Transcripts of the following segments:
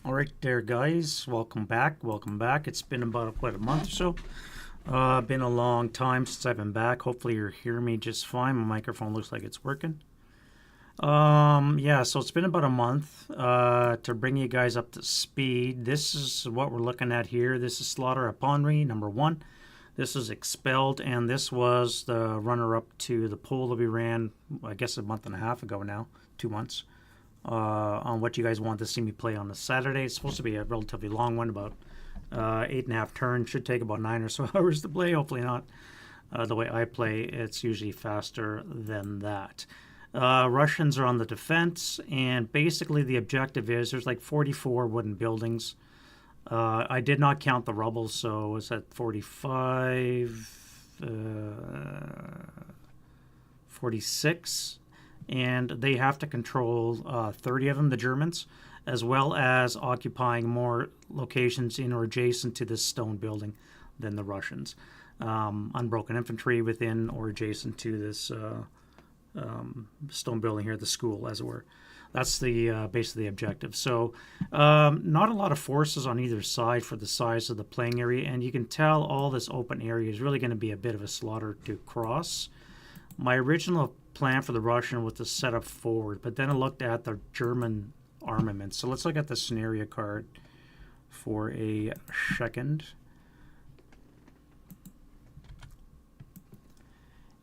All right there, guys. Welcome back. Welcome back. It's been about, what, a month or so? Been a long time since I've been back. Hopefully you're hearing me just fine. My microphone looks like it's working. Yeah, so it's been about a month to bring you guys up to speed. This is what we're looking at here. This is Slaughter at Ponyri, number 1. This is Expelled, and this was the runner-up to the poll that we ran, I guess, a month and a half ago now, 2 months, on what you guys want to see me play on the Saturday. It's supposed to be a relatively long one, about 8.5 turns. Should take about 9 or so hours to play. Hopefully not. The way I play, it's usually faster than that. Russians are on the defense, and basically the objective is there's like 44 wooden buildings. I did not count the rubble, so it's at 45, 46, and they have to control 30 of them, the Germans, as well as occupying more locations in or adjacent to this stone building than the Russians. Unbroken infantry within or adjacent to this stone building here, the school, as it were. That's the basically the objective. So not a lot of forces on either side for the size of the playing area, and you can tell all this open area is really going to be a bit of a slaughter to cross. My original plan for the Russian was to set up forward, but then I looked at the German armament. So let's look at the scenario card for a second.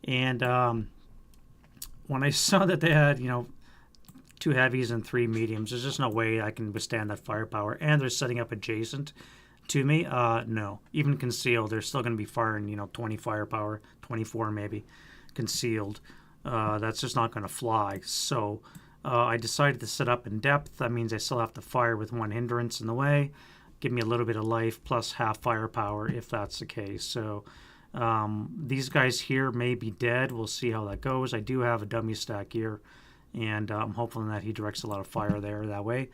And when I saw that they had, 2 heavies and 3 mediums, there's just no way I can withstand that firepower. And they're setting up adjacent to me. No. Even concealed, they're still going to be firing, 20 firepower, 24 maybe, concealed. That's just not going to fly. So I decided to set up in depth. That means I still have to fire with 1 hindrance in the way. Give me a little bit of life plus half firepower if that's the case. So these guys here may be dead. We'll see how that goes. I do have a dummy stack here, and I'm hopeful that he directs a lot of fire there that way,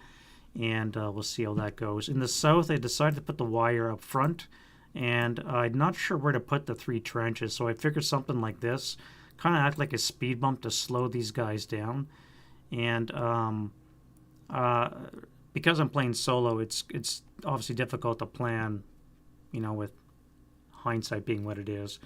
and we'll see how that goes. In the south, I decided to put the wire up front, and I'm not sure where to put the 3 trenches, so I figured something like this, kind of act like a speed bump to slow these guys down. And because I'm playing solo, it's obviously difficult to plan, with hindsight being what it is,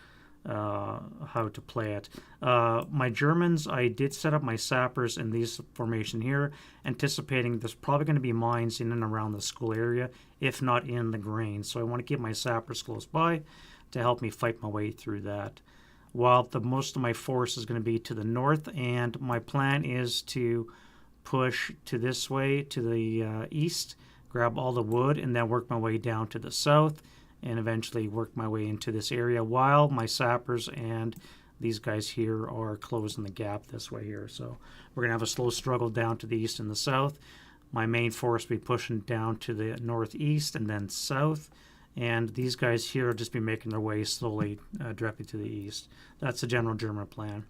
how to play it. My Germans, I did set up my sappers in these formation here, anticipating there's probably going to be mines in and around the school area, if not in the grain. So I want to keep my sappers close by to help me fight my way through that. While most of my force is going to be to the north, and my plan is to push to this way, to the east, grab all the wood, and then work my way down to the south, and eventually work my way into this area while my sappers and these guys here are closing the gap this way here. So we're going to have a slow struggle down to the east and the south. My main force will be pushing down to the northeast and then south, and these guys here will just be making their way slowly directly to the east. That's the general German plan.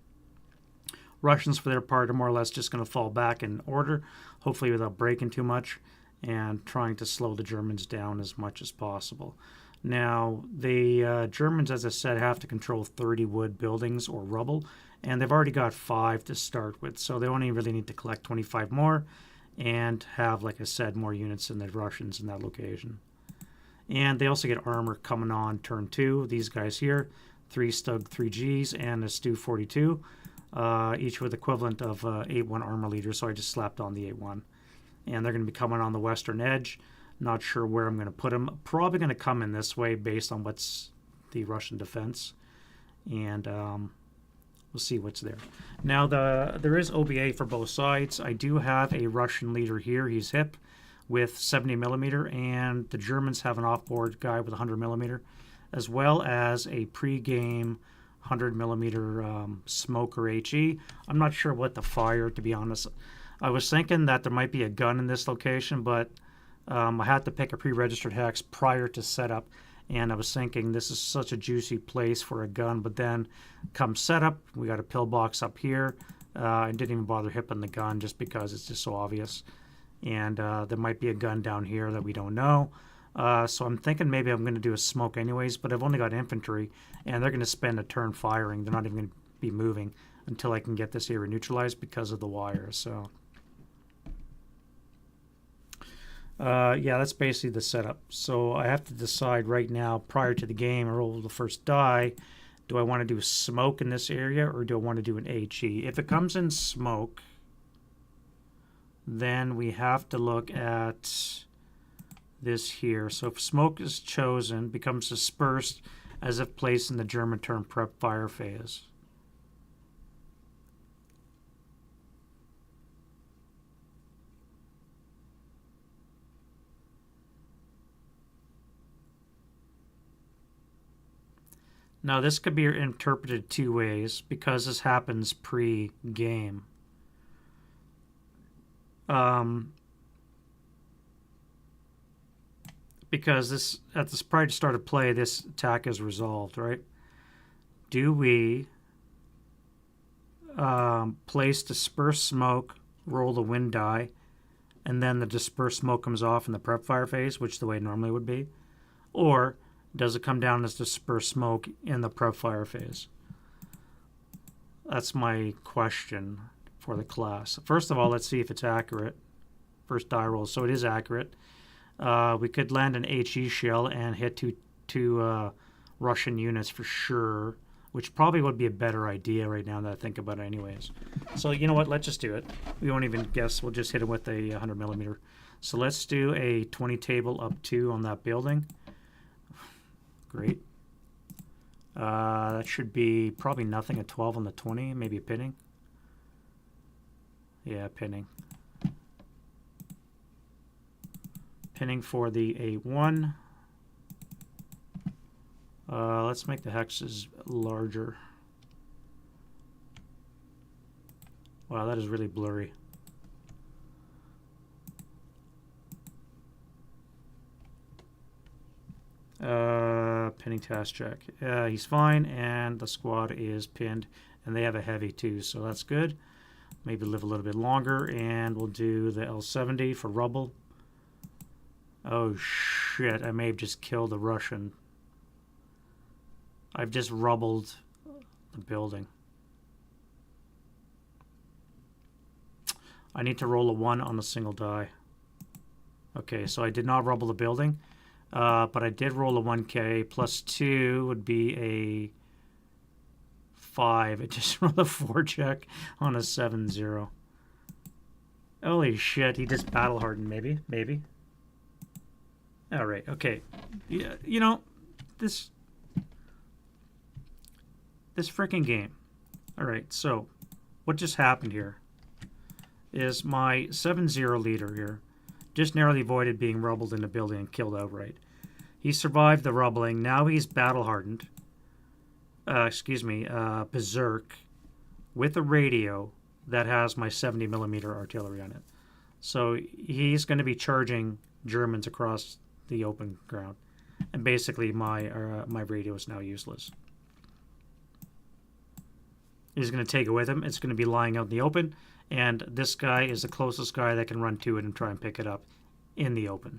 Russians, for their part, are more or less just going to fall back in order, hopefully without breaking too much, and trying to slow the Germans down as much as possible. Now, the Germans, as I said, have to control 30 wood buildings or rubble, and they've already got 5 to start with, so they only really need to collect 25 more and have, like I said, more units than the Russians in that location. And they also get armor coming on turn 2. These guys here, 3 Stug 3Gs and a Stu 42, each with equivalent of 8-1 armor leader, so I just slapped on the 8-1. And they're going to be coming on the western edge. Not sure where I'm going to put them. Probably going to come in this way based on what's the Russian defense. And we'll see what's there. Now, there is OBA for both sides. I do have a Russian leader here. He's hip with 70 millimeter, and the Germans have an off-board guy with 100 millimeter, as well as a pre-game 100 millimeter smoker HE. I'm not sure what to fire, to be honest. I was thinking that there might be a gun in this location, but I had to pick a pre-registered hex prior to setup, and I was thinking this is such a juicy place for a gun, but then come setup, we got a pillbox up here. I didn't even bother hipping the gun just because it's just so obvious. And there might be a gun down here that we don't know. So I'm thinking maybe I'm going to do a smoke anyways, but I've only got infantry, and they're going to spend a turn firing. They're not even going to be moving until I can get this area neutralized because of the wire. So Yeah, that's basically the setup. So I have to decide right now, prior to the game, I roll the first die. Do I want to do smoke in this area, or do I want to do an HE? If it comes in smoke, then we have to look at this here. So if smoke is chosen, becomes dispersed as if placed in the German term prep fire phase. Now, this could be interpreted two ways because this happens pre-game. Because this at the prior to start of play, this attack is resolved, right? Do we place disperse smoke, roll the wind die, and then the dispersed smoke comes off in the prep fire phase, which the way it normally would be? Or does it come down as dispersed smoke in the prep fire phase? That's my question for the class. First of all, let's see if it's accurate. First die roll. So it is accurate. We could land an HE shell and hit two Russian units for sure, which probably would be a better idea right now that I think about it anyways. So you know what? Let's just do it. We won't even guess. We'll just hit it with a 100 millimeter. So let's do a 20 table up 2 on that building. Great. That should be probably nothing at 12 on the 20, maybe a pinning. Yeah, pinning. Pinning for the A1. Let's make the hexes larger. Wow, that is really blurry. Pinning task check. He's fine, and the squad is pinned, and they have a heavy too, so that's good. Maybe live a little bit longer, and we'll do the L70 for rubble. Oh shit, I may have just killed a Russian. I've just rubbled the building. I need to roll a 1 on the single die. Okay, so I did not rubble the building. But I did roll a 1K. Plus 2 would be a 5. It just rolled a 4 check on a 7-0. Holy shit, he just battle hardened, maybe. Alright, okay. Yeah, you know, this freaking game. Alright, so what just happened here is my 7-0 leader here just narrowly avoided being rubbled in the building and killed outright. He survived the rubbling. Now he's battle-hardened. Berserk with a radio that has my 70 millimeter artillery on it. So he's going to be charging Germans across the open ground. And basically my radio is now useless. He's going to take it with him. It's going to be lying out in the open. And this guy is the closest guy that can run to it and try and pick it up in the open.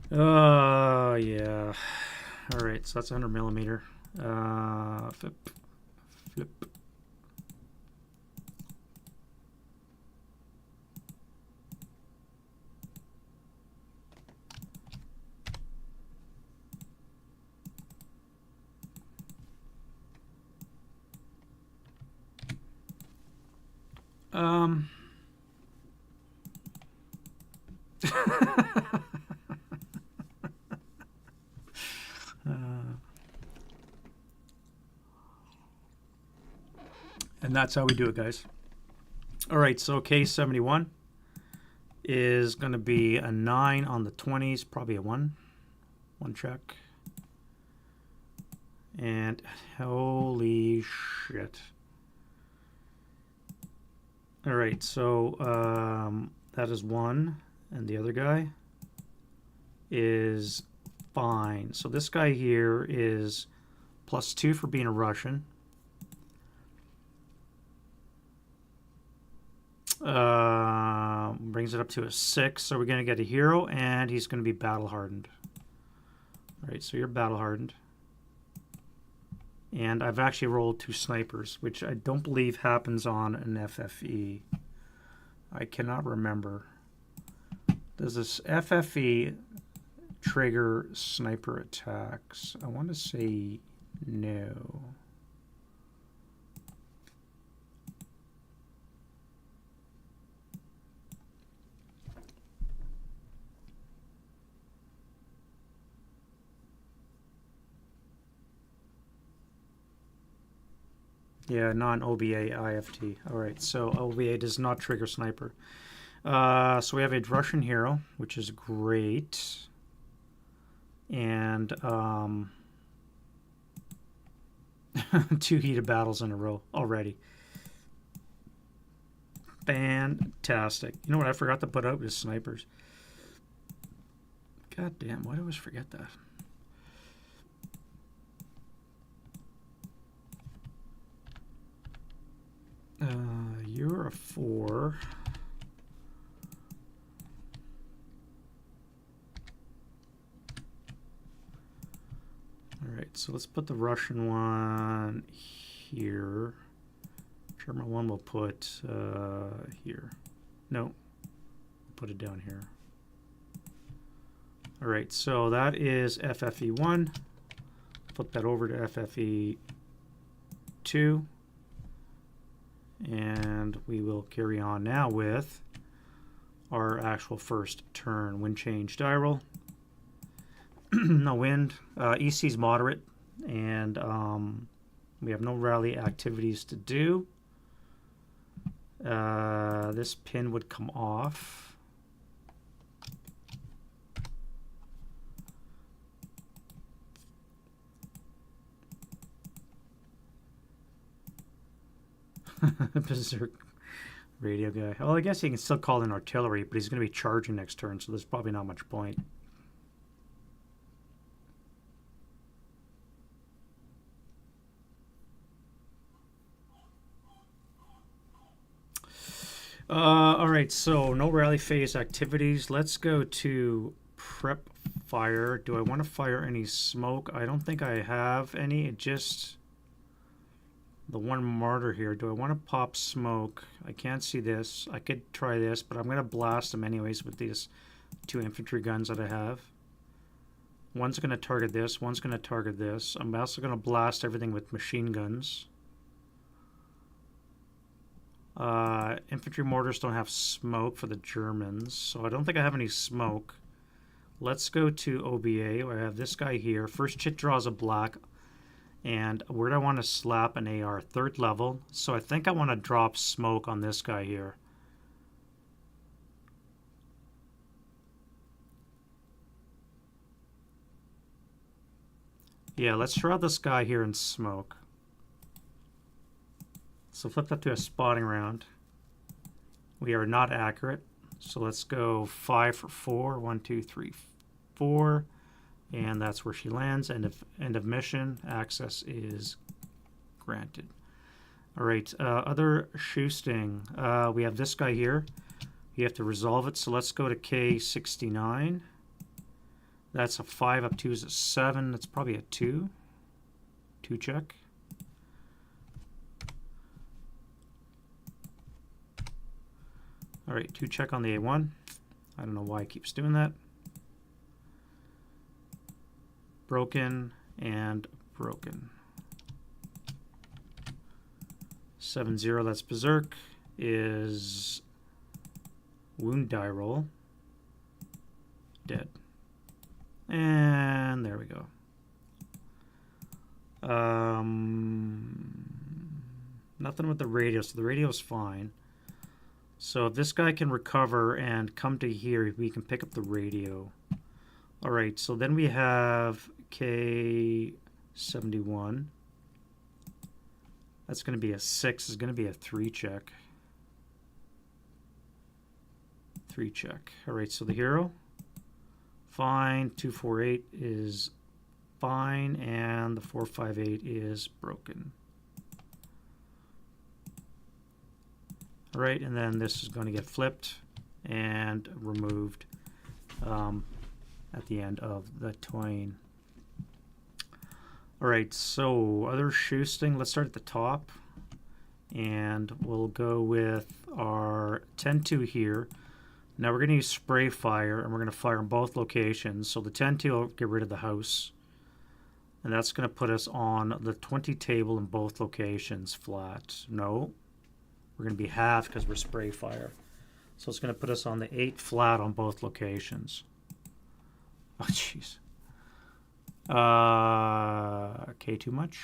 Oh, yeah. All right, so that's 100 millimeter. Flip. And that's how we do it, guys. All right, so case 71 is going to be a 9 on the 20s, probably a 1 check. And holy shit. All right, so that is 1, and the other guy is fine. So this guy here is +2 for being a Russian. We're brings it up to a 6. So we're going to get a hero, and he's going to be battle hardened. All right, so you're battle hardened. And I've actually rolled 2 snipers, which I don't believe happens on an FFE. I cannot remember. Does this FFE trigger sniper attacks? I want to say no. Yeah, non-OBA IFT. All right, so OBA does not trigger sniper. So we have a Russian hero, which is great. And 2 heated battles in a row already. Fantastic. You know what I forgot to put out was snipers. God damn, why do I always forget that? You're a 4. All right, so let's put the Russian one here. German one we'll put here. No, put it down here. All right, so that is FFE1. Flip that over to FFE2. And we will carry on now with our actual first turn. Wind change die roll. No wind. EC is moderate, and we have no rally activities to do. This pin would come off. Berserk radio guy. Well, I guess he can still call in artillery, but he's going to be charging next turn, so there's probably not much point. All right, so no rally phase activities. Let's go to prep fire. Do I want to fire any smoke? I don't think I have any. It just... the one martyr here. Do I want to pop smoke? I can't see this. I could try this, but I'm going to blast them anyways with these 2 infantry guns that I have. One's going to target this. One's going to target this. I'm also going to blast everything with machine guns. Infantry mortars don't have smoke for the Germans, so I don't think I have any smoke. Let's go to OBA. I have this guy here. First chit draws a black. And where do I want to slap an AR? 3rd level. So I think I want to drop smoke on this guy here. Yeah, let's draw this guy here in smoke. So flip that to a spotting round. We are not accurate. So let's go 5 for 4. 1, 2, 3, 4. And that's where she lands. End of mission. Access is granted. All right. Other shoosting. We have this guy here. You have to resolve it. So let's go to K69. That's a 5. Up 2 is a 7. That's probably a 2. 2 check. All right. 2 check on the A1. I don't know why it keeps doing that. Broken and broken. 7-0, that's Berserk, is wound die roll. Dead. And there we go. Nothing with the radio, so the radio's fine. So if this guy can recover and come to here, we can pick up the radio. All right, so then we have K71. That's going to be a 6. Is going to be a 3 check. 3 check. All right, so the hero, fine. 248 is fine, and the 458 is broken. All right, and then this is going to get flipped, and removed at the end of the twain. All right, so other shoosting, let's start at the top, and we'll go with our 10-2 here. Now we're going to use spray fire, and we're going to fire in both locations. So the 10-2 will get rid of the house, and that's going to put us on the 20 table in both locations flat. No, we're going to be halved because we're spray fire. So it's going to put us on the 8 flat on both locations. Oh, jeez. K too much.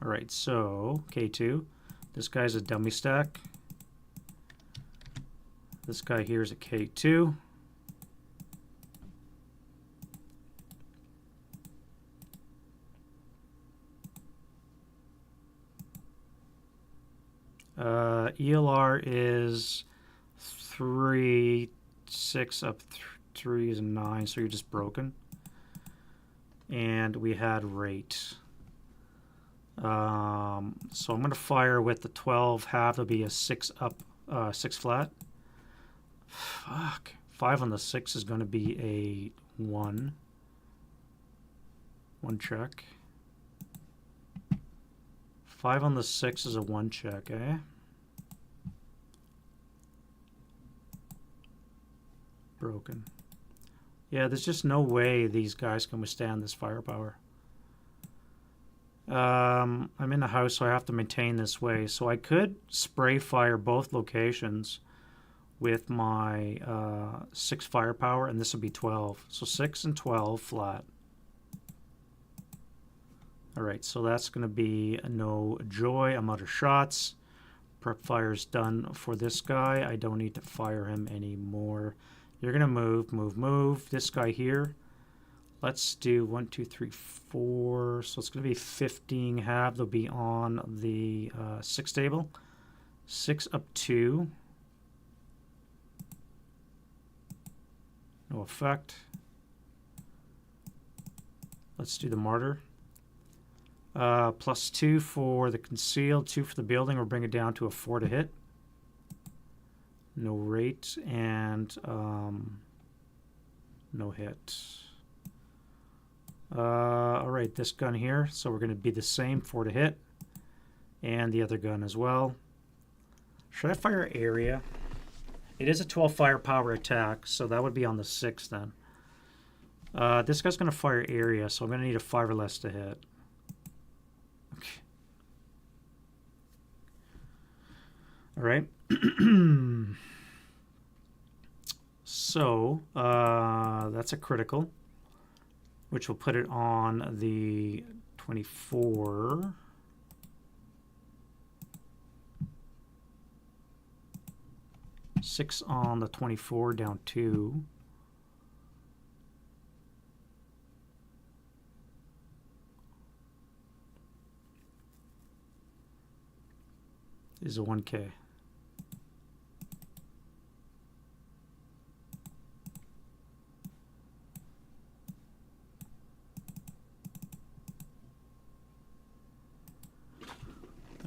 All right, so K2. This guy's a dummy stack. This guy here is a K2. ELR is 3, 6 up 3 is a 9, so you're just broken. And we had rate. So I'm going to fire with the 12 half. It'll be a 6 up, 6 flat. Fuck. 5 on the 6 is going to be a 1. 1 check. 5 on the 6 is a 1 check, eh? Broken. Yeah, there's just no way these guys can withstand this firepower. I'm in a house, so I have to maintain this way. So I could spray fire both locations with my 6 firepower, and this would be 12. So 6 and 12 flat. All right, so that's going to be no joy. I'm out of shots. Prep fire's done for this guy. I don't need to fire him anymore. You're going to move. This guy here. Let's do 1, 2, 3, 4. So it's going to be 15 half. They'll be on the 6 table. 6 up 2. No effect. Let's do the martyr. Plus 2 for the concealed, 2 for the building. We'll bring it down to a 4 to hit. No rate, and no hit. All right, this gun here. So we're going to be the same, 4 to hit. And the other gun as well. Should I fire area? It is a 12 firepower attack, so that would be on the 6 then. This guy's going to fire area, so I'm going to need a 5 or less to hit. Okay. All right. So that's a critical, which will put it on the 24. Six on the 24, down 2. Is a 1K.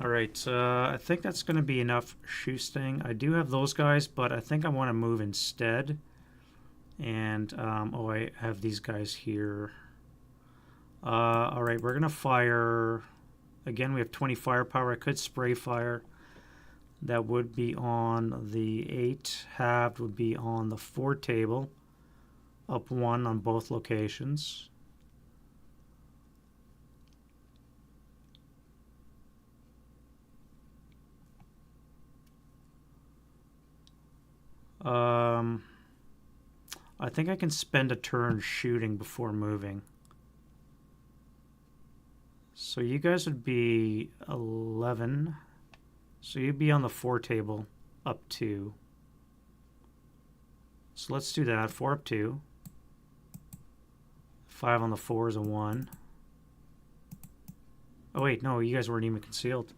All right, I think that's going to be enough shoosting. I do have those guys, but I think I want to move instead. And, oh, I have these guys here. All right, we're going to fire. Again, we have 20 firepower. I could spray fire. That would be on the 8. Halved would be on the 4 table. Up 1 on both locations. I think I can spend a turn shooting before moving. So you guys would be 11. So you'd be on the 4 table, up 2. So let's do that. 4 up 2. 5 on the 4 is a 1. Oh wait, no, you guys weren't even concealed.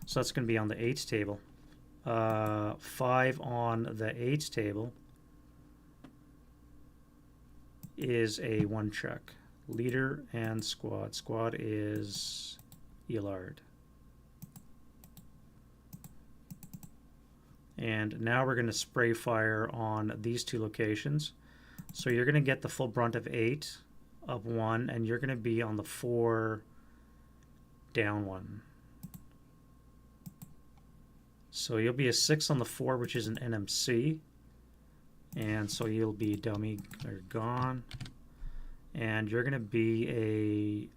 So that's going to be on the 8 table. 5 on the 8 table is a 1 check. Leader and squad. Squad is Elard. And now we're going to spray fire on these two locations. So you're going to get the full brunt of 8 up 1, and you're going to be on the 4 down 1. So you'll be a 6 on the 4, which is an NMC. And so you'll be dummy or gone. And you're going to be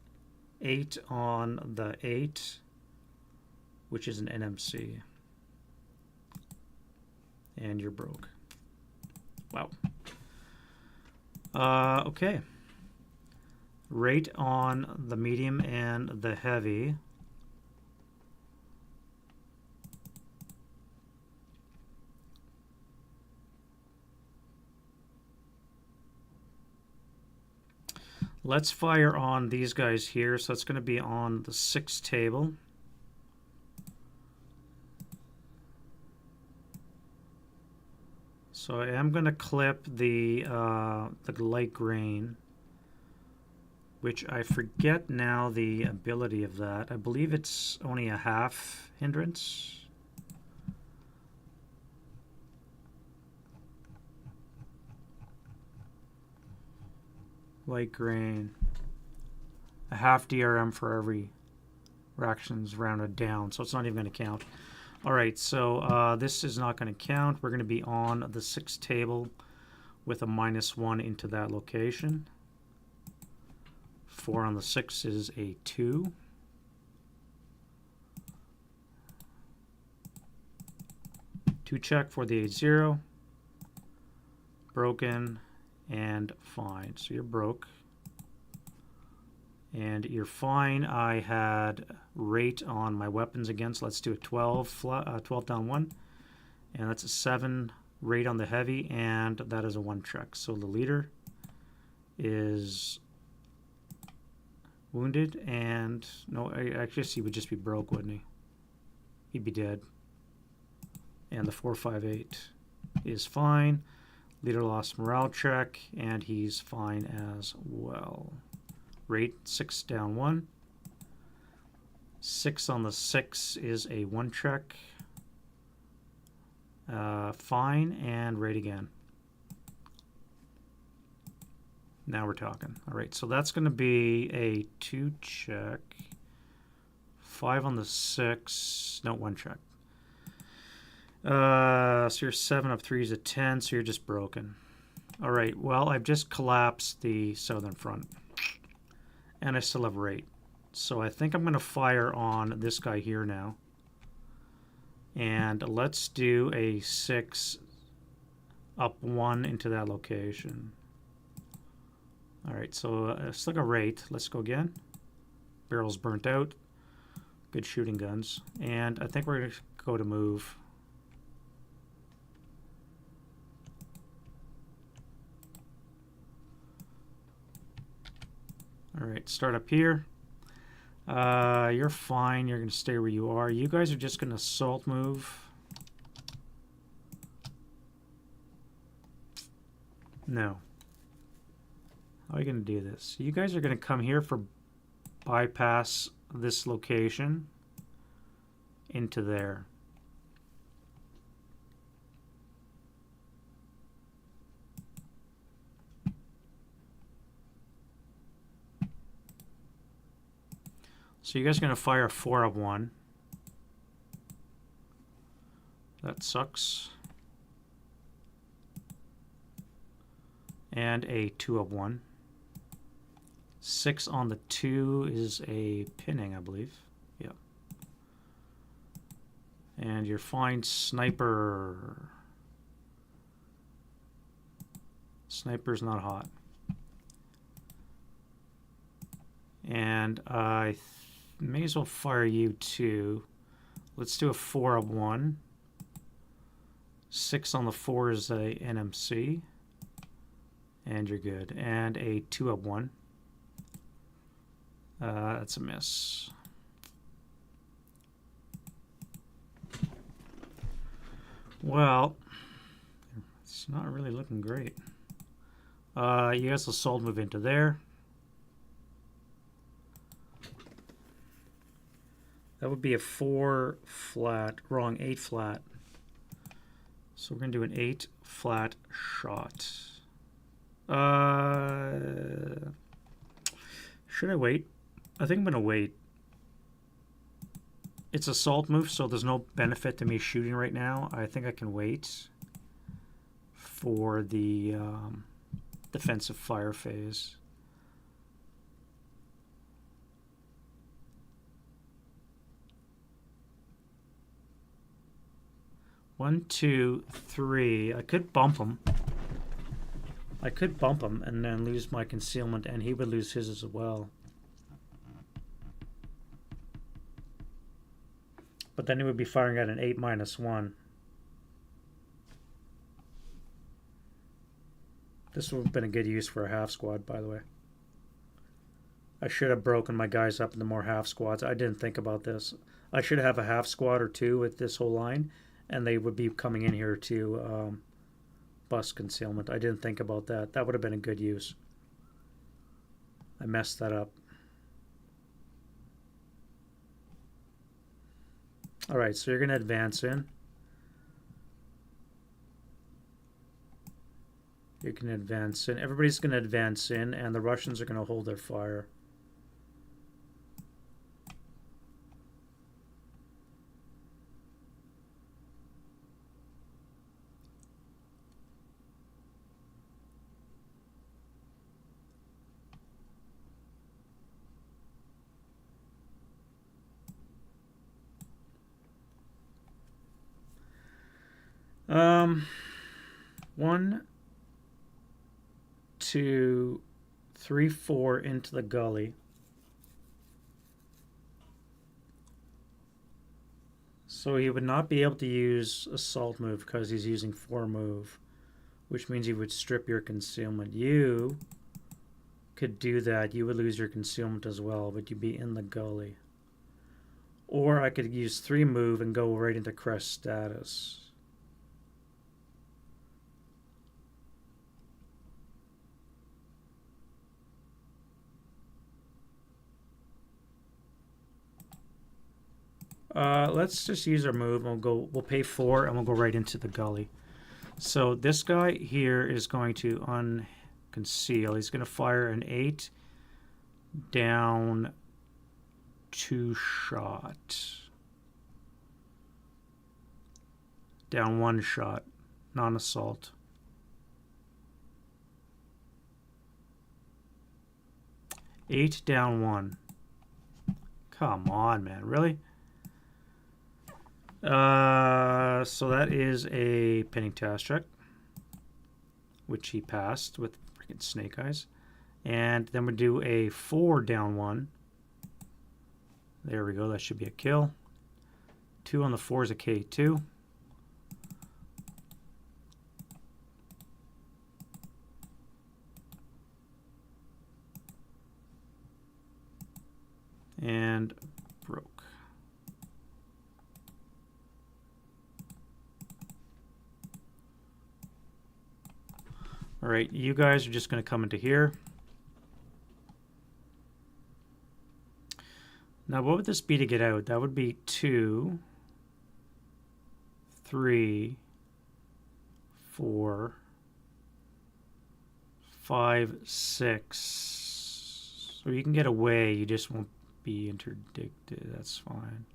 a 8 on the 8, which is an NMC. And you're broke. Wow. Okay. Rate on the medium and the heavy. Let's fire on these guys here. So it's going to be on the 6 table. So I am going to clip the light grain, which I forget now the ability of that. I believe it's only a half hindrance. Light grain. A half DRM for every fractions rounded down, so it's not even going to count. All right, so this is not going to count. We're going to be on the 6 table with a -1 into that location. 4 on the 6 is a 2. Two check for the 8-0. Broken and fine. So you're broke. And you're fine. I had rate on my weapons against. Let's do a 12 down 1. And that's a 7 rate on the heavy, and that is a 1 check. So the leader is wounded, and no, I guess he would just be broke, wouldn't he? He'd be dead. And the 458 is fine. Leader lost morale check, and he's fine as well. Rate 6 down 1. 6 on the 6 is a 1 check. Fine, and rate again. Now we're talking. All right, so that's going to be a 2 check. 5 on the 6. No, 1 check. So you're 7 of 3 is a 10, so you're just broken. All right, well, I've just collapsed the southern front. And I still have rate. So I think I'm going to fire on this guy here now. And let's do a 6 up 1 into that location. All right, so let's look at rate. Let's go again. Barrels burnt out. Good shooting guns. And I think we're going to go to move. All right, start up here. You're fine. You're going to stay where you are. You guys are just going to assault move. No. How are you going to do this? You guys are going to come here for bypass this location into there. So you guys are going to fire a 4 of 1. That sucks. And a 2 of 1. 6 on the 2 is a pinning, I believe. Yeah. And your fine sniper. Sniper's not hot. And I may as well fire you too. Let's do a 4 of 1. 6 on the 4 is a NMC. And you're good. And a 2 of 1. That's a miss. Well, it's not really looking great. You guys will assault move into there. That would be a 4 flat, wrong, 8 flat. So we're going to do an 8 flat shot. Should I wait? I think I'm going to wait. It's assault move, so there's no benefit to me shooting right now. I think I can wait for the defensive fire phase. One, two, three. I could bump him. I could bump him and then lose my concealment, and he would lose his as well. But then he would be firing at an 8-1. This would have been a good use for a half squad, by the way. I should have broken my guys up into more half squads. I didn't think about this. I should have a half squad or two with this whole line, and they would be coming in here to bust concealment. I didn't think about that. That would have been a good use. I messed that up. All right, so you're going to advance in. You can advance in. Everybody's going to advance in, and the Russians are going to hold their fire. One, two, three, four into the gully. So he would not be able to use assault move because he's using 4 move, which means he would strip your concealment. You could do that. You would lose your concealment as well, but you'd be in the gully. Or I could use 3 move and go right into crest status. Let's just use our move. We'll pay 4 and we'll go right into the gully. So this guy here is going to unconceal. He's going to fire an 8 down 2 shot. Down 1 shot. Non-assault. Eight down 1. Come on, man. Really? So that is a pinning task check, which he passed with freaking snake eyes. And then we do a 4 down 1. There we go. That should be a kill. 2 on the 4 is a K2. And broke. All right, you guys are just going to come into here. Now, what would this be to get out? That would be 2, 3, 4, 5, 6. So you can get away, you just won't be interdicted. That's fine.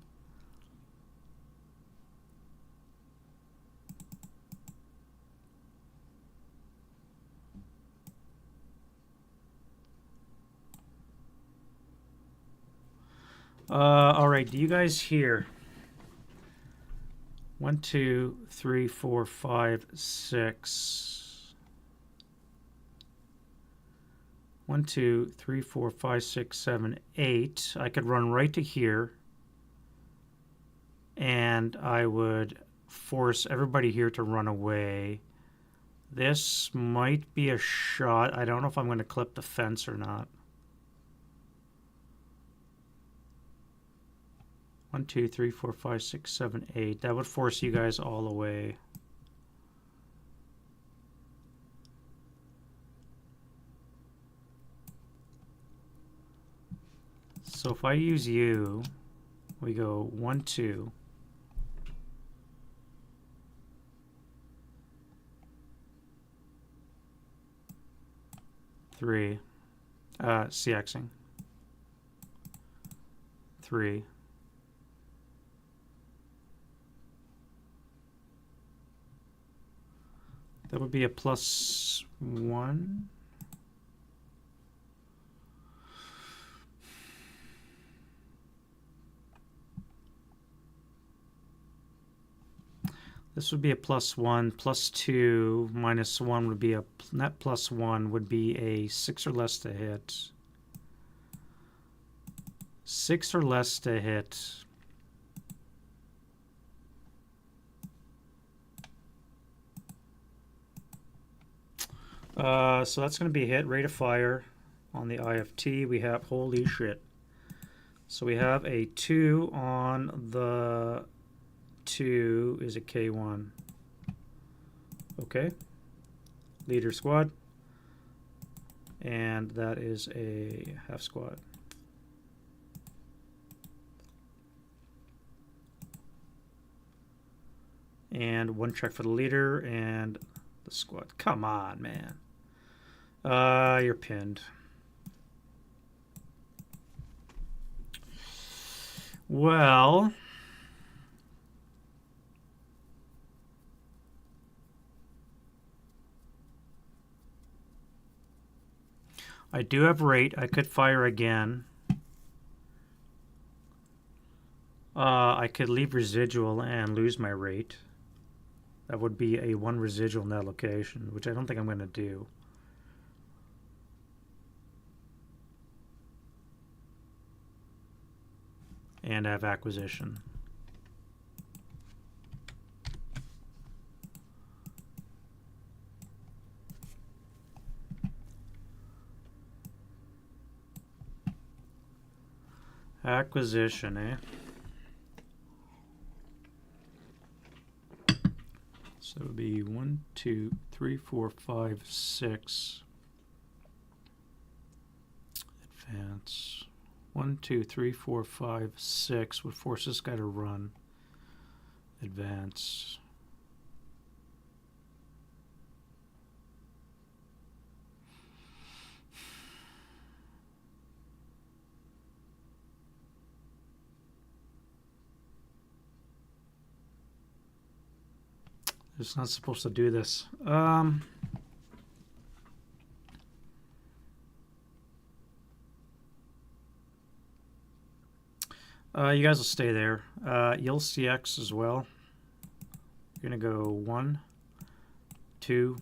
All right, do you guys hear? 1, 2, 3, 4, 5, 6. 1, 2, 3, 4, 5, 6, 7, 8. I could run right to here, and I would force everybody here to run away. This might be a shot. I don't know if I'm going to clip the fence or not. 1, 2, 3, 4, 5, 6, 7, 8. That would force you guys all away. So if I use you, we go 1, 2. 3. CXing. 3. That would be a +1. This would be a +1. +2 -1 would be a net +1 would be a 6 or less to hit. 6 or less to hit. So that's going to be a hit. Rate of fire on the IFT. We have, holy shit. So we have a 2 on the 2 is a K1. Okay. Leader squad. And that is a half squad. And 1 check for the leader and the squad. Come on, man. You're pinned. Well, I do have rate. I could fire again. I could leave residual and lose my rate. That would be a 1 residual in that location, which I don't think I'm going to do. And I have acquisition. Acquisition, eh? So it would be 1, 2, 3, 4, 5, 6. Advance. 1, 2, 3, 4, 5, 6 would force this guy to run. Advance. It's not supposed to do this. You guys will stay there. You'll CX as well. You're going to go 1, 2,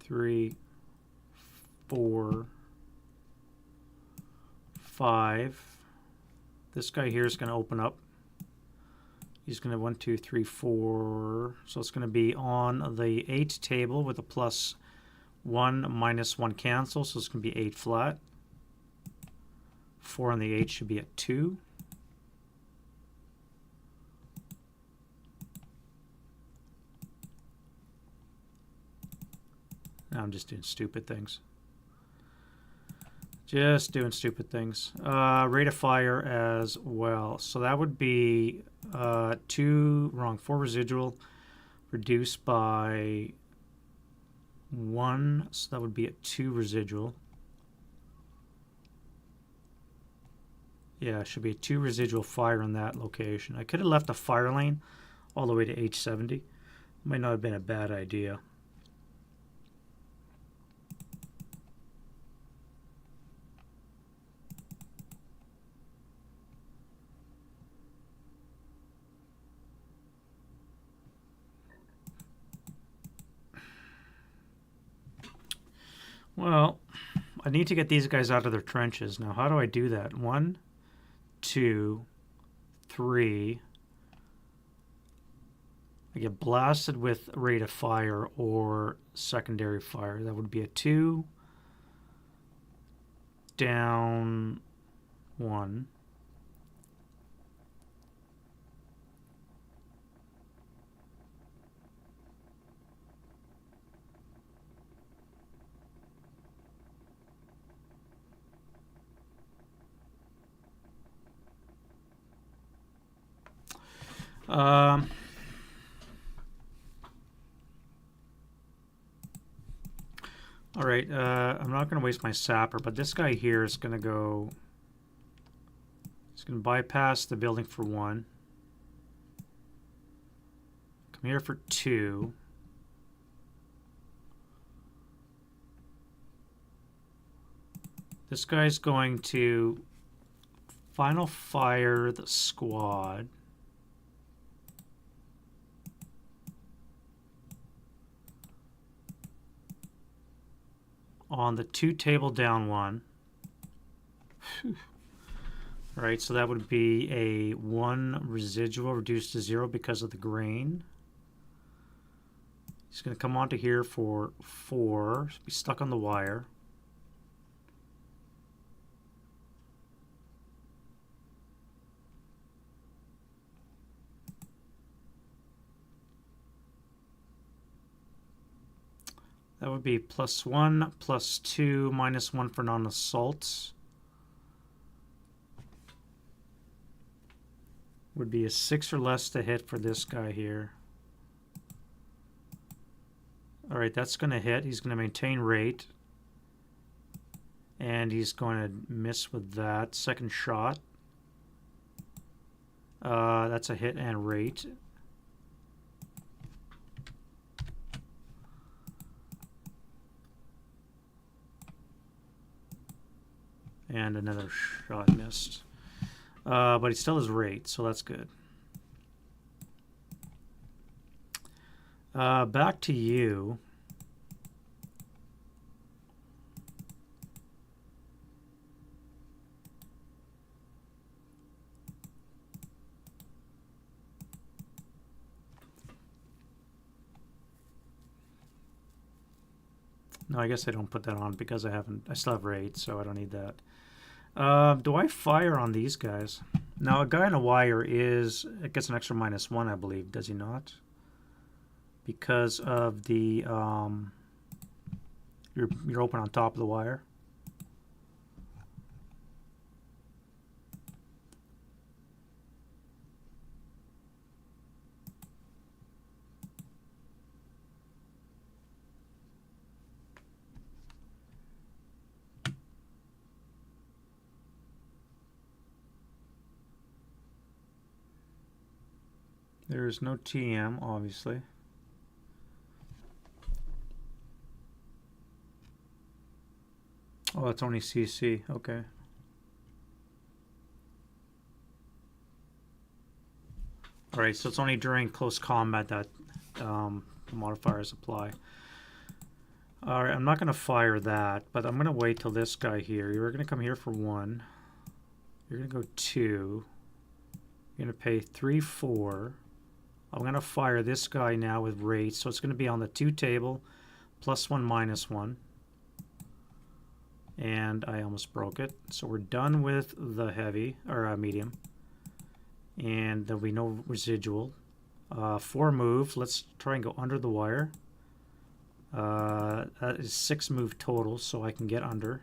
3, 4, 5. This guy here is going to open up. He's going to 1, 2, 3, 4. So it's going to be on the 8 table with a +1 -1 cancel. So it's going to be 8 flat. 4 on the 8 should be at 2. Now I'm just doing stupid things. Just doing stupid things. Rate of fire as well. So that would be 4 residual reduced by 1. So that would be at 2 residual. Yeah, it should be a 2 residual fire in that location. I could have left a fire lane all the way to H70. Might not have been a bad idea. Well, I need to get these guys out of their trenches. Now, how do I do that? 1, 2, 3. I get blasted with rate of fire or secondary fire. That would be a 2, down 1. All right, I'm not going to waste my sapper, but this guy here is going to go... He's going to bypass the building for 1. Come here for 2. This guy's going to final fire the squad. On the 2 table down 1. All right, so that would be a 1 residual reduced to 0 because of the grain. He's going to come onto here for 4. Be stuck on the wire. That would be +1, +2, -1 for non-assault. Would be a 6 or less to hit for this guy here. All right, that's going to hit. He's going to maintain rate. And he's going to miss with that. Second shot. That's a hit and rate. And another shot missed. But he still has rate, so that's good. Back to you. No, I guess I don't put that on because I still have rate, so I don't need that. Do I fire on these guys? Now, a guy on a wire it gets an extra -1, I believe. Does he not? Because of the, you're open on top of the wire. There's no TM, obviously. Oh, it's only CC. Okay. All right, so it's only during close combat that the modifiers apply. All right, I'm not going to fire that, but I'm going to wait till this guy here. You're going to come here for 1. You're going to go 2. You're going to pay 3, 4. I'm going to fire this guy now with rate, so it's going to be on the 2 table, +1, -1. And I almost broke it. So we're done with the heavy, or medium. And there'll be no residual. 4 move. Let's try and go under the wire. That is 6 move total, so I can get under.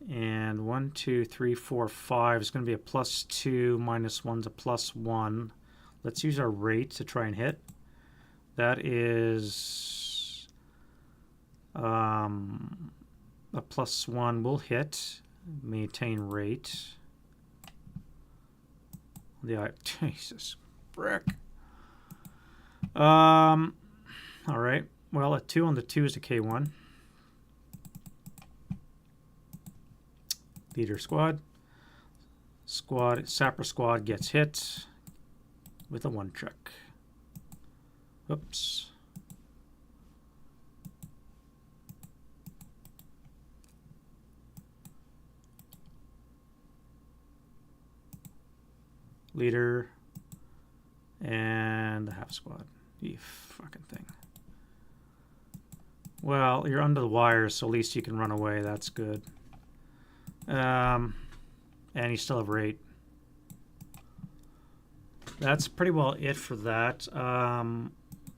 And 1, 2, 3, 4, 5 is going to be a +2, -1's a +1. Let's use our rate to try and hit. That is a +1 will hit. Maintain rate. Jesus frick. All right. Well, a 2 on the 2 is a K1. Leader squad. Sapper squad gets hit with a 1 check. Oops. Leader and the half squad. You fucking thing. Well, you're under the wires, so at least you can run away. That's good. And you still have rate. That's pretty well it for that.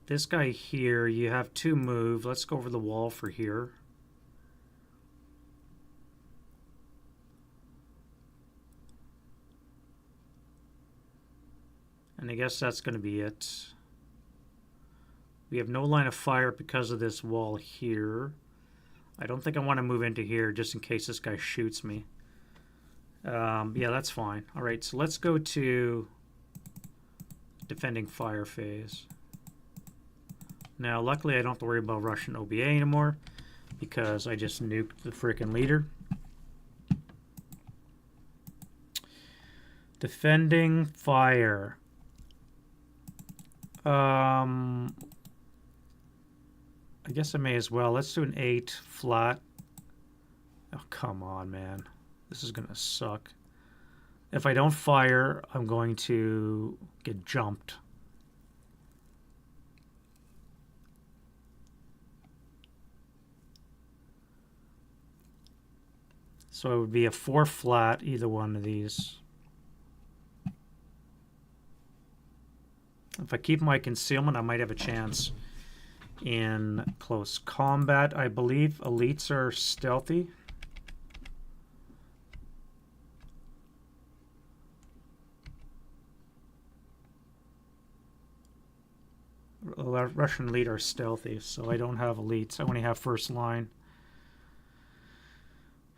This guy here, you have 2 move. Let's go over the wall for here. And I guess that's going to be it. We have no line of fire because of this wall here. I don't think I want to move into here just in case this guy shoots me. Yeah, that's fine. All right, so let's go to defending fire phase. Now, luckily, I don't have to worry about Russian OBA anymore because I just nuked the freaking leader. Defending fire. I guess I may as well. Let's do an 8 flat. Oh, come on, man. This is going to suck. If I don't fire, I'm going to get jumped. So it would be a 4 flat, either one of these. If I keep my concealment, I might have a chance in close combat. I believe elites are stealthy. Russian elite are stealthy, so I don't have elites. I only have first line.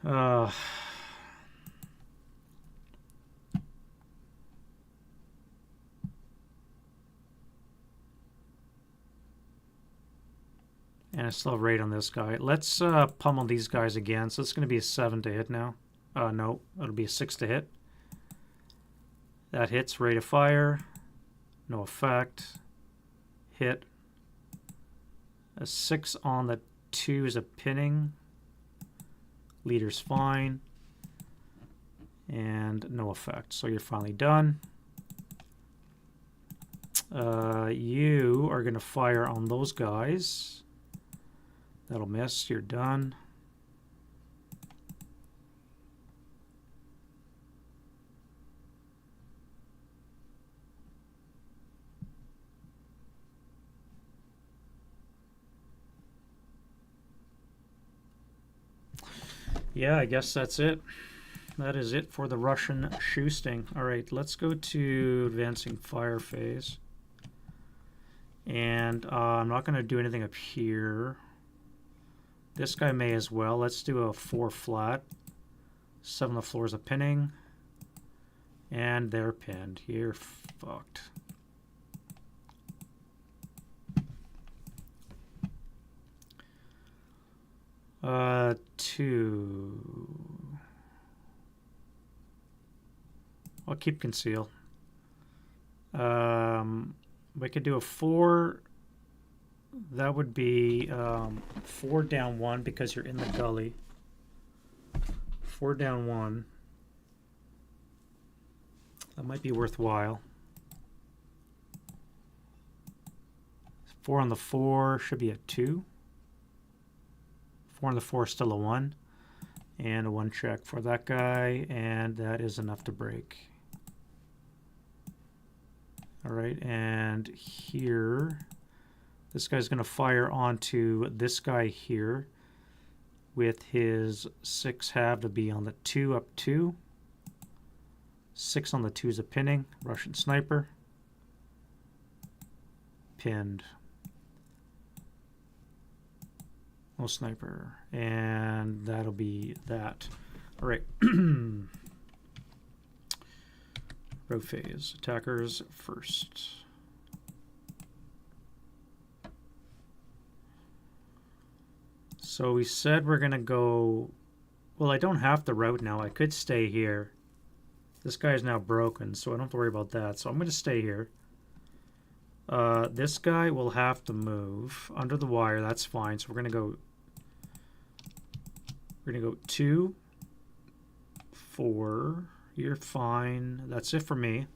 And I still have raid on this guy. Let's pummel these guys again. So it's going to be a 7 to hit now. No, it'll be a 6 to hit. That hits. Rate of fire. No effect. Hit. A 6 on the 2 is a pinning. Leader's fine. And no effect. So you're finally done. You are going to fire on those guys. That'll miss. You're done. Yeah, I guess that's it. That is it for the Russian shoosting. All right, let's go to advancing fire phase. And I'm not going to do anything up here. This guy may as well. Let's do a 4 flat. 7 on the floor is a pinning. And they're pinned. You're fucked. Two. I'll keep conceal. We could do a 4. That would be 4 down 1 because you're in the gully. 4 down 1. That might be worthwhile. 4 on the 4 should be a 2. 4 on the 4 is still a 1. And a 1 check for that guy. And that is enough to break. All right, and here, this guy's going to fire onto this guy here with his 6 half to be on the 2 up 2. 6 on the 2 is a pinning. Russian sniper. Pinned. No sniper. And that'll be that. All right. Rogue phase. Attackers first. So we said we're going to go... Well, I don't have the route now. I could stay here. This guy is now broken, so I don't have to worry about that. So I'm going to stay here. This guy will have to move under the wire. That's fine. So we're going to go... We're going to go 2, 4... You're fine. That's it for me.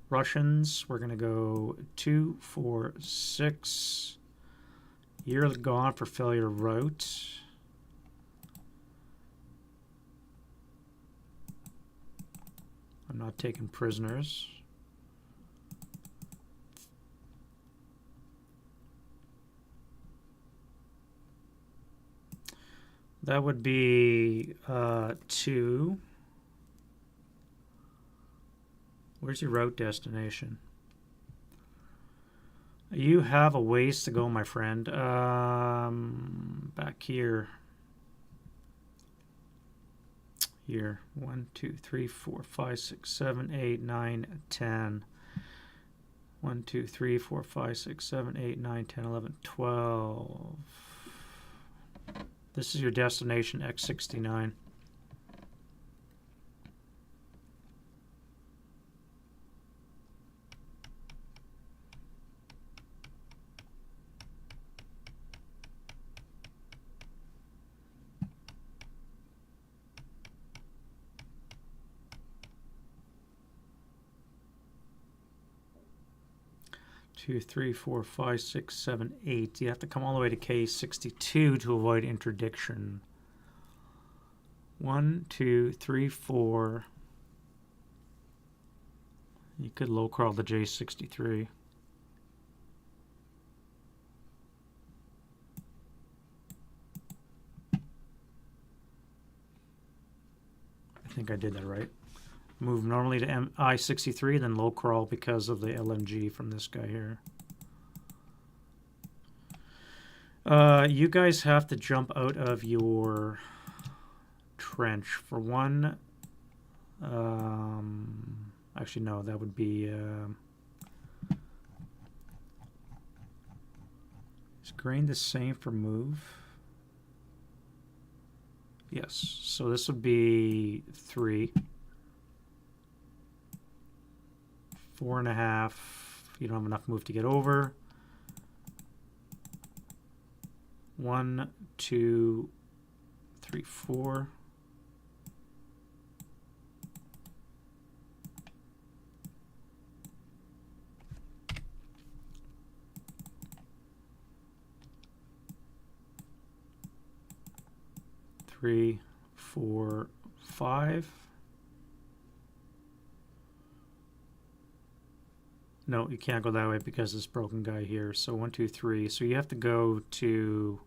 Russians, we're going to go 2, 4, 6. You're gone for failure route. I'm not taking prisoners. That would be 2. Where's your route destination? You have a ways to go, my friend. Back here. Here. 1, 2, 3, 4, 5, 6, 7, 8, 9, 10. 1, 2, 3, 4, 5, 6, 7, 8, 9, 10, 11, 12. This is your destination, X69. 2, 3, 4, 5, 6, 7, 8. You have to come all the way to K62 to avoid interdiction. 1, 2, 3, 4. You could low crawl the J63. I think I did that right. Move normally to I63, then low crawl because of the LMG from this guy here. You guys have to jump out of your trench for one. Actually, no, that would be. Is grain the same for move? Yes. So this would be 3. 4.5. You don't have enough move to get over. 1, 2, 3, 4. Three, 4, 5. No, you can't go that way because this broken guy here. So 1, 2, 3. So you have to go to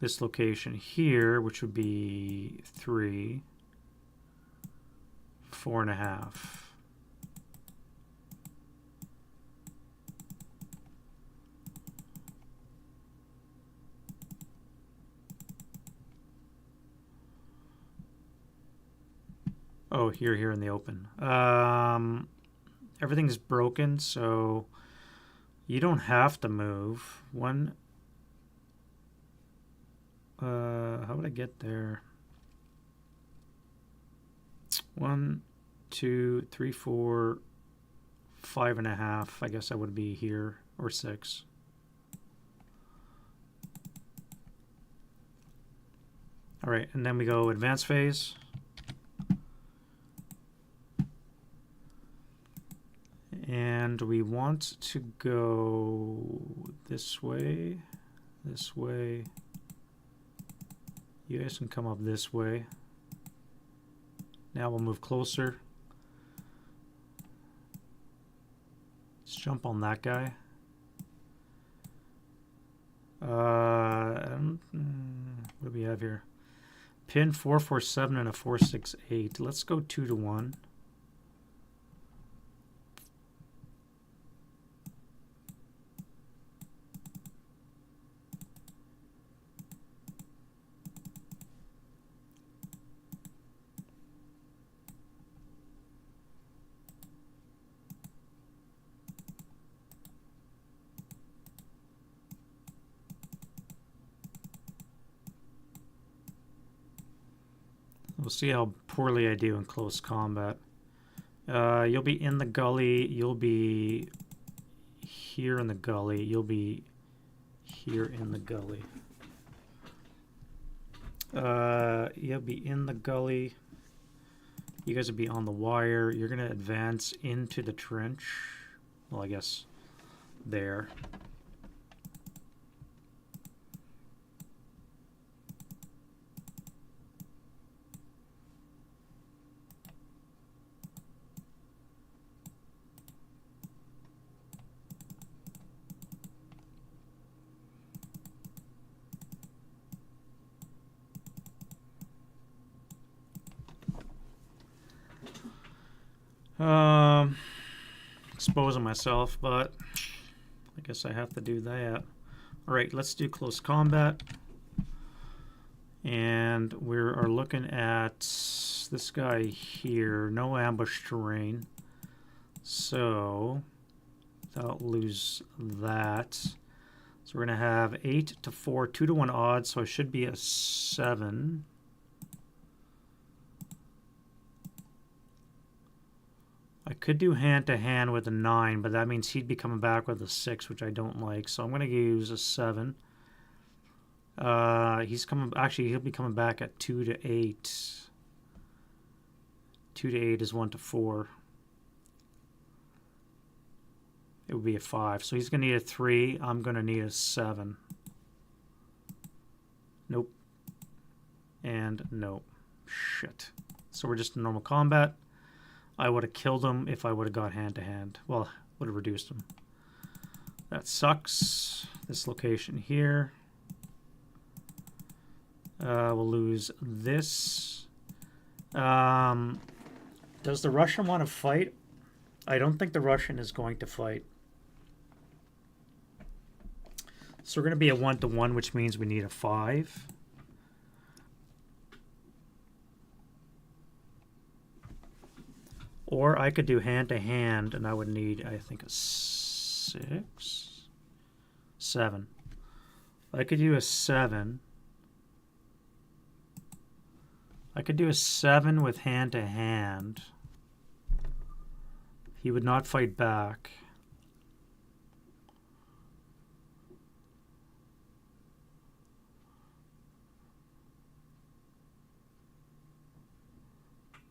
this location here, which would be 3, 4.5. Oh, here in the open. Everything's broken, so you don't have to move. How would I get there? 1, 2, 3, 4, 5.5. I guess I would be here, or 6. All right, and then we go advanced phase. And we want to go this way, this way. You guys can come up this way. Now we'll move closer. Let's jump on that guy. What do we have here? Pin 447 and a 468. Let's go 2 to 1. We'll see how poorly I do in close combat. You'll be in the gully. You'll be here in the gully. You'll be here in the gully. You'll be in the gully. You guys will be on the wire. You're going to advance into the trench. Well, I guess there. Exposing myself, but I guess I have to do that. All right, let's do close combat. And we are looking at this guy here. No ambush terrain. So that'll lose that. So we're going to have 8 to 4, 2 to 1 odds. So it should be a 7. I could do hand-to-hand with a 9, but that means he'd be coming back with a 6, which I don't like. So I'm going to use a 7. He's coming. Actually, he'll be coming back at 2 to 8. 2 to 8 is 1 to 4. It would be a 5. So he's going to need a 3. I'm going to need a 7. Nope. And nope. Shit. So we're just in normal combat. I would have killed him if I would have got hand-to-hand. Well, would have reduced him. That sucks. This location here. We'll lose this. Does the Russian want to fight? I don't think the Russian is going to fight. So we're going to be a 1-to-1, which means we need a 5. Or I could do hand-to-hand, and I would need, I think, a 6? 7. I could do a 7. I could do a 7 with hand-to-hand. He would not fight back.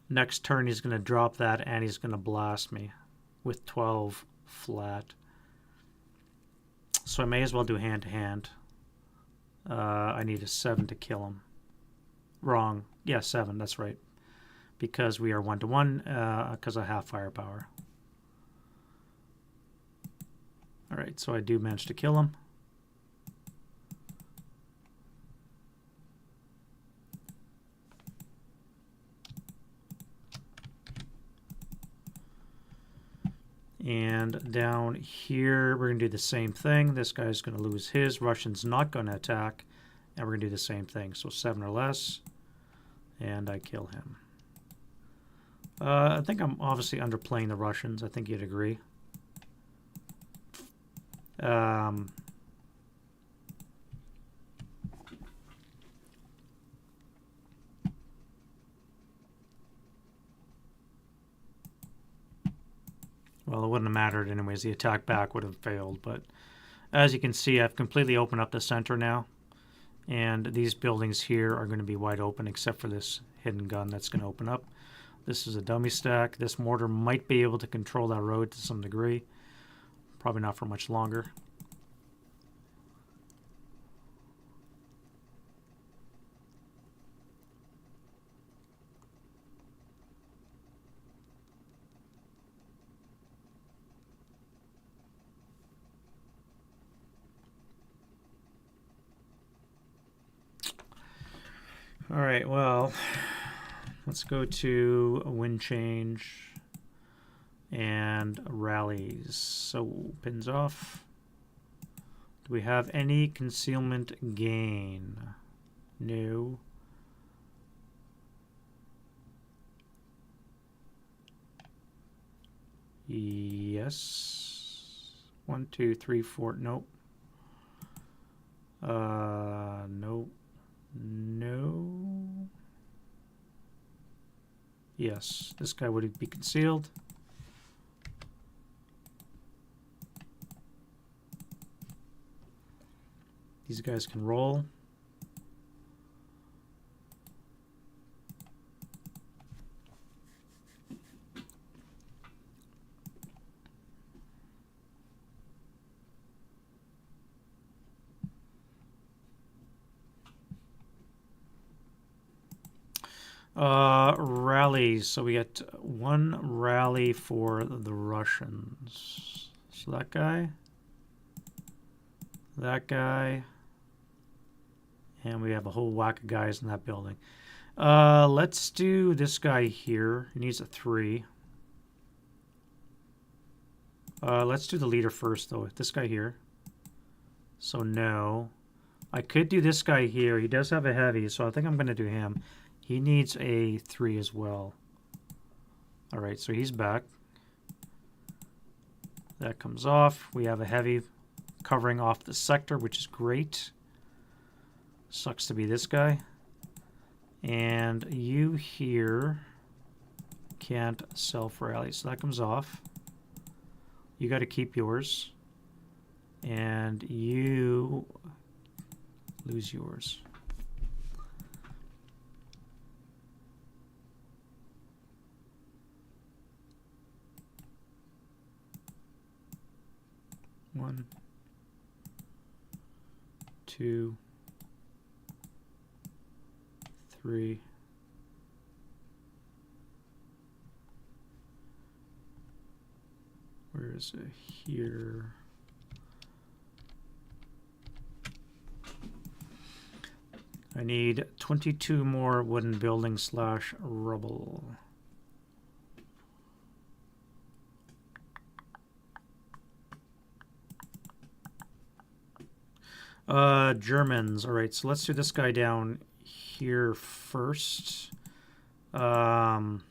Next turn, he's going to drop that, and he's going to blast me with 12 flat. So I may as well do hand-to-hand. I need a 7 to kill him. Wrong. Yeah, 7, that's right. Because we are 1-to-1, because I have firepower. Alright, so I do manage to kill him. And down here, we're going to do the same thing. This guy's going to lose his. Russian's not going to attack. And we're going to do the same thing. So 7 or less. And I kill him. I think I'm obviously underplaying the Russians. I think you'd agree. Well, it wouldn't have mattered anyways. The attack back would have failed. But as you can see, I've completely opened up the center now. And these buildings here are going to be wide open except for this hidden gun that's going to open up. This is a dummy stack. This mortar might be able to control that road to some degree. Probably not for much longer. All right, well, let's go to wind change and rallies. So pins off. Do we have any concealment gain? No. Yes. 1, 2, 3, 4. Nope. Nope. No. Yes, this guy would be concealed. These guys can roll. Rallies. So we get 1 rally for the Russians. So that guy, and we have a whole whack of guys in that building. Let's do this guy here. He needs a 3. Let's do the leader first, though. This guy here. So no. I could do this guy here. He does have a heavy, so I think I'm going to do him. He needs a 3 as well. All right, so he's back. That comes off. We have a heavy covering off the sector, which is great. Sucks to be this guy. And you here can't self-rally, so that comes off. You got to keep yours. And you lose yours. One, two, three. Where is it? Here. I need 22 more wooden building / rubble. Germans. All right, so let's do this guy down here first. That's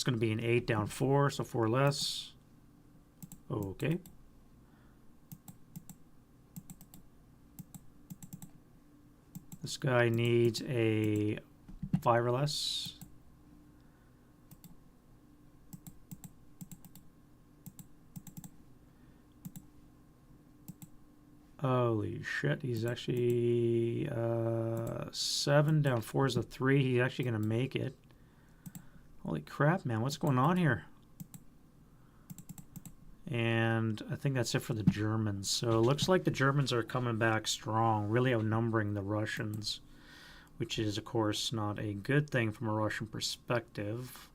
going to be an 8 down 4, so 4 less. Okay. This guy needs a 5 or less. Holy shit, he's actually 7 down 4 is a 3. He's actually going to make it. Holy crap, man, what's going on here? And I think that's it for the Germans. So it looks like the Germans are coming back strong, really outnumbering the Russians, which is, of course, not a good thing from a Russian perspective.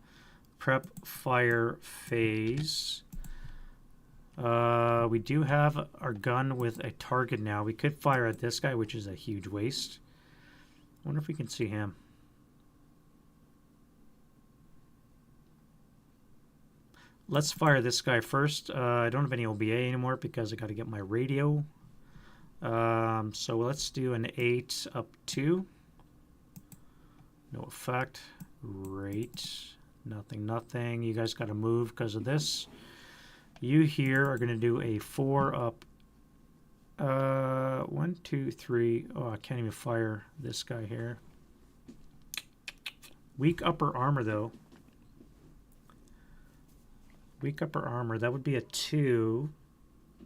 Prep fire phase. We do have our gun with a target now. We could fire at this guy, which is a huge waste. I wonder if we can see him. Let's fire this guy first. I don't have any OBA anymore because I got to get my radio. So let's do an 8 up 2. No effect. Great. Nothing, nothing. You guys got to move because of this. You here are going to do a 4 up. 1, 2, 3. Oh, I can't even fire this guy here. Weak upper armor, though. Weak upper armor. That would be a 2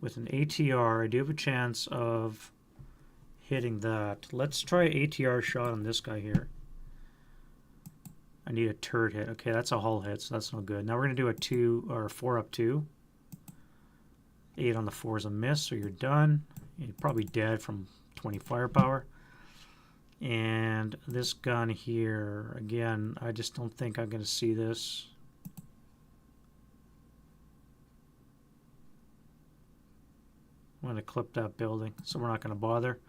with an ATR. I do have a chance of hitting that. Let's try ATR shot on this guy here. I need a turret hit. Okay, that's a hull hit, so that's no good. Now we're going to do a 2 or a 4 up 2. 8 on the 4 is a miss, so you're done. You're probably dead from 20 firepower. And this gun here, again, I just don't think I'm going to see this. I'm going to clip that building, so we're not going to bother.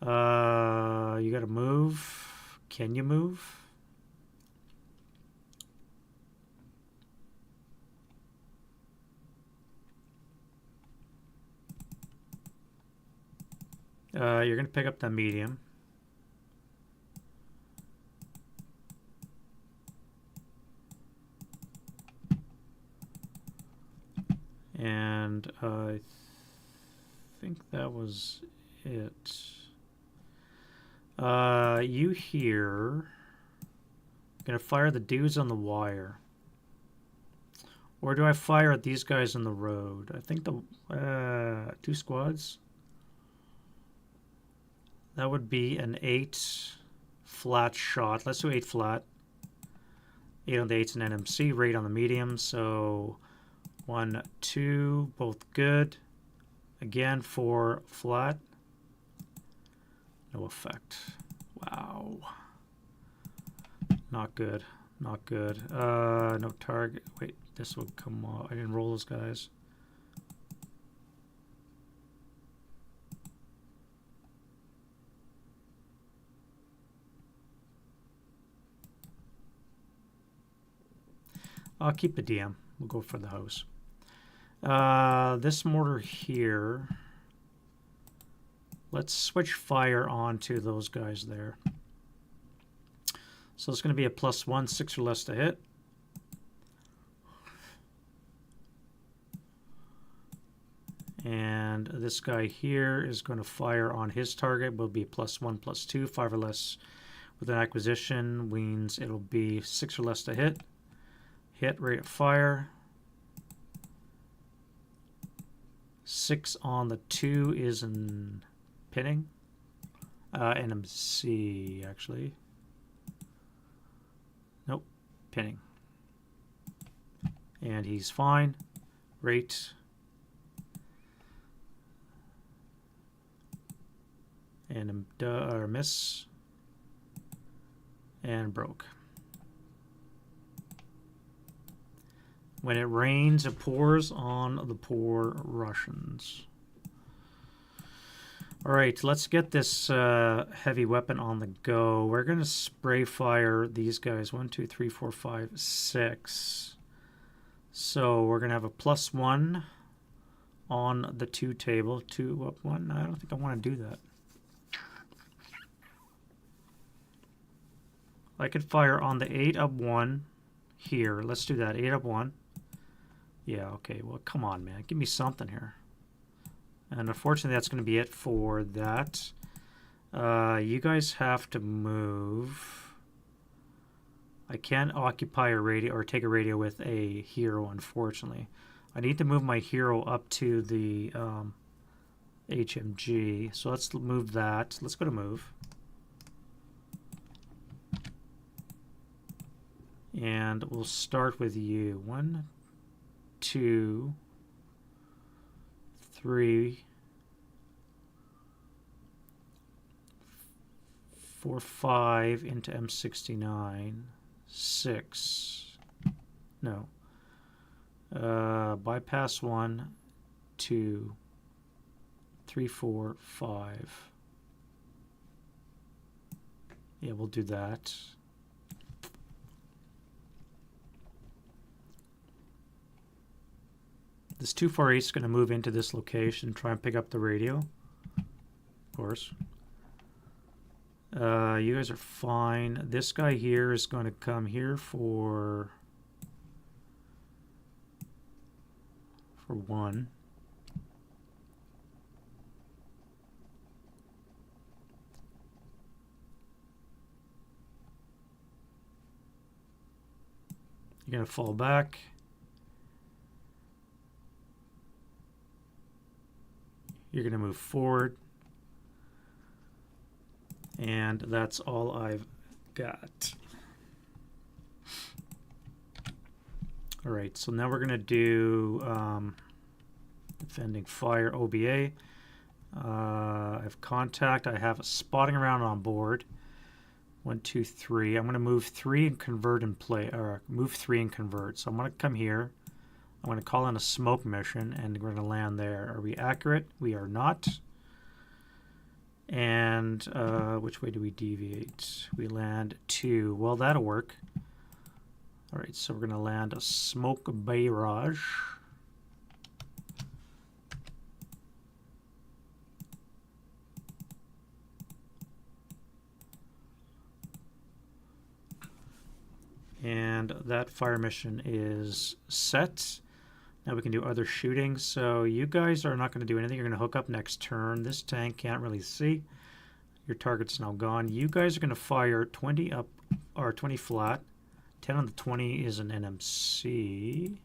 You got to move. Can you move? You're going to pick up the medium. And I think that was it. You here going to fire the dudes on the wire. Or do I fire at these guys on the road? I think the 2 squads. That would be an 8 flat shot. Let's do 8 flat. 8 on the 8's an NMC, rate on the medium. So 1, 2, both good. Again, 4 flat. No effect. Wow. Not good. Not good. No target. Wait, this would come off. I didn't roll those guys. I'll keep the DM. We'll go for the house. This mortar here, let's switch fire on to those guys there. So it's going to be a +1, 6 or less to hit. And this guy here is going to fire on his target. Will be a +1, +2, 5 or less with an acquisition. Means it'll be 6 or less to hit. Hit, rate of fire. 6 on the 2 is in pinning. NMC, actually. Nope, pinning. And he's fine. Rate. And miss. And broke. When it rains, it pours on the poor Russians. All right, let's get this heavy weapon on the go. We're going to spray fire these guys. 1, 2, 3, 4, 5, 6. So we're going to have a +1 on the 2 table. 2 up 1. I don't think I want to do that. I could fire on the 8 up 1 here. Let's do that. 8 up 1. Yeah, okay. Well, come on, man. Give me something here. And unfortunately, that's going to be it for that. You guys have to move. I can't occupy a radio or take a radio with a hero, unfortunately. I need to move my hero up to the HMG. So let's move that. Let's go to move. And we'll start with you. 1, 2, 3, 4, 5 into M69. 6. No. Bypass 1, 2, 3, 4, 5. Yeah, we'll do that. This 248 is going to move into this location, try and pick up the radio. Of course. You guys are fine. This guy here is going to come here for 1. You're going to fall back. You're going to move forward. And that's all I've got. All right, so now we're going to do defending fire OBA. I have contact. I have a spotting around on board. 1, 2, 3. I'm going to move 3 and convert and play, or move 3 and convert. So I'm going to come here. I'm going to call in a smoke mission, and we're going to land there. Are we accurate? We are not. And which way do we deviate? We land 2. Well, that'll work. All right, so we're going to land a smoke barrage. And that fire mission is set. Now we can do other shooting. So you guys are not going to do anything. You're going to hook up next turn. This tank can't really see. Your target's now gone. You guys are going to fire 20 up or 20 flat. 10 on the 20 is an NMC.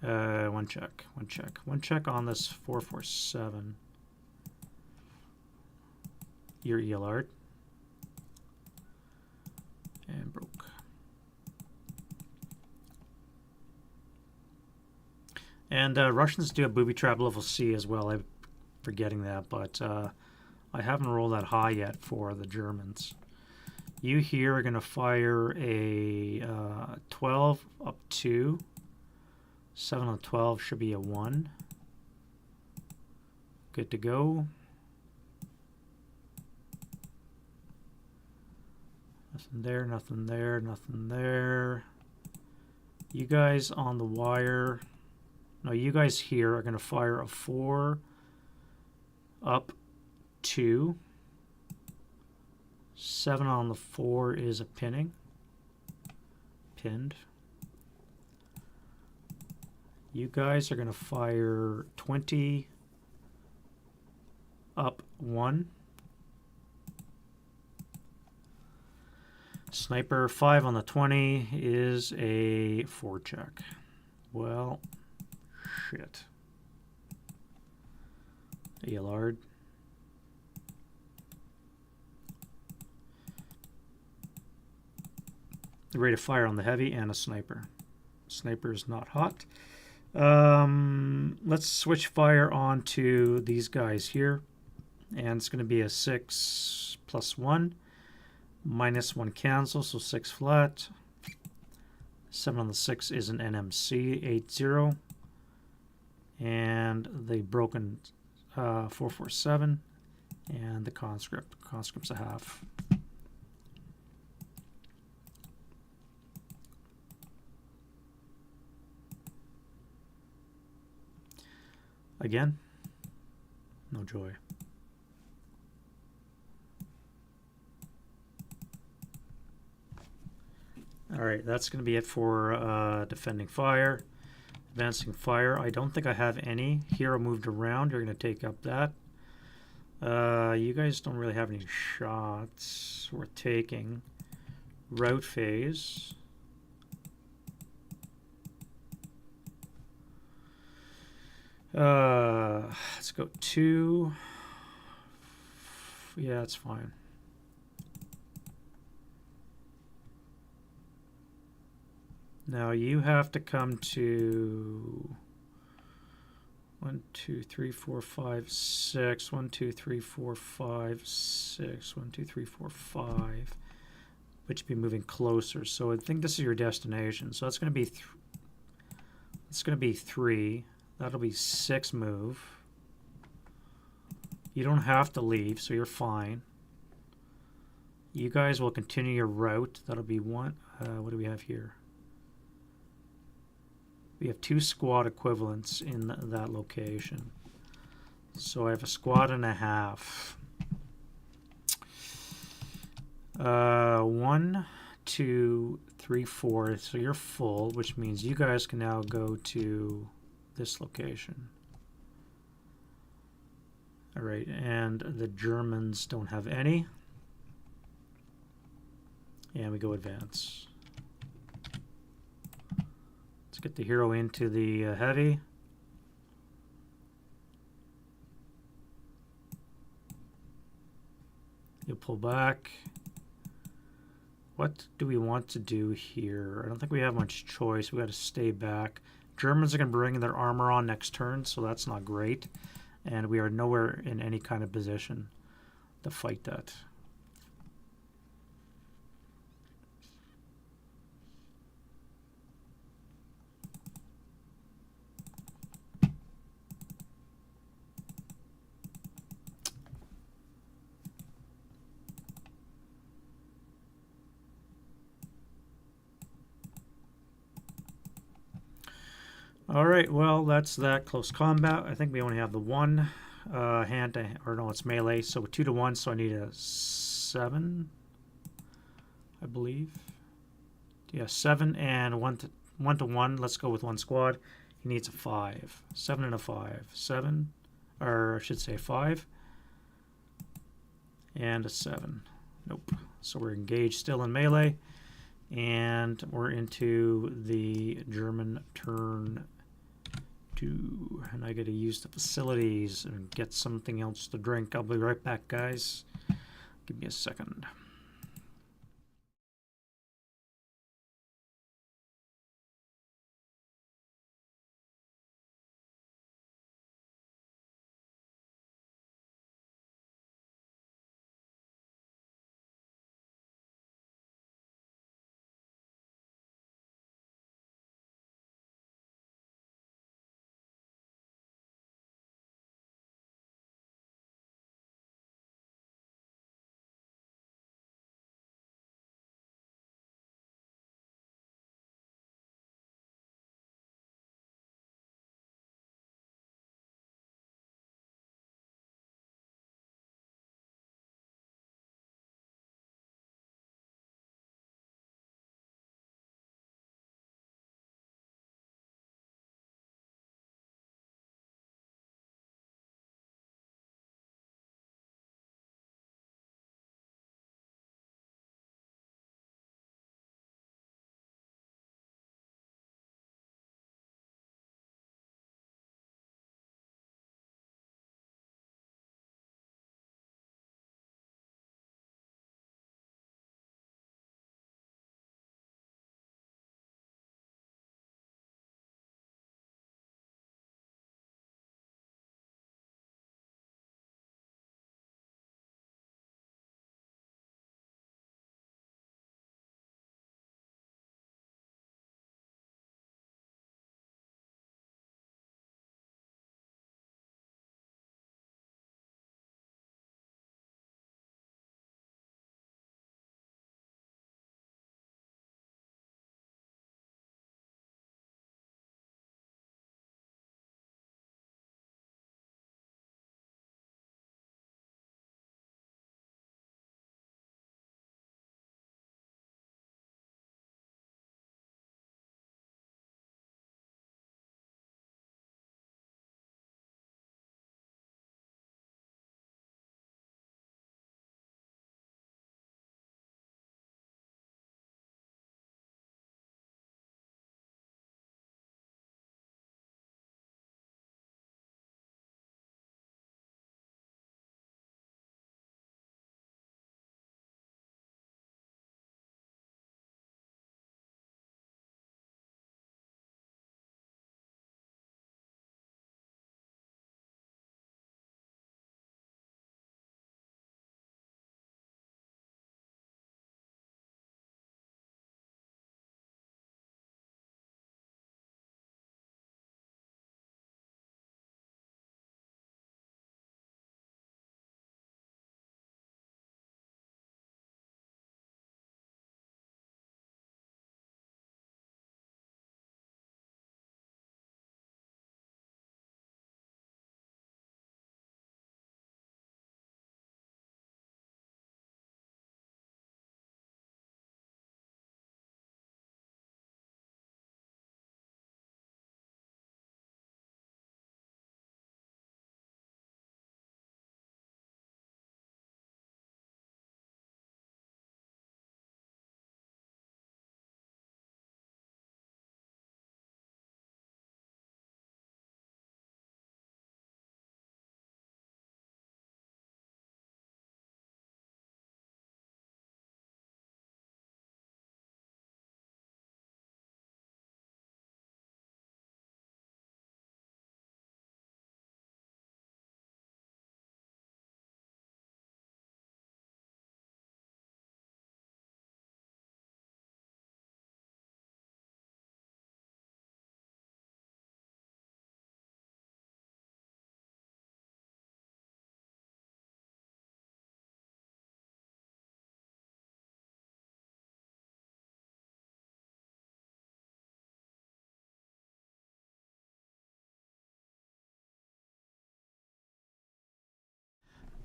One check. One check on this 447. Your ELR. And broke. And Russians do a booby trap level C as well. I'm forgetting that, but I haven't rolled that high yet for the Germans. You here are going to fire a 12 up 2. 7 on 12 should be a 1. Good to go. Nothing there, nothing there, nothing there. You guys on the wire. Now you guys here are going to fire a 4 up 2. 7 on the 4 is a pinning. Pinned. You guys are going to fire 20 up 1. Sniper 5 on the 20 is a 4 check. Well, shit. Aillard. Ready to fire on the heavy and a sniper. Sniper is not hot. Let's switch fire on to these guys here. And it's going to be a 6 plus 1. Minus 1 cancel, so 6 flat. 7 on the 6 is an NMC, 8-0. And the broken 447. And the conscript. Conscript's a half. Again, no joy. All right, that's going to be it for defending fire. Advancing fire, I don't think I have any. Hero moved around, you're going to take up that. You guys don't really have any shots worth taking. Route phase. Let's go 2. Yeah, it's fine. Now you have to come to 1, 2, 3, 4, 5, 6. 1, 2, 3, 4, 5, 6. 1, 2, 3, 4, 5. But you'd be moving closer. So I think this is your destination. So that's going to be it's going to be 3. That'll be 6 move. You don't have to leave, so you're fine. You guys will continue your route. That'll be 1. What do we have here? We have 2 squad equivalents in that location. So I have a squad and a half. 1, 2, 3, 4. So you're full, which means you guys can now go to this location. All right, and the Germans don't have any. And we go advance. Let's get the hero into the heavy. You'll pull back. What do we want to do here? I don't think we have much choice. We got to stay back. Germans are going to bring their armor on next turn, so that's not great. And we are nowhere in any kind of position to fight that. All right, well, that's that close combat. I think we only have the one hand to, or no, it's melee. So 2 to 1, so I need a 7, I believe. Yeah, 7 and 1 to 1. Let's go with one squad. He needs a 5. 7 and a 5. 7, or I should say 5. And a 7. Nope. So we're engaged still in melee. And we're into the German turn 2. And I got to use the facilities and get something else to drink. I'll be right back, guys. Give me a second.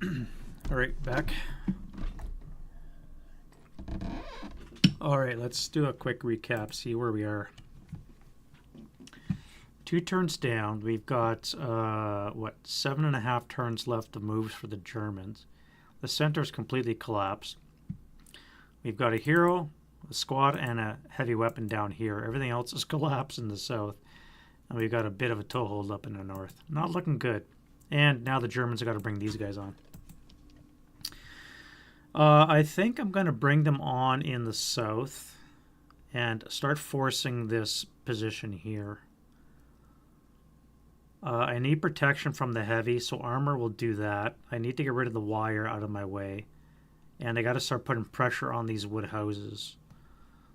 All right, back. All right, let's do a quick recap, see where we are. 2 turns down. We've got, 7.5 turns left of moves for the Germans. The center is completely collapsed. We've got a hero, a squad, and a heavy weapon down here. Everything else is collapsed in the south. And we've got a bit of a toehold up in the north. Not looking good. And now the Germans have got to bring these guys on. I think I'm going to bring them on in the south and start forcing this position here. I need protection from the heavy, so armor will do that. I need to get rid of the wire out of my way. And I got to start putting pressure on these wood houses.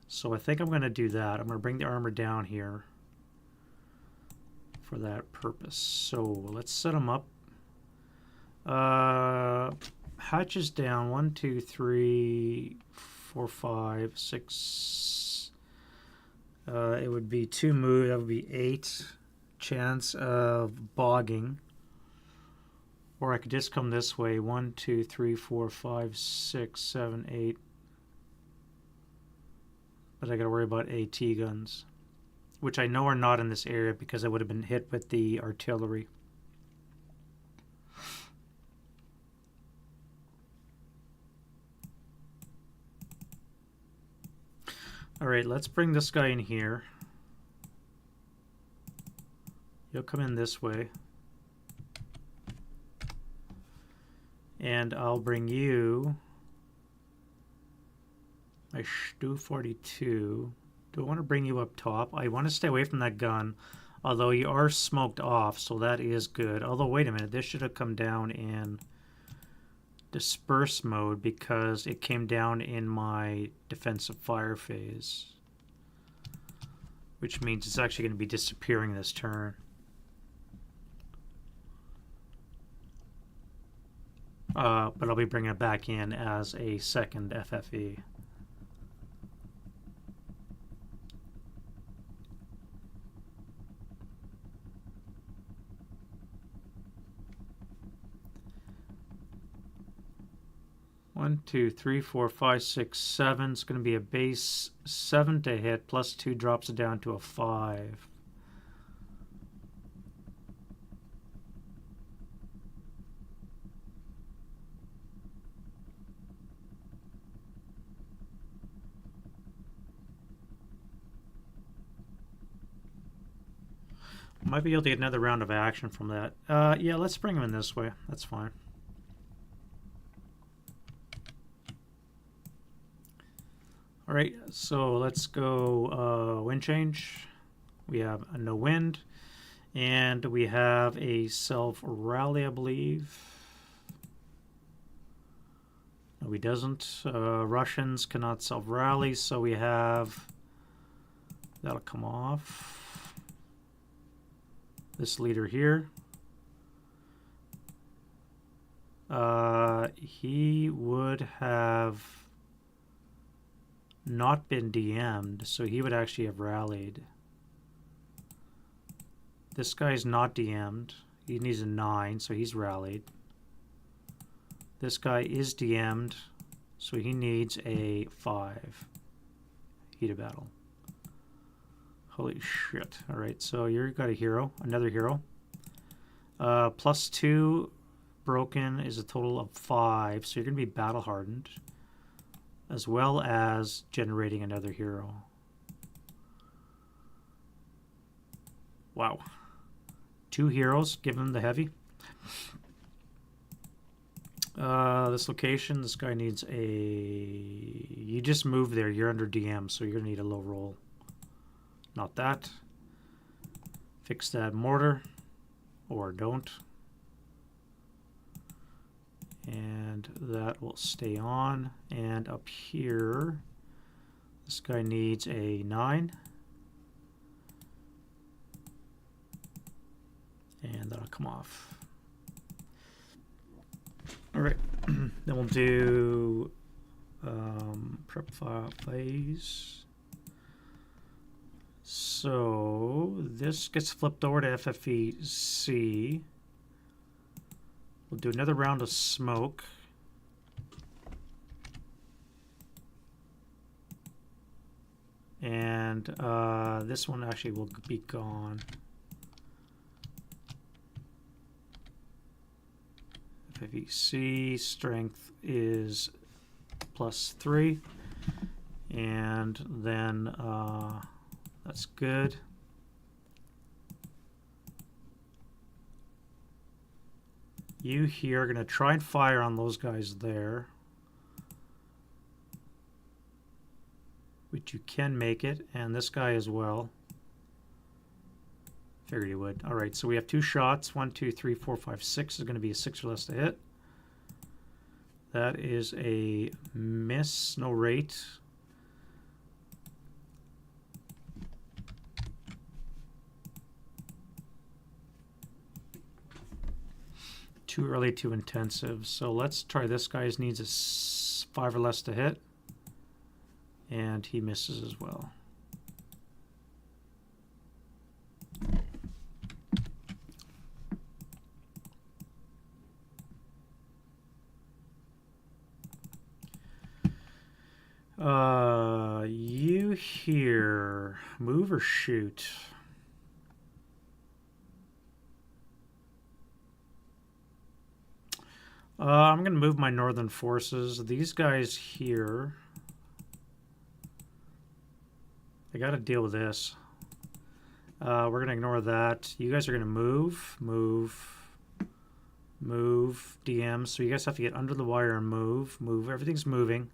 So I think I'm going to do that. I'm going to bring the armor down here for that purpose. So let's set them up. Hatches down. 1, 2, 3, 4, 5, 6. It would be 2 move. That would be 8. Chance of bogging. Or I could just come this way. 1, 2, 3, 4, 5, 6, 7, 8. But I got to worry about AT guns, which I know are not in this area because I would have been hit with the artillery. All right, let's bring this guy in here. You'll come in this way. And I'll bring you my Stu 42. Do I want to bring you up top? I want to stay away from that gun, although you are smoked off, so that is good. Although, wait a minute, this should have come down in disperse mode because it came down in my defensive fire phase, which means it's actually going to be disappearing this turn. But I'll be bringing it back in as a second FFE. One, 2, 3, 4, 5, 6, 7. It's going to be a base 7 to hit, plus 2 drops it down to a 5. Might be able to get another round of action from that. Yeah, let's bring him in this way. That's fine. All right, so let's go wind change. We have a no wind, and we have a self-rally, I believe. No, he doesn't. Russians cannot self-rally, so we have... That'll come off. This leader here. He would have not been DM'd, so he would actually have rallied. This guy's not DM'd. He needs a 9, so he's rallied. This guy is DM'd, so he needs a 5. Heat of battle. Holy shit. Alright, so you've got a hero, another hero. Plus 2 broken is a total of 5, so you're going to be battle hardened, as well as generating another hero. Wow. 2 heroes, give him the heavy. This location, this guy needs a... You just moved there, you're under DM, so you're going to need a low roll. Not that. Fix that mortar, or don't. And that will stay on. And up here, this guy needs a 9. And that'll come off. All right, then we'll do prep file phase. So this gets flipped over to FFE C. We'll do another round of smoke. And this one actually will be gone. FAVC strength is +3. And then that's good. You here are going to try and fire on those guys there. Which you can make it, and this guy as well. Figured you would. All right, so we have 2 shots. 1, 2, 3, 4, 5, 6 is going to be a 6 or less to hit. That is a miss, no rate. Too early, too intensive. So let's try this guy. He needs a 5 or less to hit. And he misses as well. You here, move or shoot? I'm going to move my northern forces. These guys here, I got to deal with this. We're going to ignore that. You guys are going to move, DM. So you guys have to get under the wire and move. Everything's moving.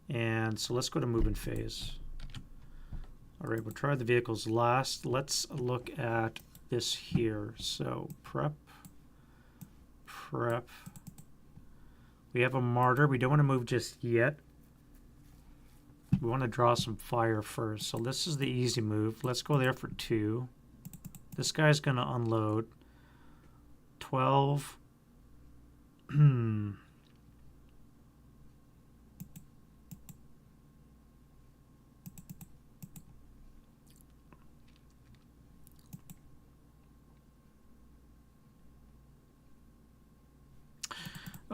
And so let's go to movement phase. All right, we'll try the vehicles last. Let's look at this here. So prep. We have a martyr. We don't want to move just yet. We want to draw some fire first. So this is the easy move. Let's go there for 2. This guy's going to unload. 12.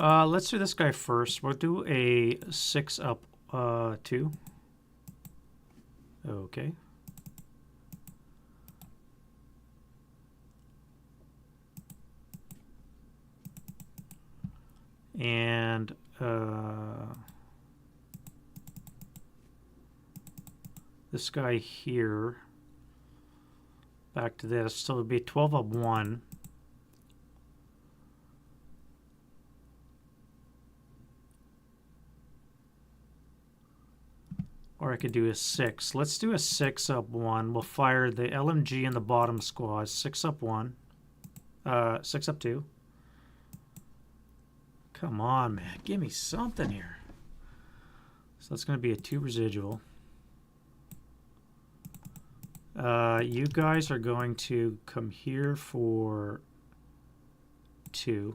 Let's do this guy first. We'll do a 6 up 2. Okay. And this guy here, back to this, so it'll be 12 up 1. Or I could do a 6. Let's do a 6 up 1. We'll fire the LMG in the bottom squad. 6 up 1. 6 up 2. Come on, man. Give me something here. So that's going to be a 2 residual. You guys are going to come here for 2.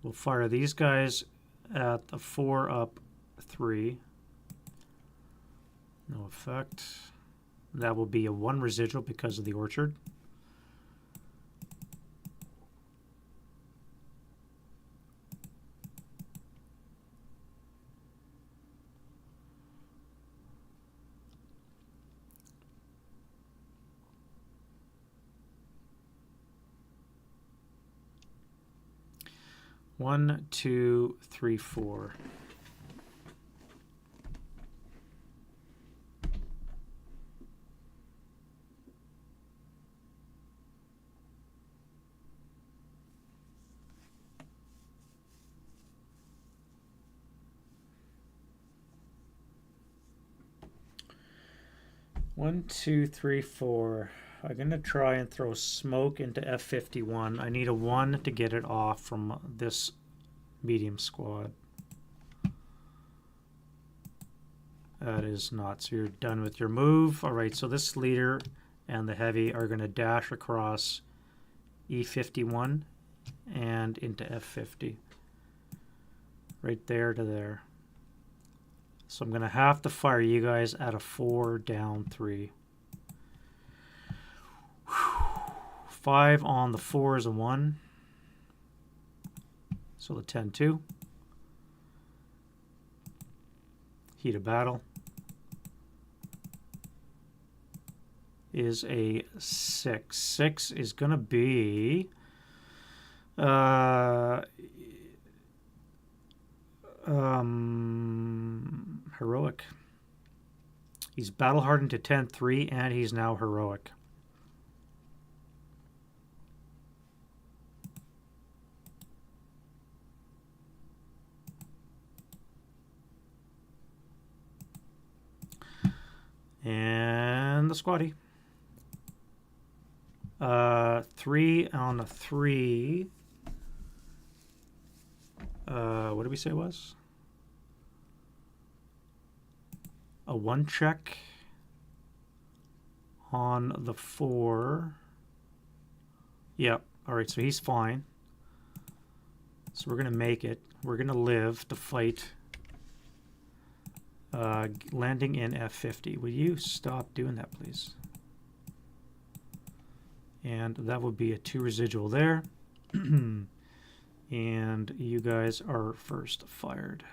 We'll fire these guys at the 4 up 3. No effect. That will be a 1 residual because of the orchard. One, 2, 3, 4. One, 2, 3, 4. I'm going to try and throw smoke into F51. I need a 1 to get it off from this medium squad. That is not. So you're done with your move. All right, so this leader and the heavy are going to dash across E51 and into F50. Right there to there. So I'm going to have to fire you guys at a 4 down 3. 5 on the 4 is a 1. So the 10-2. Heat of battle is a 6. 6 is going to be heroic. He's battle hardened to 10-3 and he's now heroic. And the squatty. 3 on a 3. What did we say it was? A 1 check on the 4. Yep. All right, so he's fine. So we're going to make it. We're going to live to fight. Landing in F50. Will you stop doing that, please? And that would be a 2 residual there. And you guys are first fired.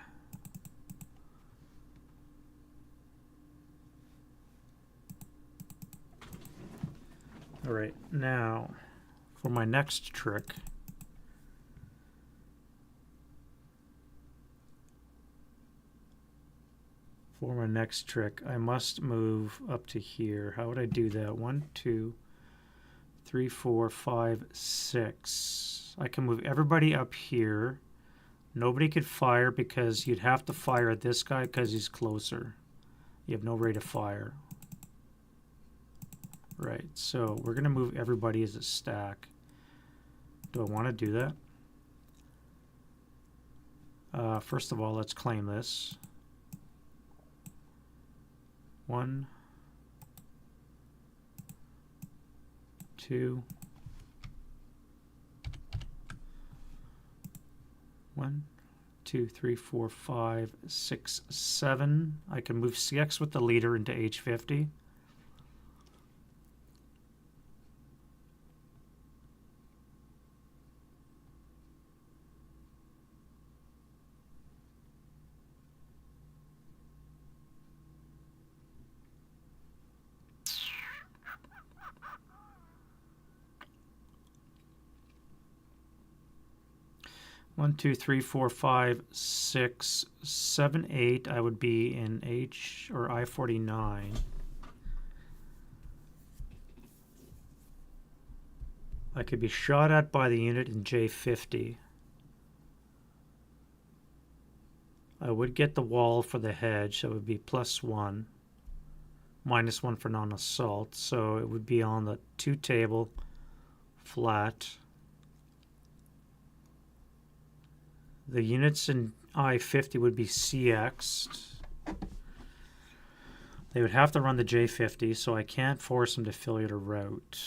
All right, now for my next trick. For my next trick, I must move up to here. How would I do that? 1, 2, 3, 4, 5, 6. I can move everybody up here. Nobody could fire because you'd have to fire at this guy because he's closer. You have no rate of fire. Right, so we're going to move everybody as a stack. Do I want to do that? First of all, let's claim this. 1, 2, 1, 2, 3, 4, 5, 6, 7. I can move CX with the leader into H50. One, 2, 3, 4, 5, 6, 7, 8. I would be in H or I-49. I could be shot at by the unit in J50. I would get the wall for the hedge. That would be +1. -1 for non-assault. So it would be on the 2 table, flat. The units in I-50 would be CX'd. They would have to run the J50, so I can't force them to failure to route.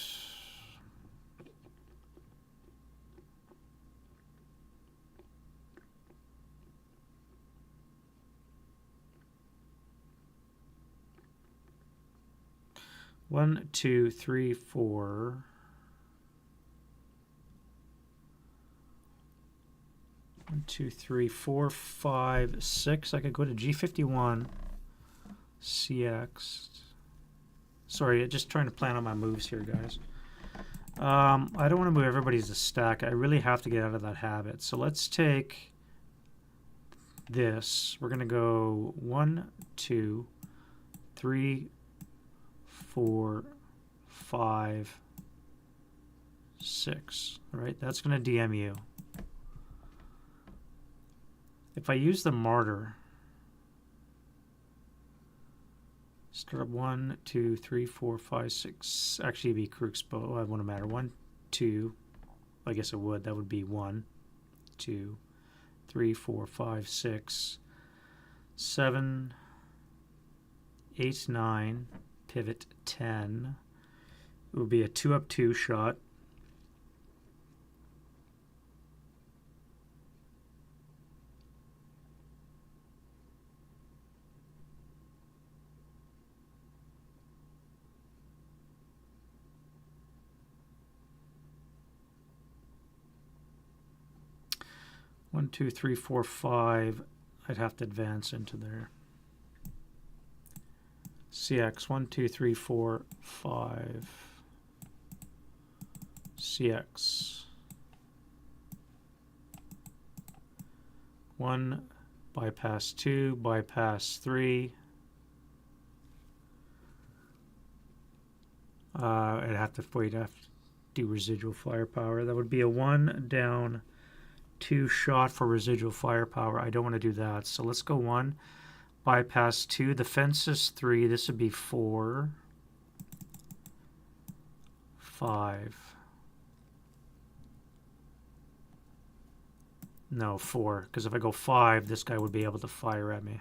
One, 2, 3, 4. 1, 2, 3, 4, 5, 6. I could go to G51, CX. Sorry, just trying to plan on my moves here, guys. I don't want to move everybody as a stack. I really have to get out of that habit. So let's take this. We're going to go 1, 2, 3, 4, 5, 6. All right, that's going to DM you. If I use the martyr, start up 1, 2, 3, 4, 5, 6. Actually, it'd be Crook's bow. It wouldn't matter. 1, 2. I guess it would. That would be 1, 2, 3, 4, 5, 6, 7, 8, 9. Pivot 10. It would be a 2-up-2 shot. 1, 2, 3, 4, 5. I'd have to advance into there. CX 1, 2, 3, 4, 5. CX 1, bypass 2, bypass 3. I'd have to wait. I'd have to do residual firepower. That would be a 1 down 2 shot for residual firepower. I don't want to do that. So let's go 1, bypass 2. The fence is 3. This would be 4, 5. No, 4. Because if I go 5, this guy would be able to fire at me.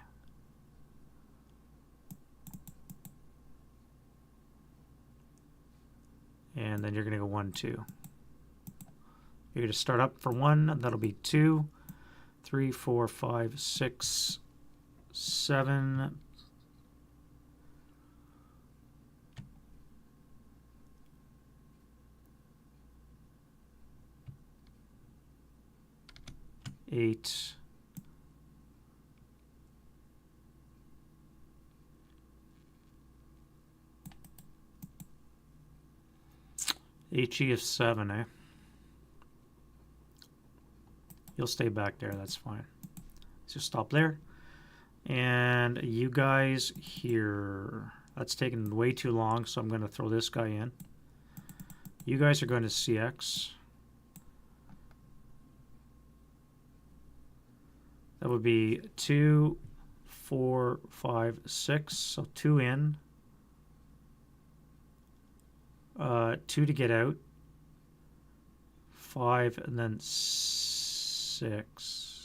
And then you're going to go 1, 2. You're going to start up for 1. That'll be 2, 3, 4, 5, 6, 7. Eight. HE is 7, eh? You'll stay back there, that's fine. So stop there. And you guys here. That's taken way too long, so I'm going to throw this guy in. You guys are going to CX. That would be 2, 4, 5, 6. So 2 in. 2 to get out. 5 and then 6.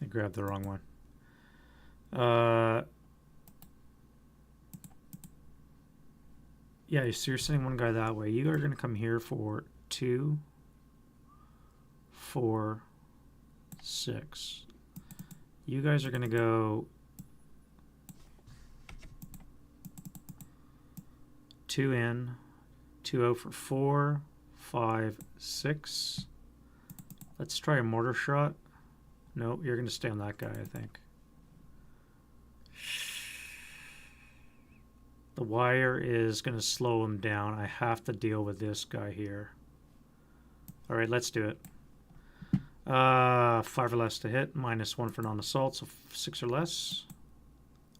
I grabbed the wrong one. Yeah, so you're sending one guy that way. You are going to come here for 2, 4, 6. You guys are going to go 2 in, 2 out for 4, 5, 6. Let's try a mortar shot. No, you're going to stay on that guy, I think. The wire is going to slow him down. I have to deal with this guy here. All right, let's do it. 5 or less to hit, -1 for non-assault, so 6 or less.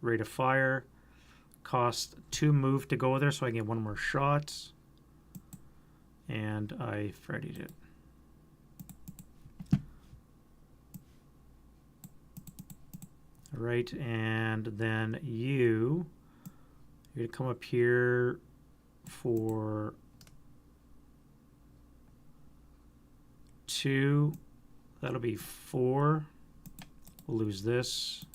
Rate of fire. Cost 2 move to go there, so I can get 1 more shot. And I Freddy'd it. All right, and then you're going to come up here for 2. That'll be 4. We'll lose this.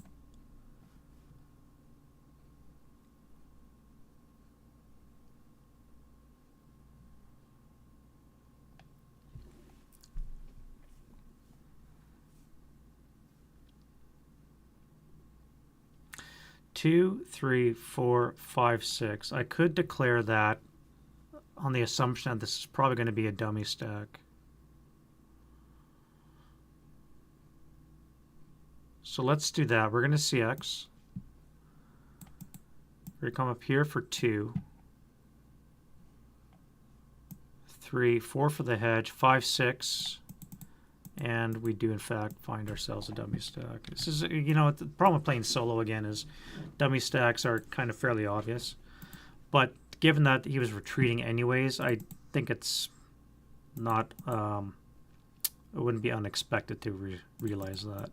Two, 3, 4, 5, 6. I could declare that on the assumption that this is probably going to be a dummy stack. So let's do that. We're going to CX. We're going to come up here for 2, 3, 4 for the hedge, 5, 6. And we do, in fact, find ourselves a dummy stack. This is, you know, the problem with playing solo, again, is dummy stacks are kind of fairly obvious. But given that he was retreating anyways, I think it's not, it wouldn't be unexpected to realize that.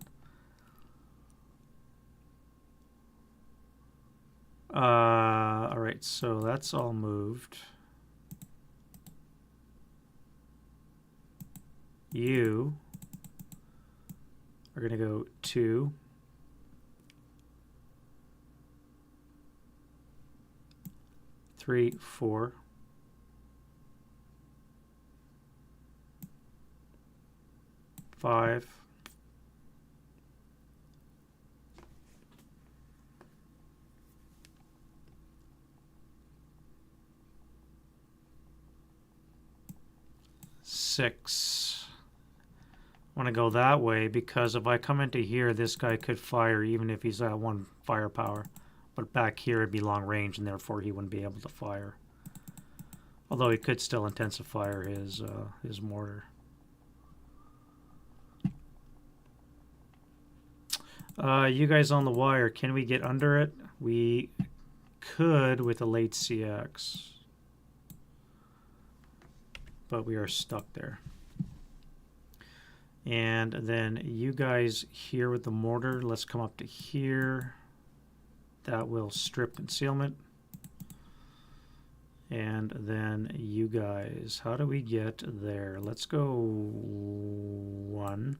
All right, so that's all moved. You are going to go 2, 3, 4. 5. 6. I want to go that way because if I come into here, this guy could fire even if he's at 1 firepower. But back here it'd be long range and therefore he wouldn't be able to fire. Although he could still intensify his mortar. You guys on the wire, can we get under it? We could with a late CX. But we are stuck there. And then you guys here with the mortar, let's come up to here. That will strip concealment. And then you guys, how do we get there? Let's go 1.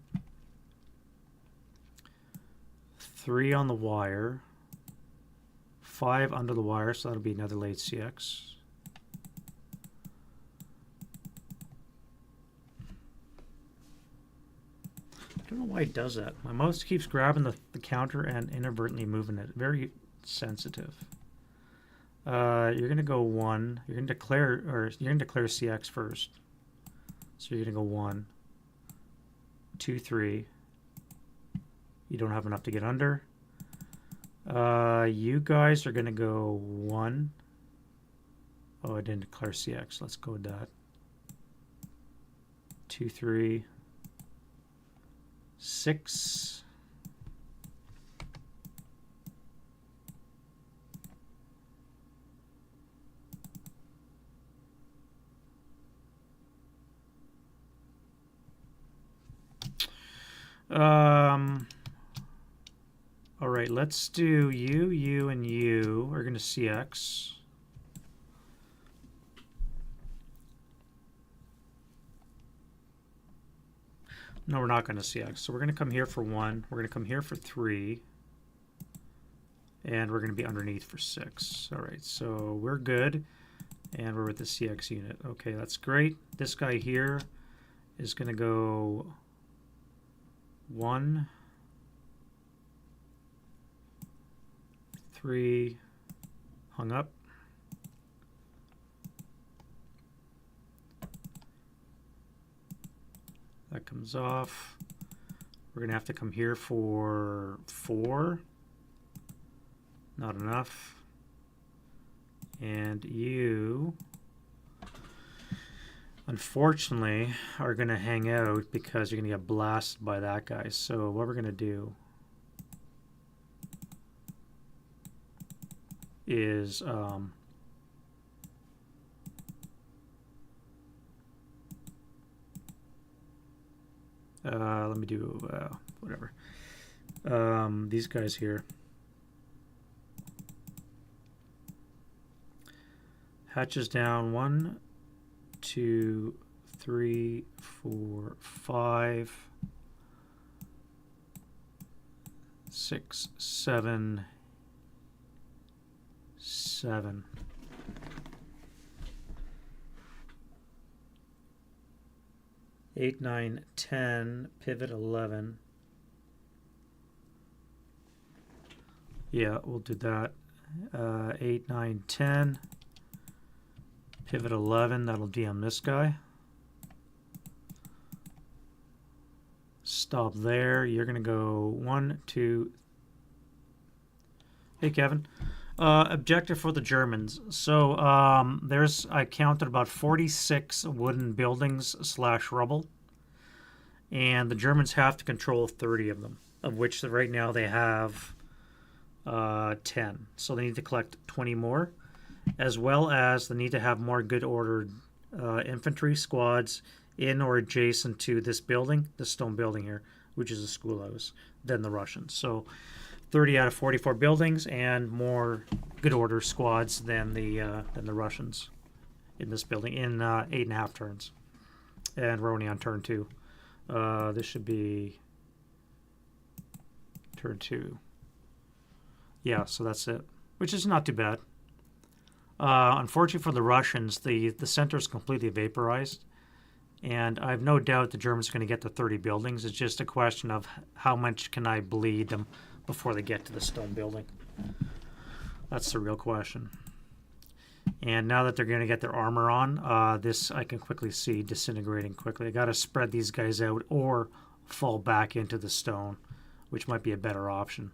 3 on the wire. 5 under the wire, so that'll be another late CX. I don't know why it does that. My mouse keeps grabbing the counter and inadvertently moving it. Very sensitive. You're gonna go 1. You're gonna declare CX first. So you're gonna go 1, 2, 3. You don't have enough to get under. You guys are gonna go 1. Oh, I didn't declare CX. Let's go with that. 2, 3. 6. All right, let's do you, and you are going to CX. No, we're not going to CX. So we're going to come here for 1. We're going to come here for 3. And we're going to be underneath for 6. All right, so we're good. And we're with the CX unit. Okay, that's great. This guy here is going to go 1, 3, hung up. That comes off. We're going to have to come here for 4. Not enough. And you, unfortunately, are going to hang out because you're going to get blasted by that guy. So what we're going to do is let me do whatever. These guys here. Hatches down 1, 2, 3, 4, 5, 6, 7, 7. 8, 9, 10, pivot 11. Yeah, we'll do that. 8, 9, 10. Pivot 11, that'll DM this guy. Stop there. You're going to go 1, 2. Hey, Kevin. Objective for the Germans. So I counted about 46 wooden buildings / rubble. And the Germans have to control 30 of them, of which right now they have 10. So they need to collect 20 more, as well as they need to have more good ordered infantry squads in or adjacent to this building, this stone building here, which is a schoolhouse, than the Russians. So 30 out of 44 buildings and more good order squads than the Russians in this building in 8.5 turns. And we're only on turn 2. This should be turn 2. Yeah, so that's it, which is not too bad. Unfortunately for the Russians, the center is completely vaporized. And I have no doubt the Germans are going to get to 30 buildings. It's just a question of how much can I bleed them before they get to the stone building. That's the real question. And now that they're going to get their armor on, this I can quickly see disintegrating quickly. I got to spread these guys out or fall back into the stone, which might be a better option.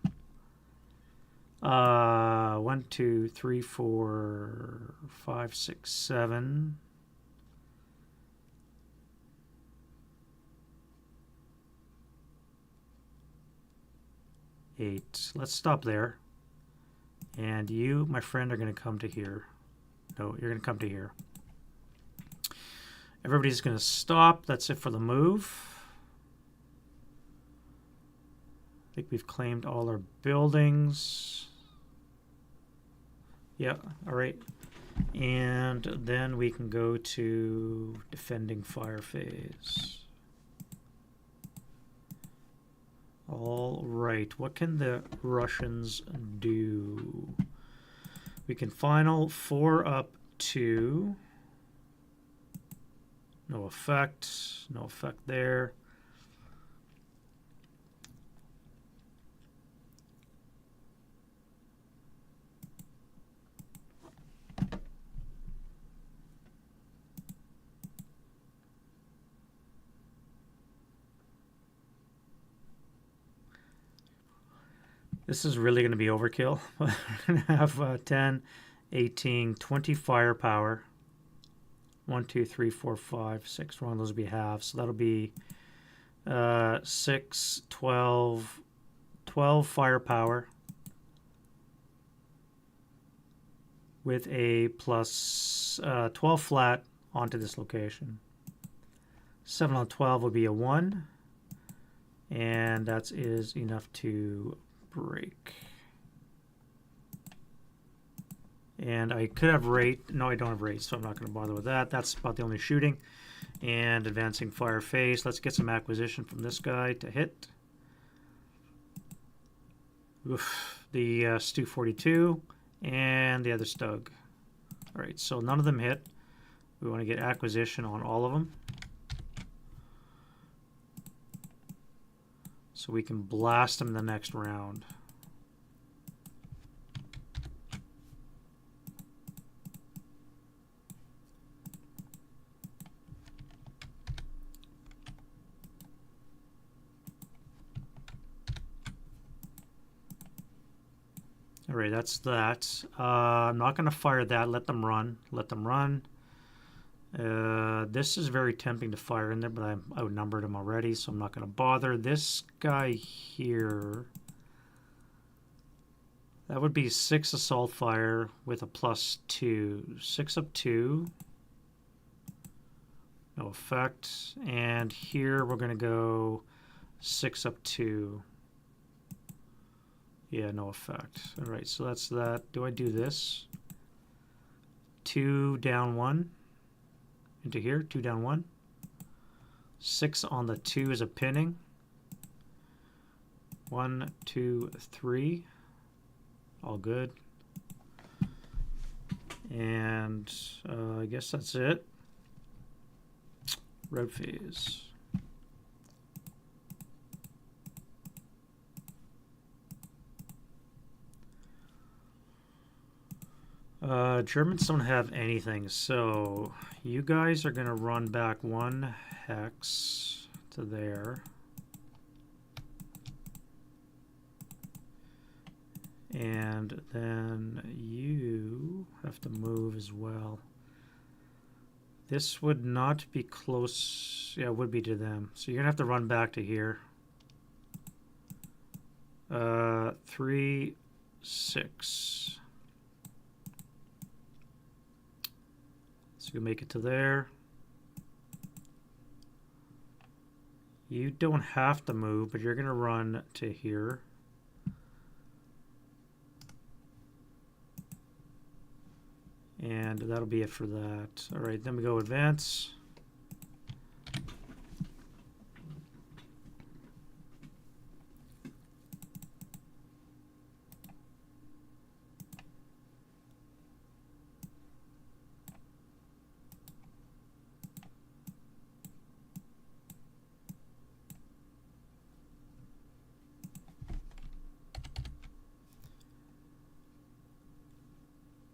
1, 2, 3, 4, 5, 6, 7. 8. Let's stop there. And you, my friend, are going to come to here. No, you're going to come to here. Everybody's going to stop. That's it for the move. I think we've claimed all our buildings. Yeah, all right. And then we can go to defending fire phase. All right, what can the Russians do? We can final 4 up 2. No effect. No effect there. This is really going to be overkill. We're going to have 10, 18, 20 firepower. 1, 2, 3, 4, 5, 6. One of those will be halves. So that'll be 6, 12, 12 firepower with a plus 12 flat onto this location. 7 on 12 would be a 1. And that is enough to break. And I could have rate. No, I don't have rate, so I'm not going to bother with that. That's about the only shooting. And advancing fire phase. Let's get some acquisition from this guy to hit. Oof. The Stu 42 and the other Stug. All right, so none of them hit. We want to get acquisition on all of them, so we can blast them the next round. All right, that's that. I'm not going to fire that. Let them run. Let them run. This is very tempting to fire in there, but I've outnumbered him already, so I'm not going to bother. This guy here, that would be 6 assault fire with a +2. 6 up 2. No effect. And here we're going to go 6 up 2. Yeah, no effect. All right, so that's that. Do I do this? 2 down 1. Into here, 2 down 1. 6 on the 2 is a pinning. 1, 2, 3. All good. And I guess that's it. Red phase. Germans don't have anything, so you guys are going to run back 1 hex to there. And then you have to move as well. This would not be close. Yeah, it would be to them. So you're going to have to run back to here. 3, 6. So you make it to there. You don't have to move, but you're going to run to here. And that'll be it for that. All right, then we go advance.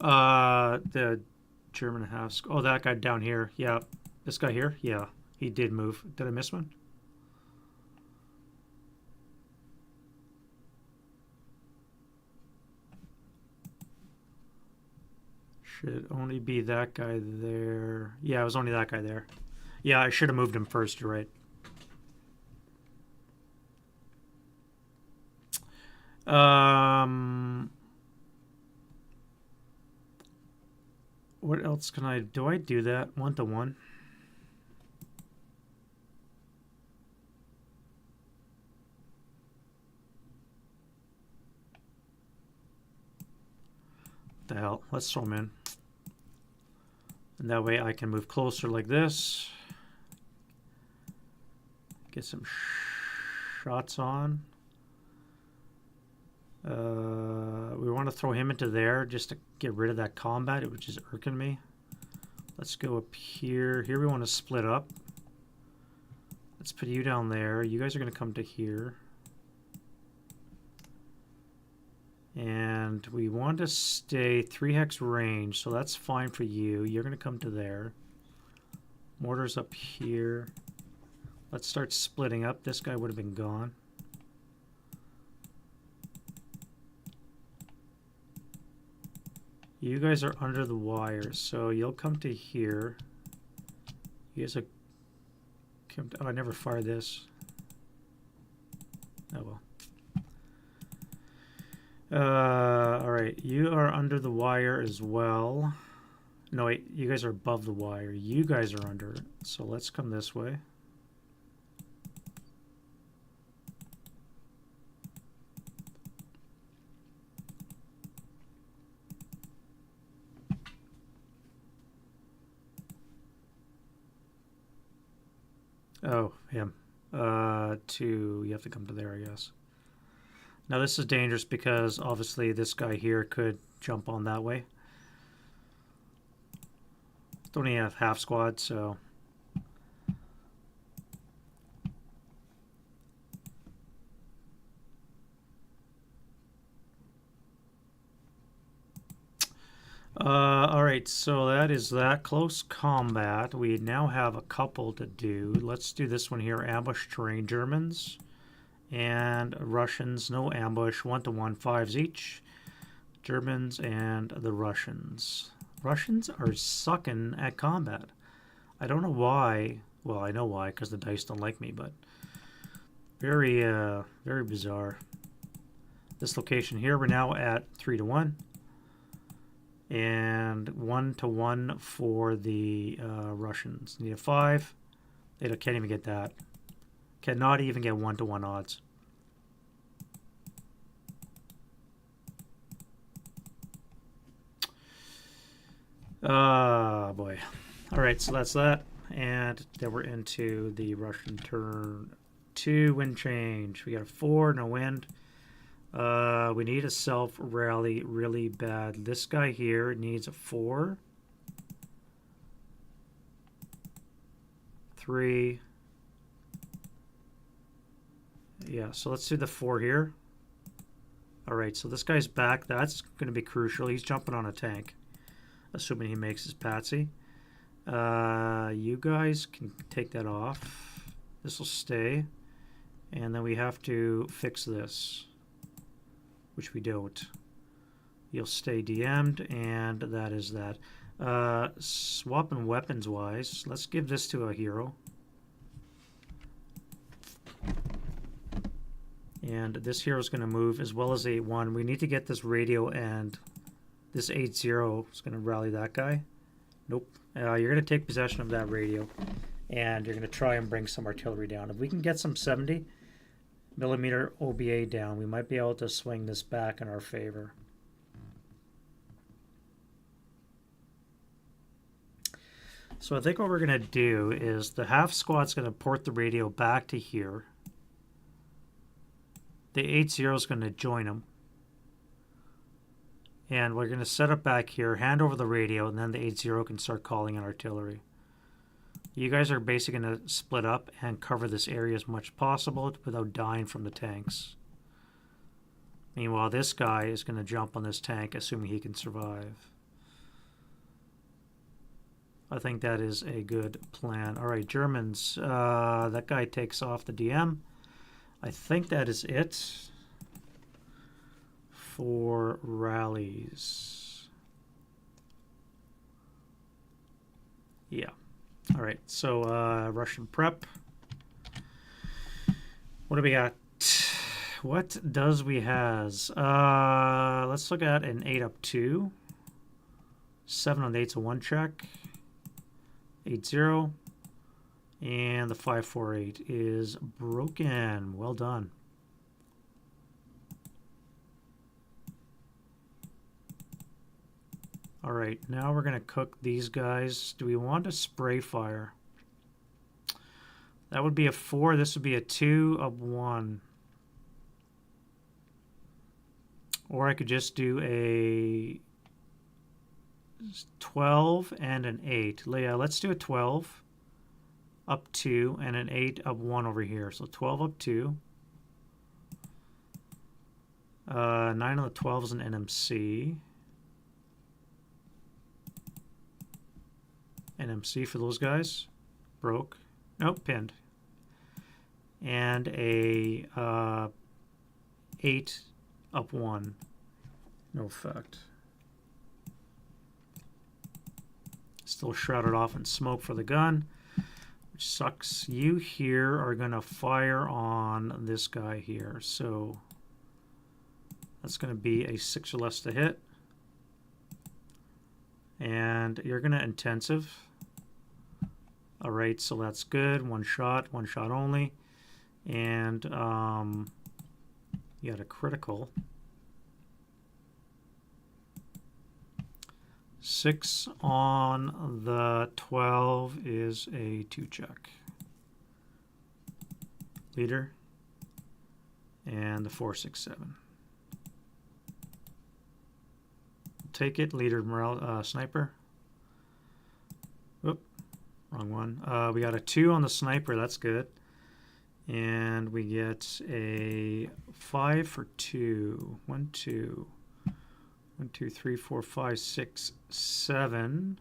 The German half. Oh, that guy down here. Yeah. This guy here. Yeah. He did move. Did I miss one? Should only be that guy there. Yeah, it was only that guy there. Yeah, I should have moved him first. You're right. What else can I do? I do that 1-to-1. The hell? Let's throw him in. And that way I can move closer like this. Get some shots on. We want to throw him into there just to get rid of that combat, which is irking me. Let's go up here. Here we want to split up. Let's put you down there. You guys are going to come to here. And we want to stay 3 hex range, so that's fine for you. You're going to come to there. Mortar's up here. Let's start splitting up. This guy would have been gone. You guys are under the wire, so you'll come to here. You guys are... Oh, I never fired this. Oh well. Alright, you are under the wire as well. No, wait, you guys are above the wire. You guys are under it. So let's come this way. Oh, him. You have to come to there, I guess. Now this is dangerous because obviously this guy here could jump on that way. Don't even have half squad, so... Alright, so that is that. Close combat. We now have a couple to do. Let's do this one here. Ambush terrain Germans. And Russians, no ambush. 1-to-1, 5s each. Germans and the Russians. Russians are sucking at combat. I don't know why. Well, I know why, because the dice don't like me, but... Very, very bizarre. This location here, we're now at 3-to-1. And 1-to-1 for the Russians. Need a 5. They can't even get that. Cannot even get 1-to-1 odds. Boy. Alright, so that's that. And then we're into the Russian turn 2 wind change. We got a 4, no wind. We need a self rally really bad. This guy here needs a 4. 3. Yeah, so let's do the 4 here. Alright, so this guy's back. That's going to be crucial. He's jumping on a tank, assuming he makes his patsy. You guys can take that off. This will stay. And then we have to fix this, which we don't. You'll stay DM'd, and that is that. Swapping weapons-wise, let's give this to a hero. And this hero is going to move as well as 8-1. We need to get this radio, and this 8-0 is going to rally that guy. Nope. You're going to take possession of that radio, and you're going to try and bring some artillery down. If we can get some 70mm OBA down, we might be able to swing this back in our favor. So I think what we're going to do is the half squad's going to port the radio back to here. The 8-0 is going to join them. And we're going to set up back here, hand over the radio, and then the 8-0 can start calling in artillery. You guys are basically going to split up and cover this area as much as possible without dying from the tanks. Meanwhile, this guy is going to jump on this tank, assuming he can survive. I think that is a good plan. All right, Germans. That guy takes off the DM. I think that is it for rallies. Yeah. All right, so Russian prep. What do we got? What does we has? Let's look at an 8 up 2. 7 on the A1 check. 8-0. And the 548 is broken. Well done. All right, now we're going to cook these guys. Do we want to spray fire? That would be a 4. This would be a 2 up 1. Or I could just do a 12 and an 8. Yeah, let's do a 12 up 2 and an 8 up 1 over here. So 12 up 2. 9 on the 12 is an NMC. NMC for those guys. Broke. Nope, pinned. And a 8 up 1. No effect. Still shrouded off in smoke for the gun, which sucks. You here are going to fire on this guy here. So that's going to be a 6 or less to hit. And you're going to intensive. All right, so that's good. One shot only. And you got a critical. 6 on the 12 is a 2 check. Leader. And the 467. Take it, leader, morale, sniper. Whoop, wrong one. We got a 2 on the sniper, that's good. And we get a 5 for 2. 1, 2. 1, 2, 3, 4, 5, 6, 7.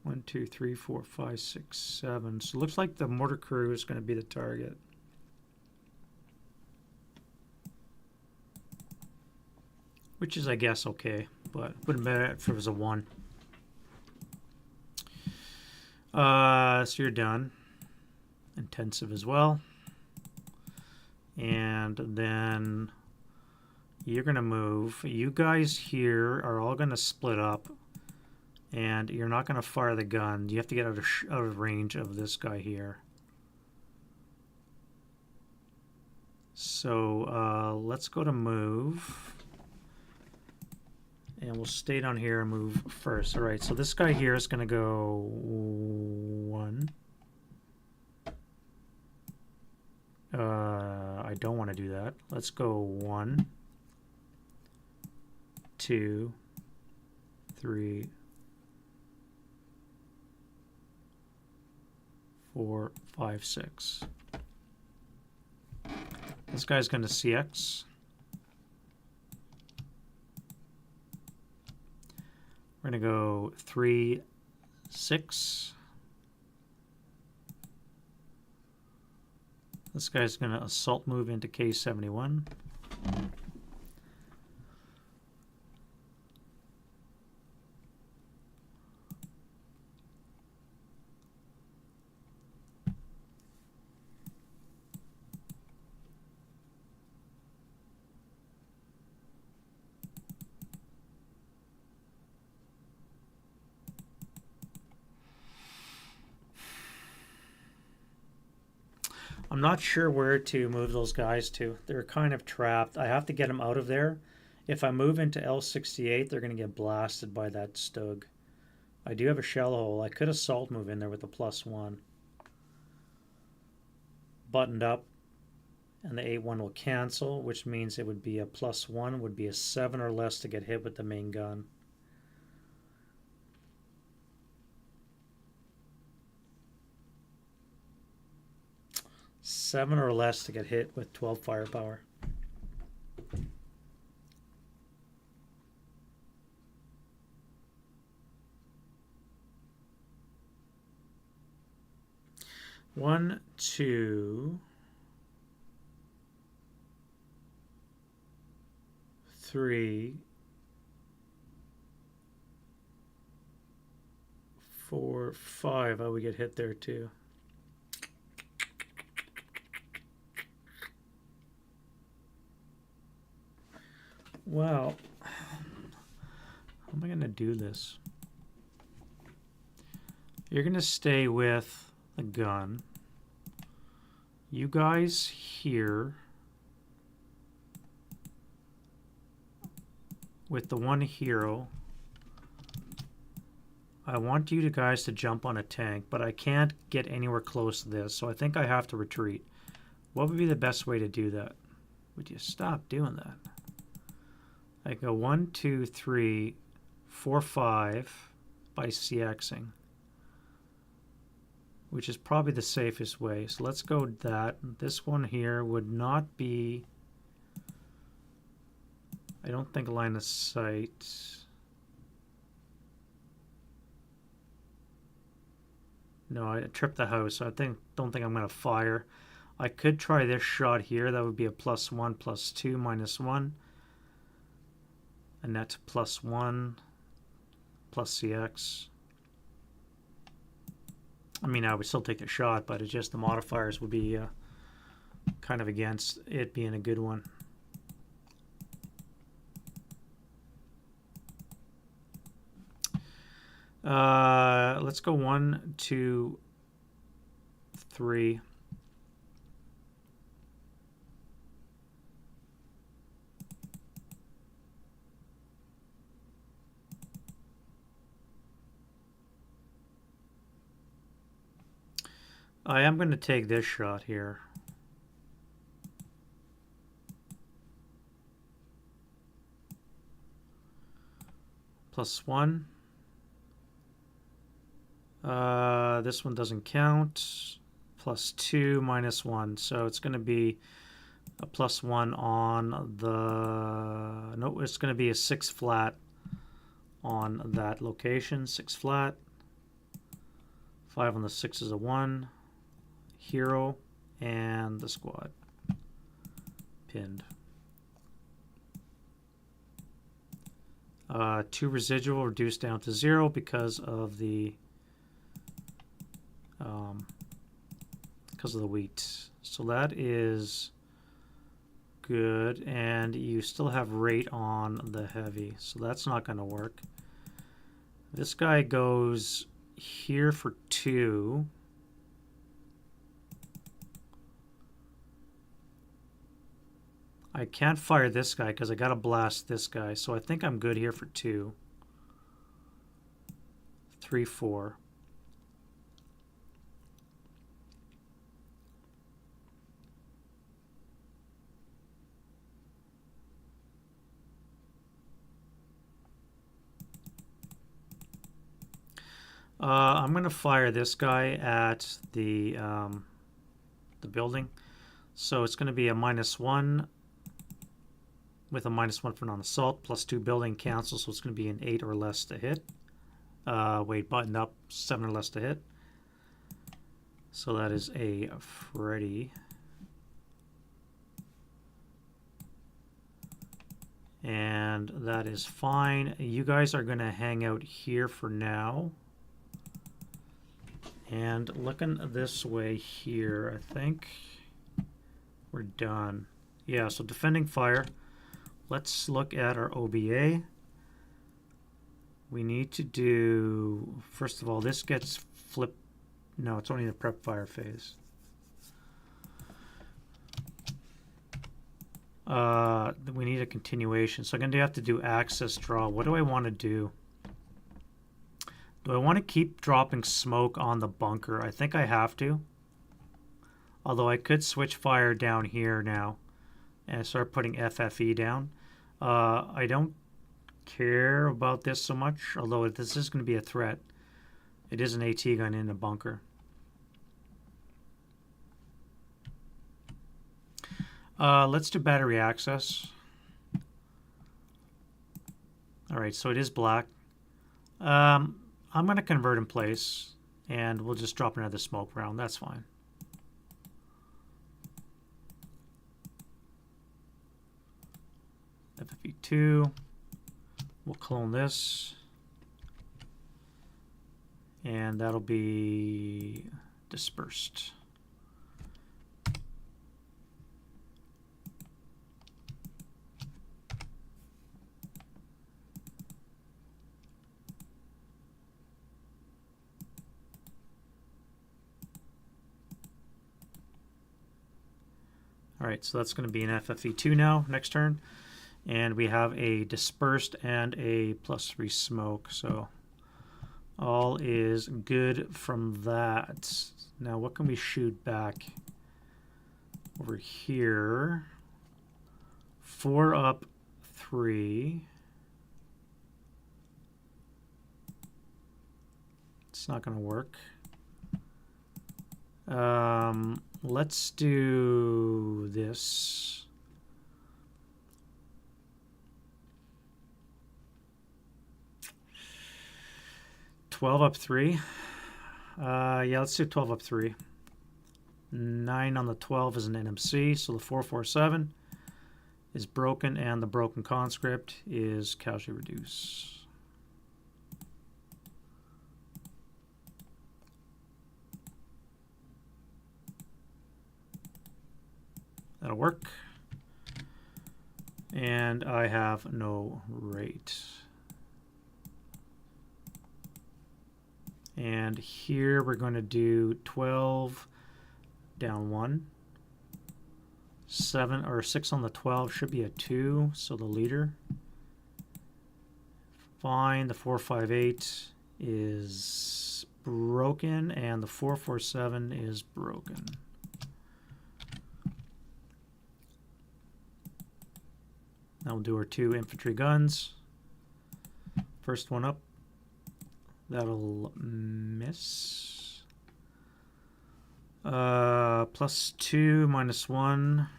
1, 2, 3, 4, 5, 6, 7. So it looks like the mortar crew is going to be the target. Which is, I guess, okay. But wouldn't matter if it was a 1. So you're done. Intensive as well. And then you're going to move. You guys here are all going to split up. And you're not going to fire the gun. You have to get out of range of this guy here. So let's go to move. And we'll stay down here and move first. All right, so this guy here is going to go 1. I don't want to do that. Let's go 1, 2, 3, 4, 5, 6. This guy's going to CX. We're going to go 3, 6. This guy's going to assault move into K71. I'm not sure where to move those guys to. They're kind of trapped. I have to get them out of there. If I move into L68, they're going to get blasted by that Stug. I do have a shell hole. I could assault move in there with a +1. Buttoned up. And the 8-1 will cancel, which means it would be a +1, would be a 7 or less to get hit with the main gun. Seven or less to get hit with 12 firepower. 1, 2, 3, 4, 5. Oh, we get hit there too. Well, how am I going to do this? You're going to stay with the gun. You guys here with the one hero. I want you guys to jump on a tank, but I can't get anywhere close to this, so I think I have to retreat. What would be the best way to do that? Would you stop doing that? I go 1, 2, 3, 4, 5 by CXing, which is probably the safest way. So let's go that. This one here would not be, I don't think, line of sight. No, I tripped the house, so don't think I'm going to fire. I could try this shot here. That would be a +1, +2, -1. And that's +1 plus CX. I mean, I would still take the shot, but it's just the modifiers would be kind of against it being a good one. Let's go 1, 2, 3. I am going to take this shot here. +1. This one doesn't count. +2, -1. So it's going to be a +1 on the... No, it's going to be a 6 flat on that location. 6 flat. 5 on the 6 is a 1. Hero and the squad. Pinned. 2 residual reduced down to 0 because of the wheat. So that is good, and you still have rate on the heavy, so that's not going to work. This guy goes here for 2. I can't fire this guy because I got to blast this guy, so I think I'm good here for 2. 3, 4. I'm going to fire this guy at the building. So it's going to be a -1 with a -1 for non-assault, +2 building cancel, so it's going to be an 8 or less to hit. Wait, button up, 7 or less to hit. So that is a Freddy. And that is fine. You guys are going to hang out here for now. And looking this way here, I think we're done. Yeah, so defending fire. Let's look at our OBA. We need to do, first of all, this gets flipped. No, it's only the prep fire phase. We need a continuation. So I'm going to have to do access draw. What do I want to do? Do I want to keep dropping smoke on the bunker? I think I have to. Although I could switch fire down here now and start putting FFE down. I don't care about this so much, although this is going to be a threat. It is an AT gun in a bunker. Let's do battery access. Alright, so it is black. I'm going to convert in place, and we'll just drop another smoke round. That's fine. FFE2. We'll clone this. And that'll be dispersed. All right, so that's going to be an FFE2 now, next turn. And we have a dispersed and a +3 smoke, so all is good from that. Now, what can we shoot back over here? 4 up, 3. It's not going to work. Let's do this. $12 up 3. Yeah, let's do 12 up 3. 9 on the 12 is an NMC, so the 447 is broken, and the broken conscript is casualty reduce. That'll work. And I have no rate. And here we're going to do 12 down 1. 7 or 6 on the 12 should be a 2, so the leader. Fine, the 458 is broken, and the 447 is broken. Now we'll do our 2 infantry guns. First one up. That'll miss. +2 -1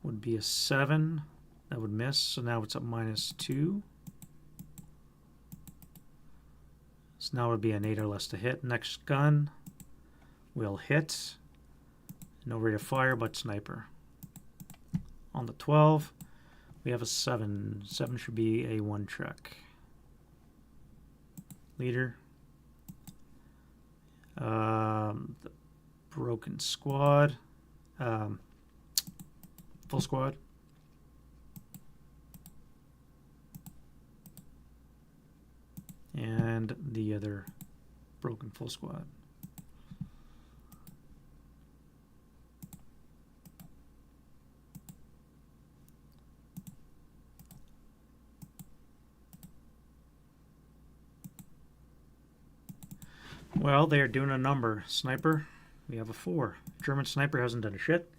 would be a 7. That would miss. So now it's at -2. So now it would be an 8 or less to hit. Next gun will hit. No rate of fire, but sniper. On the 12, we have a 7. 7 should be a 1 check. Leader. The broken squad. Full squad. And the other broken full squad. Well, they are doing a number. Sniper, we have a 4. German sniper hasn't done a shit.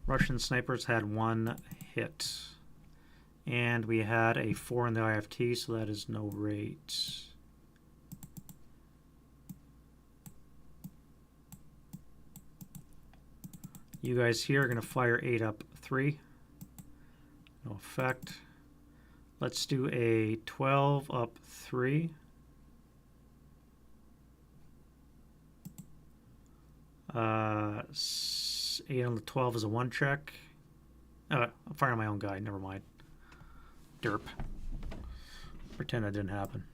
Russian snipers had 1 hit. And we had a 4 in the IFT, so that is no rate. You guys here are going to fire 8 up 3. No effect. Let's do a 12 up 3. Uh, 8 on the 12 is a 1 check. I'm firing my own guy. Never mind. Derp. Pretend that didn't happen.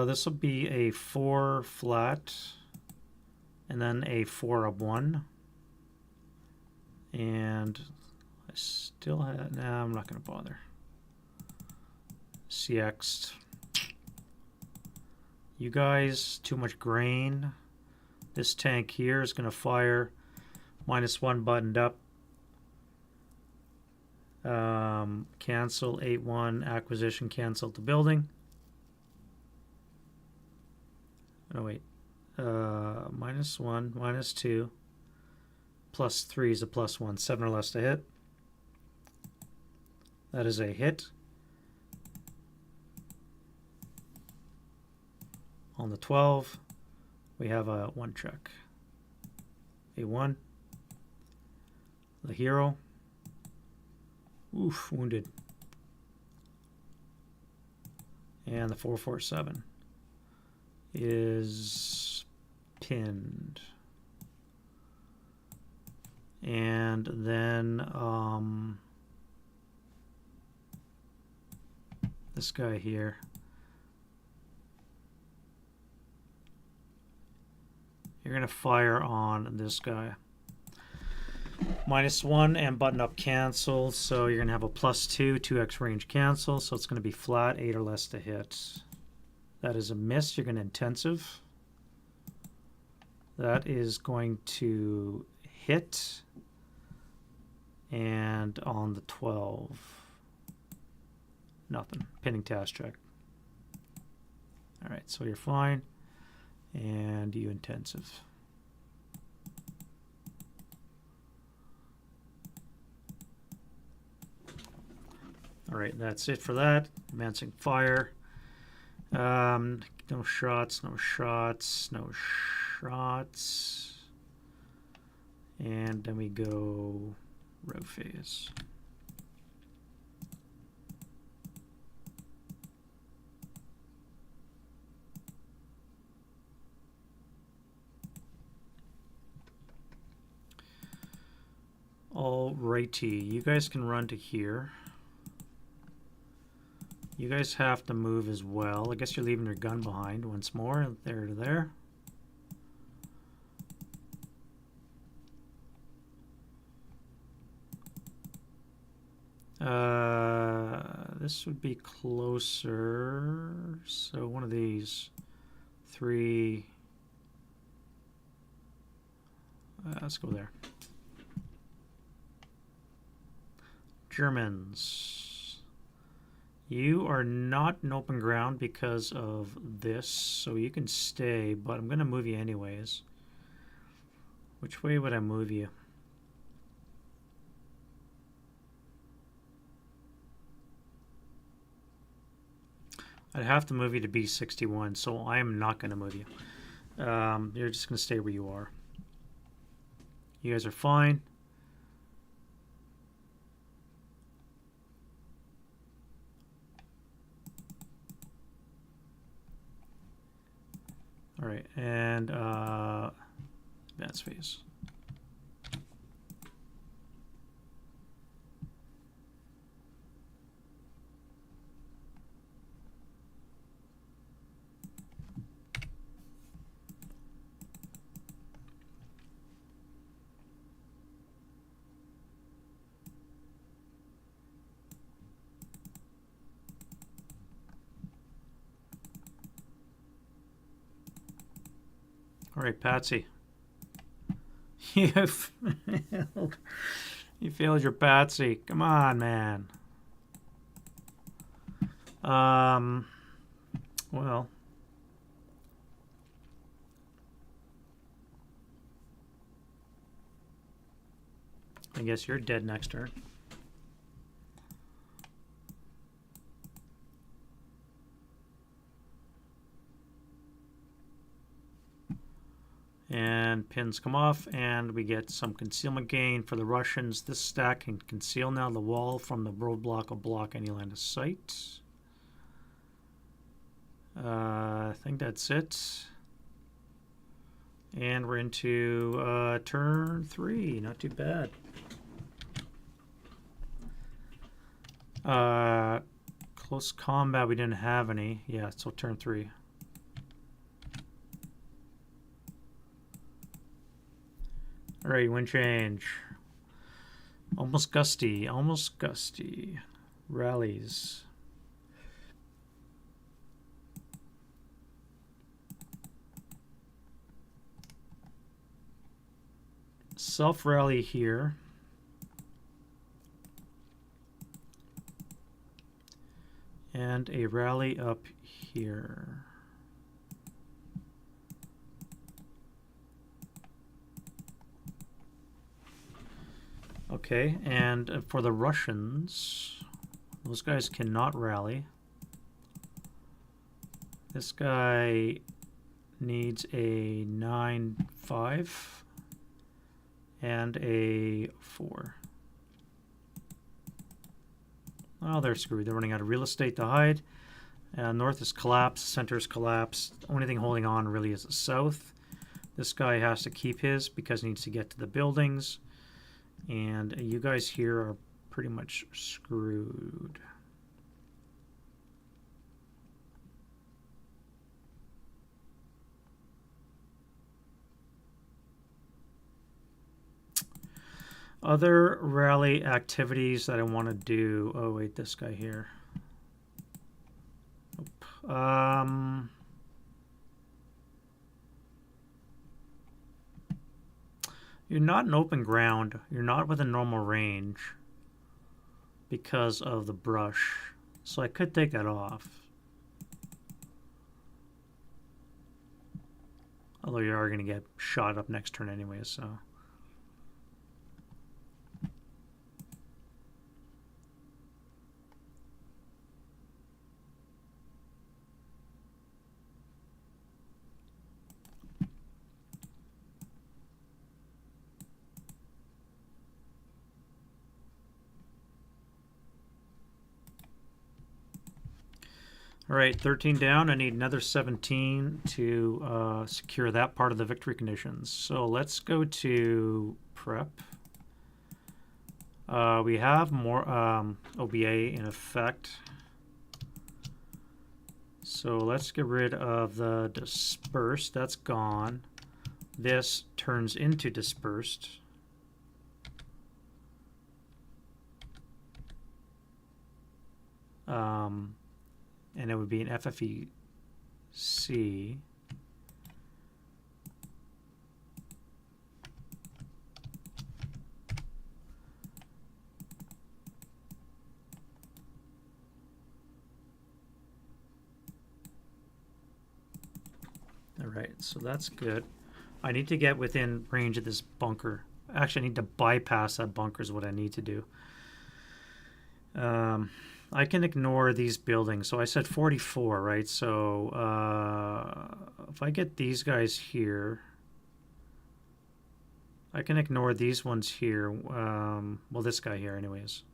This will be a 4 flat, and then a 4 up 1. And I still have. Nah, I'm not going to bother. CX. You guys, too much grain. This tank here is going to fire -1 buttoned up. Cancel 8-1 acquisition, cancel the building. Oh wait, -1, -2, +3 is a +1, 7 or less to hit. That is a hit. On the 12, we have a 1 check. A 1. The hero. Oof, wounded. And the 447 is pinned. And then this guy here. You're going to fire on this guy. -1 and button up cancel. So you're going to have a +2, 2x range cancel. So it's going to be flat, 8 or less to hit. That is a miss. You're going to intensive. That is going to hit. And on the 12, nothing. Pending task check. All right, so you're fine. And you intensive. All right, that's it for that. Advancing fire. No shots, no shots, no shots. And then we go row phase. Alrighty, you guys can run to here. You guys have to move as well. I guess you're leaving your gun behind once more. There to there. This would be closer. So one of these 3. Let's go there. Germans. You are not in open ground because of this, so you can stay, but I'm going to move you anyways. Which way would I move you? I'd have to move you to B61, so I am not going to move you. You're just going to stay where you are. You guys are fine. All right, and advance phase. All right, Patsy. You failed your Patsy. Come on, man. Well. I guess you're dead next turn. And pins come off, and we get some concealment gain for the Russians. This stack can conceal now. The wall from the roadblock will block any line of sight. I think that's it. And we're into turn 3. Not too bad. Close combat, we didn't have any. Yeah, so turn 3. All right, wind change. Almost gusty, almost gusty. Rallies. Self-rally here. And a rally up here. Okay, and for the Russians, those guys cannot rally. This guy needs a 9-5 and a 4. Oh, they're screwed. They're running out of real estate to hide. North is collapsed, center is collapsed. Only thing holding on really is the south. This guy has to keep his because he needs to get to the buildings. And you guys here are pretty much screwed. Other rally activities that I want to do. Oh, wait, this guy here. You're not in open ground. You're not within normal range because of the brush. So I could take that off. Although you are going to get shot up next turn anyway, so... All right, 13 down. I need another 17 to secure that part of the victory conditions. So let's go to prep. We have more OBA in effect. So let's get rid of the dispersed. That's gone. This turns into dispersed. And it would be an FFEC. All right, so that's good. I need to get within range of this bunker. Actually, I need to bypass that bunker is what I need to do. I can ignore these buildings. So I said 44, right? So if I get these guys here, I can ignore these ones here. Well, this guy here anyways.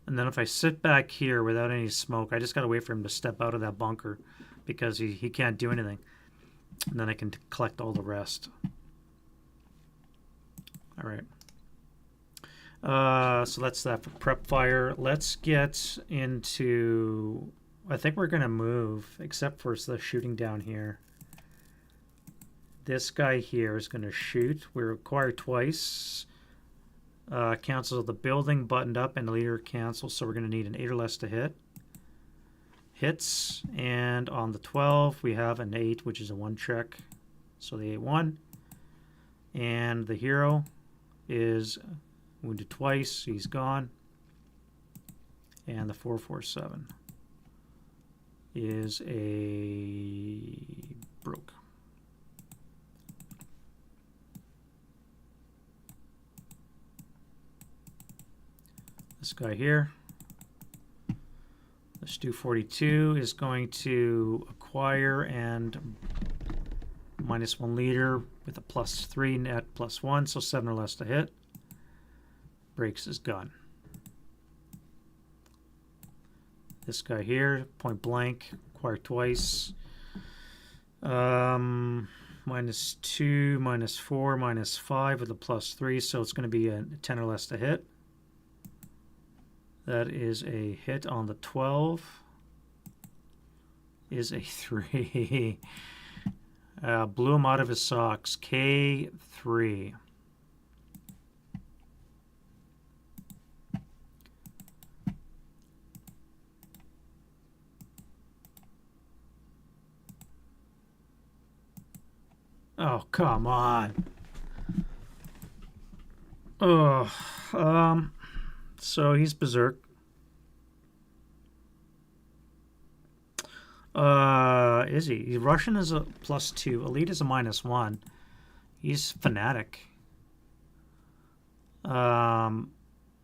And then if I sit back here without any smoke, I just got to wait for him to step out of that bunker because he can't do anything. And then I can collect all the rest. All right. So that's that for prep fire. Let's get into... I think we're going to move, except for the shooting down here. This guy here is going to shoot. We require twice. Cancels the building, buttoned up, and the leader cancels. So we're going to need an 8 or less to hit. Hits. And on the 12, we have an 8, which is a 1 check. So the 8-1. And the hero is... wounded twice, he's gone. And the 447 is a broke. This guy here, the Stu 42 is going to acquire and -1 leader with a +3 net +1, so 7 or less to hit. Breaks his gun. This guy here, point blank, acquire twice. -2, -4, -5 with a +3, so it's going to be a 10 or less to hit. That is a hit on the 12. Is a 3. Blew him out of his socks. K3. Oh, come on. Oh, so he's berserk. Is he? Russian is a +2. Elite is a -1. He's fanatic. Yeah,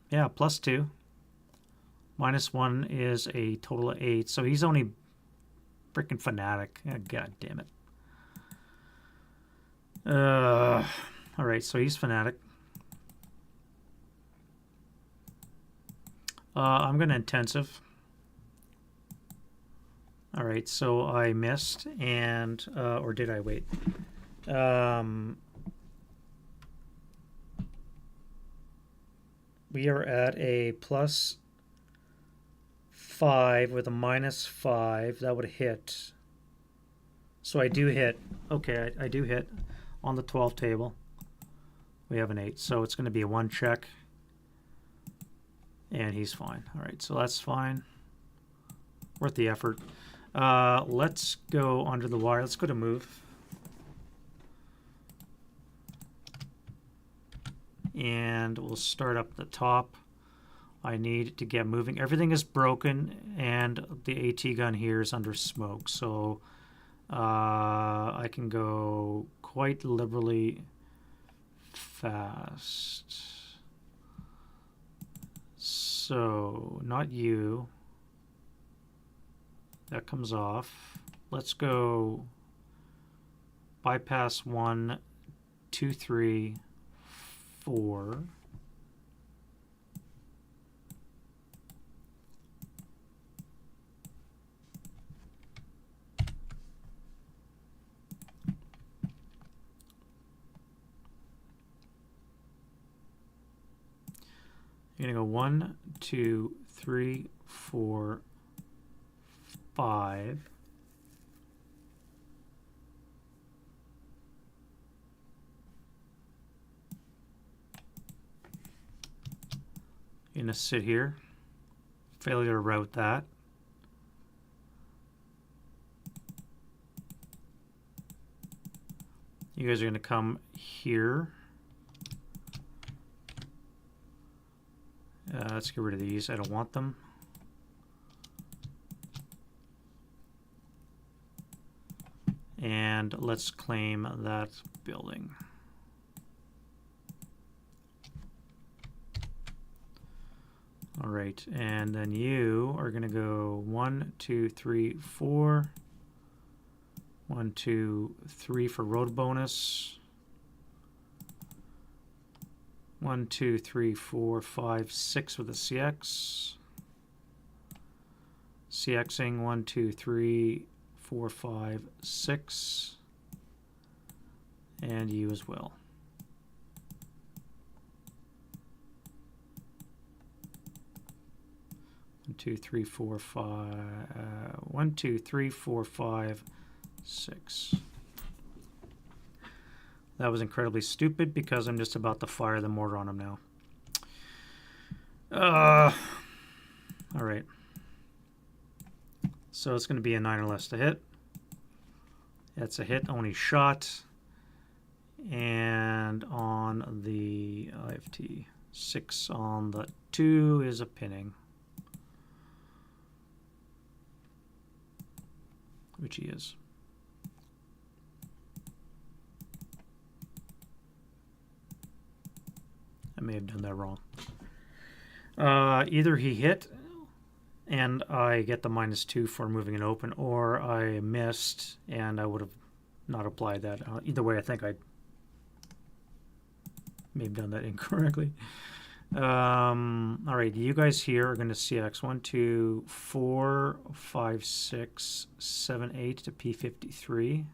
+2. -1 is a total of 8. So he's only freaking fanatic. Oh, God damn it. All right, so he's fanatic. I'm going to intensive. All right, so I missed, and or did I wait? We are at a +5 with a -5. That would hit. So I do hit. Okay, I do hit on the 12 table. We have an 8. So it's going to be a 1 check. And he's fine. All right, so that's fine. Worth the effort. Let's go under the wire. Let's go to move. And we'll start up the top. I need to get moving. Everything is broken, and the AT gun here is under smoke. So I can go quite liberally fast. So, not you. That comes off. Let's go bypass 1, 2, 3, 4. You're going to go 1, 2, 3, 4, 5. You're going to sit here. Failure to route that. You guys are going to come here. Let's get rid of these. I don't want them. And let's claim that building. All right, and then you are going to go 1, 2, 3, 4. 1, 2, 3 for road bonus. 1, 2, 3, 4, 5, 6 with a CX. CXing 1, 2, 3, 4, 5, 6. And you as well. One, two, three, four, five. 1, 2, 3, 4, 5, 6. That was incredibly stupid because I'm just about to fire the mortar on him now. All right. So it's going to be a 9 or less to hit. That's a hit, only shot. And on the IFT, 6 on the 2 is a pinning. Which he is. I may have done that wrong. Either he hit and I get the -2 for moving it open, or I missed and I would have not applied that. Either way, I think I may have done that incorrectly. All right, you guys here are going to CX 1, 2, 4, 5, 6, 7, 8 to P53.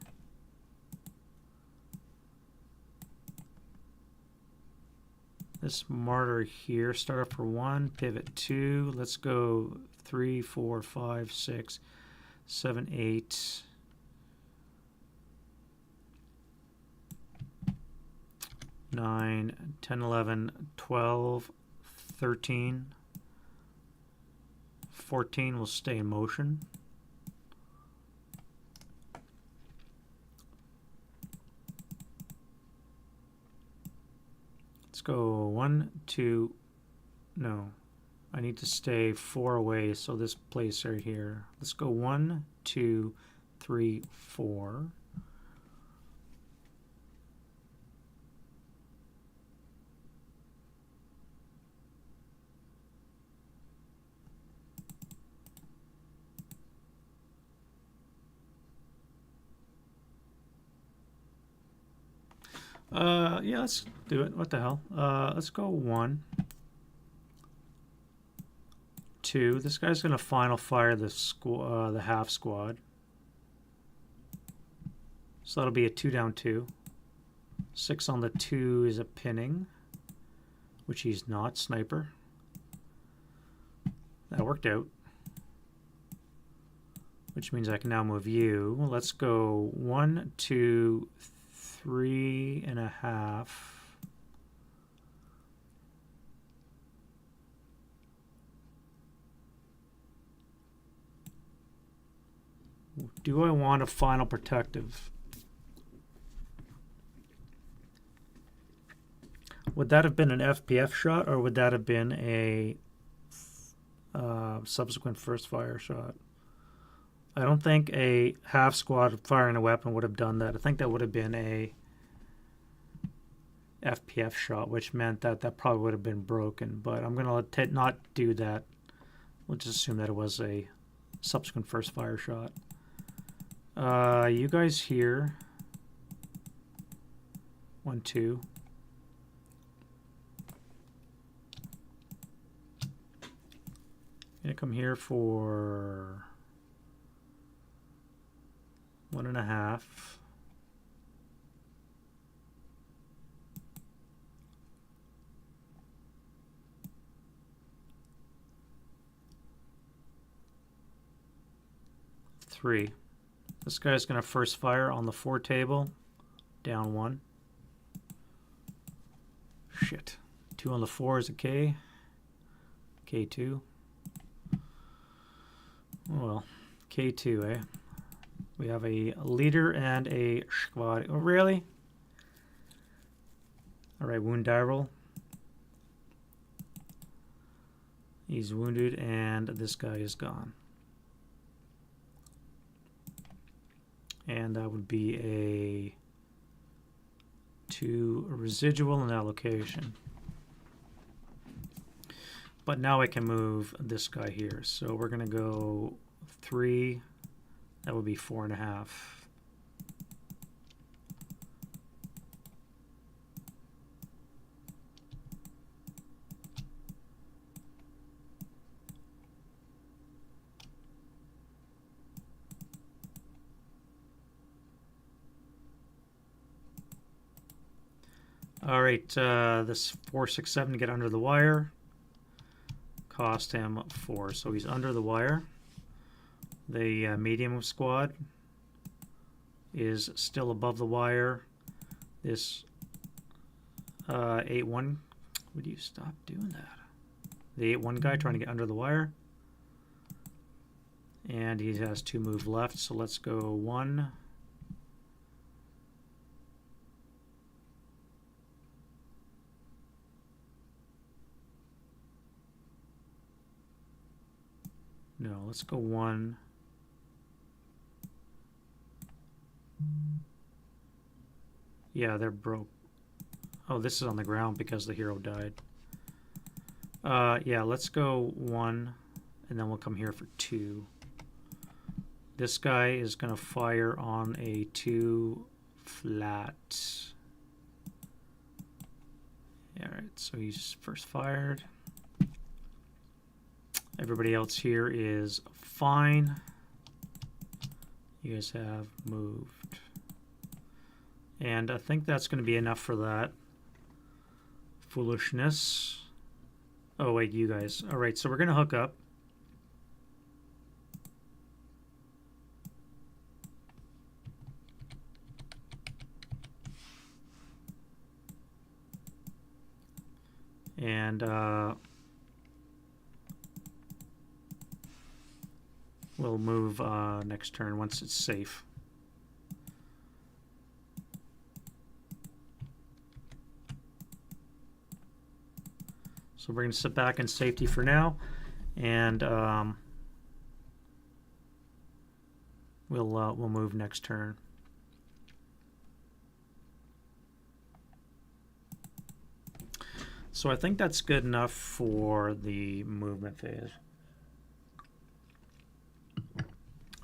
This martyr here, start up for 1, pivot 2. Let's go 3, 4, 5, 6, 7, 8. 9, 10, 11, 12, 13, 14 will stay in motion. Let's go 1, 2, no. I need to stay 4 away, so this place right here. Let's go 1, 2, 3, 4. Yeah, let's do it. What the hell? Let's go 1, 2. This guy's gonna final fire the half squad. So that'll be a 2 down 2. 6 on the 2 is a pinning. which he's not. Sniper. That worked out. Which means I can now move you. Let's go 1, 2, 3.5. Do I want a final protective? Would that have been an FPF shot, or would that have been a subsequent first fire shot? I don't think a half squad firing a weapon would have done that. I think that would have been a FPF shot, which meant that that probably would have been broken. But I'm going to not do that. We'll just assume that it was a subsequent first fire shot. You guys here. 1, 2. Gonna come here for 1.5. Three. This guy's gonna first fire on the 4 table. Down 1. Shit. 2 on the 4 is a K. K2. Well, K2, eh? We have a leader and a squad. Oh, really? Alright, wound die roll. He's wounded, and this guy is gone. And that would be a 2 residual in that location. But now I can move this guy here. So we're going to go 3. That would be 4.5. All right, this 467 to get under the wire. Cost him 4, so he's under the wire. The medium squad is still above the wire. This 8-1, would you stop doing that? The 8-1 guy trying to get under the wire. And he has 2 move left, so let's go 1. No, let's go 1. Yeah, they're broke. Oh, this is on the ground because the hero died. Yeah, let's go 1, and then we'll come here for 2. This guy is going to fire on a 2 flat. All right, so he's first fired. Everybody else here is fine. You guys have moved. And I think that's going to be enough for that foolishness. Oh, wait, you guys. All right, so we're going to hook up. And we'll move next turn once it's safe. So we're going to sit back in safety for now, and we'll move next turn. So I think that's good enough for the movement phase.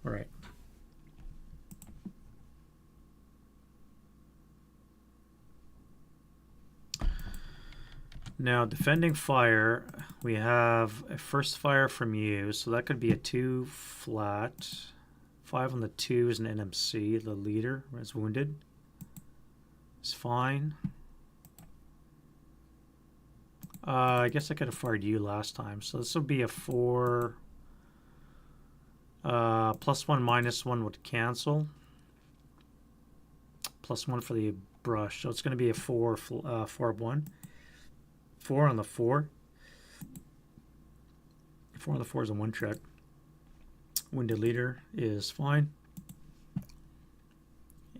All right. Now, defending fire, we have a first fire from you, so that could be a 2 flat. 5 on the 2 is an NMC. The leader is wounded. It's fine. I guess I could have fired you last time. So this will be a 4. +1, -1 would cancel. +1 for the brush. So it's going to be a 4, 4-1. 4 on the 4. 4 on the 4 is a 1 check. Wounded leader is fine.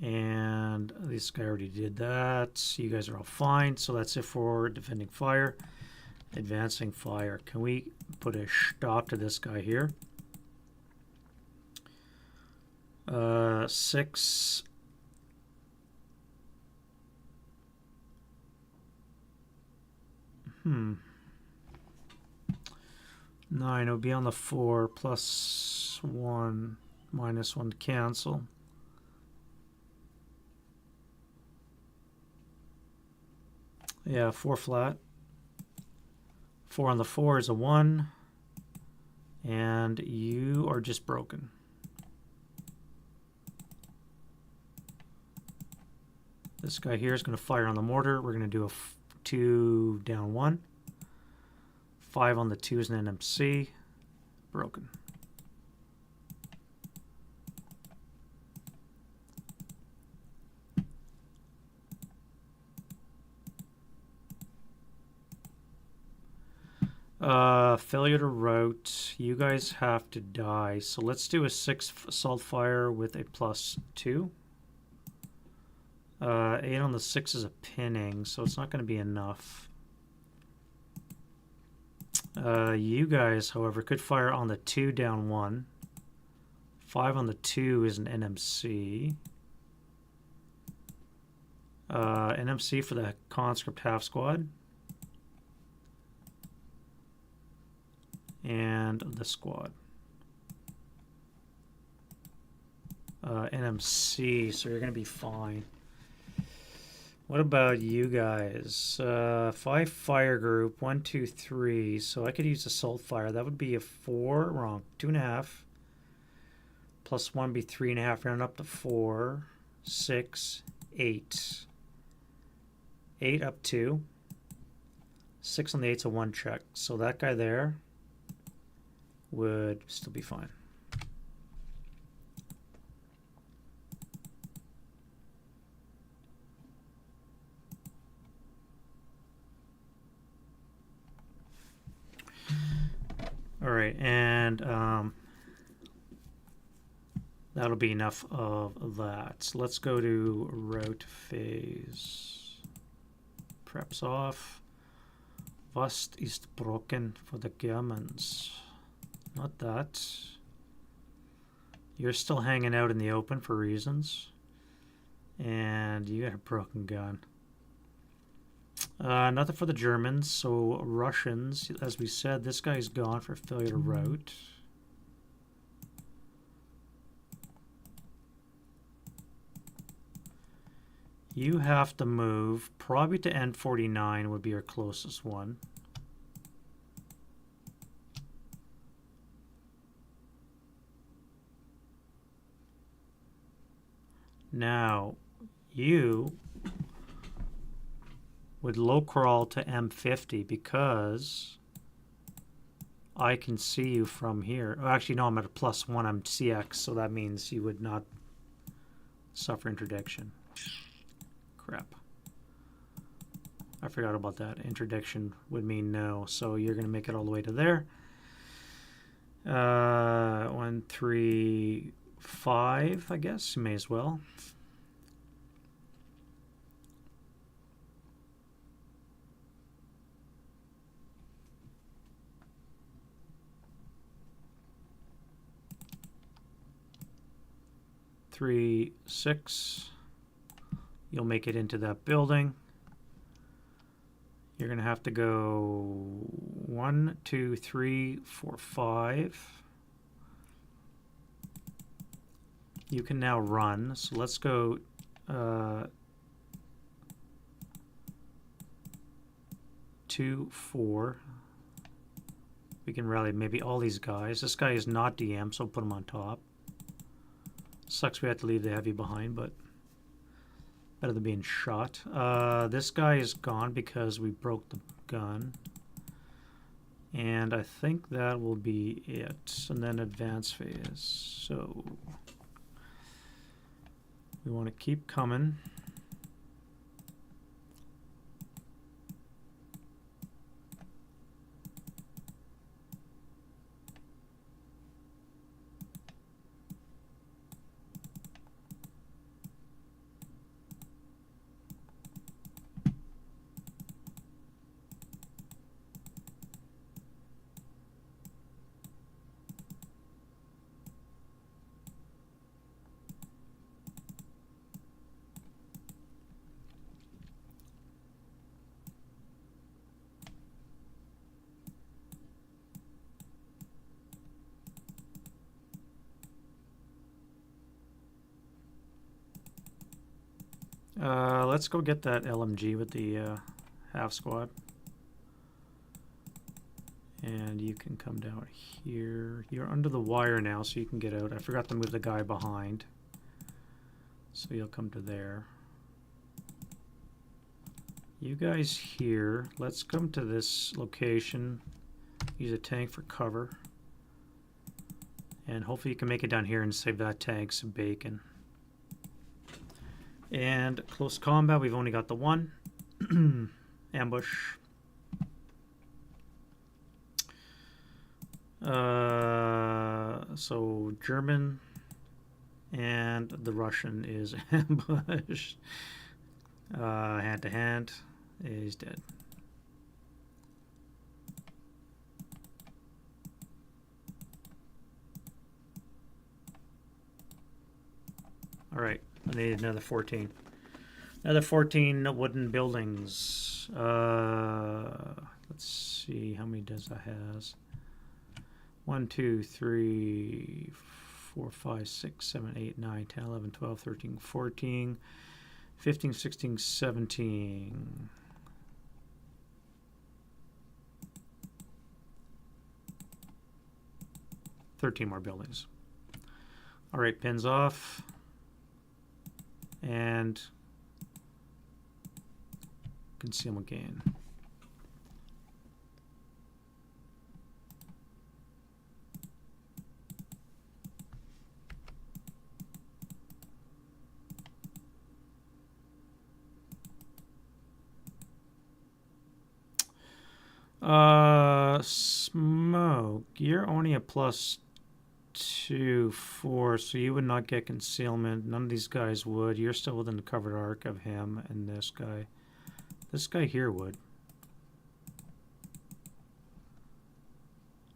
And this guy already did that. You guys are all fine. So that's it for defending fire. Advancing fire. Can we put a stop to this guy here? 6. Hmm. 9. It would be on the 4 +1 -1 to cancel. Yeah, 4 flat. 4 on the 4 is a 1. And you are just broken. This guy here is going to fire on the mortar. We're going to do a 2 down 1. 5 on the 2 is an NMC. Broken. Failure to route. You guys have to die. So let's do a 6 assault fire with a +2. 8 on the 6 is a pinning, so it's not going to be enough. You guys, however, could fire on the 2 down 1. 5 on the 2 is an NMC. NMC for the conscript half squad. And the squad. NMC, so you're going to be fine. What about you guys? 5 fire group, 1, 2, 3. So I could use assault fire. That would be a 4. Wrong. 2.5. +1 be 3.5. Round up to 4. 6, 8. 8 up 2. 6 on the 8's a 1 check. So that guy there would still be fine. All right, and that'll be enough of that. So let's go to route phase. Preps off. Was ist broken for the Germans? Not that. You're still hanging out in the open for reasons. And you got a broken gun. Nothing for the Germans. So Russians, as we said, this guy's gone for failure to route. You have to move. Probably to N49 would be your closest one. Now, you would low crawl to M50 because I can see you from here. Oh, actually, no, I'm at a +1. I'm CX, so that means you would not suffer interdiction. Crap. I forgot about that. Interdiction would mean no, so you're going to make it all the way to there. 1, 3, 5, I guess. You may as well. Three, 6. You'll make it into that building. You're going to have to go 1, 2, 3, 4, 5. You can now run. So let's go 2, 4. We can rally maybe all these guys. This guy is not DM, so put him on top. Sucks we have to leave the heavy behind, but Better than being shot. This guy is gone because we broke the gun. And I think that will be it. And then advance phase. So we want to keep coming. Let's go get that LMG with the half squad. And you can come down here. You're under the wire now, so you can get out. I forgot to move the guy behind. So you'll come to there. You guys here, let's come to this location. Use a tank for cover. And hopefully you can make it down here and save that tank some bacon. And close combat, we've only got the one. Ambush. So German and the Russian is ambushed. Hand to hand is dead. All right. I need another 14. Another 14 wooden buildings. Let's see how many does that has. 1, 2, 3, 4, 5, 6, 7, 8, 9, 10, 11, 12, 13, 14, 15, 16, 17. $13 more buildings. All right, pins off. And concealment gain. Smoke. You're only a +2, 4, so you would not get concealment. None of these guys would. You're still within the covered arc of him and this guy. This guy here would.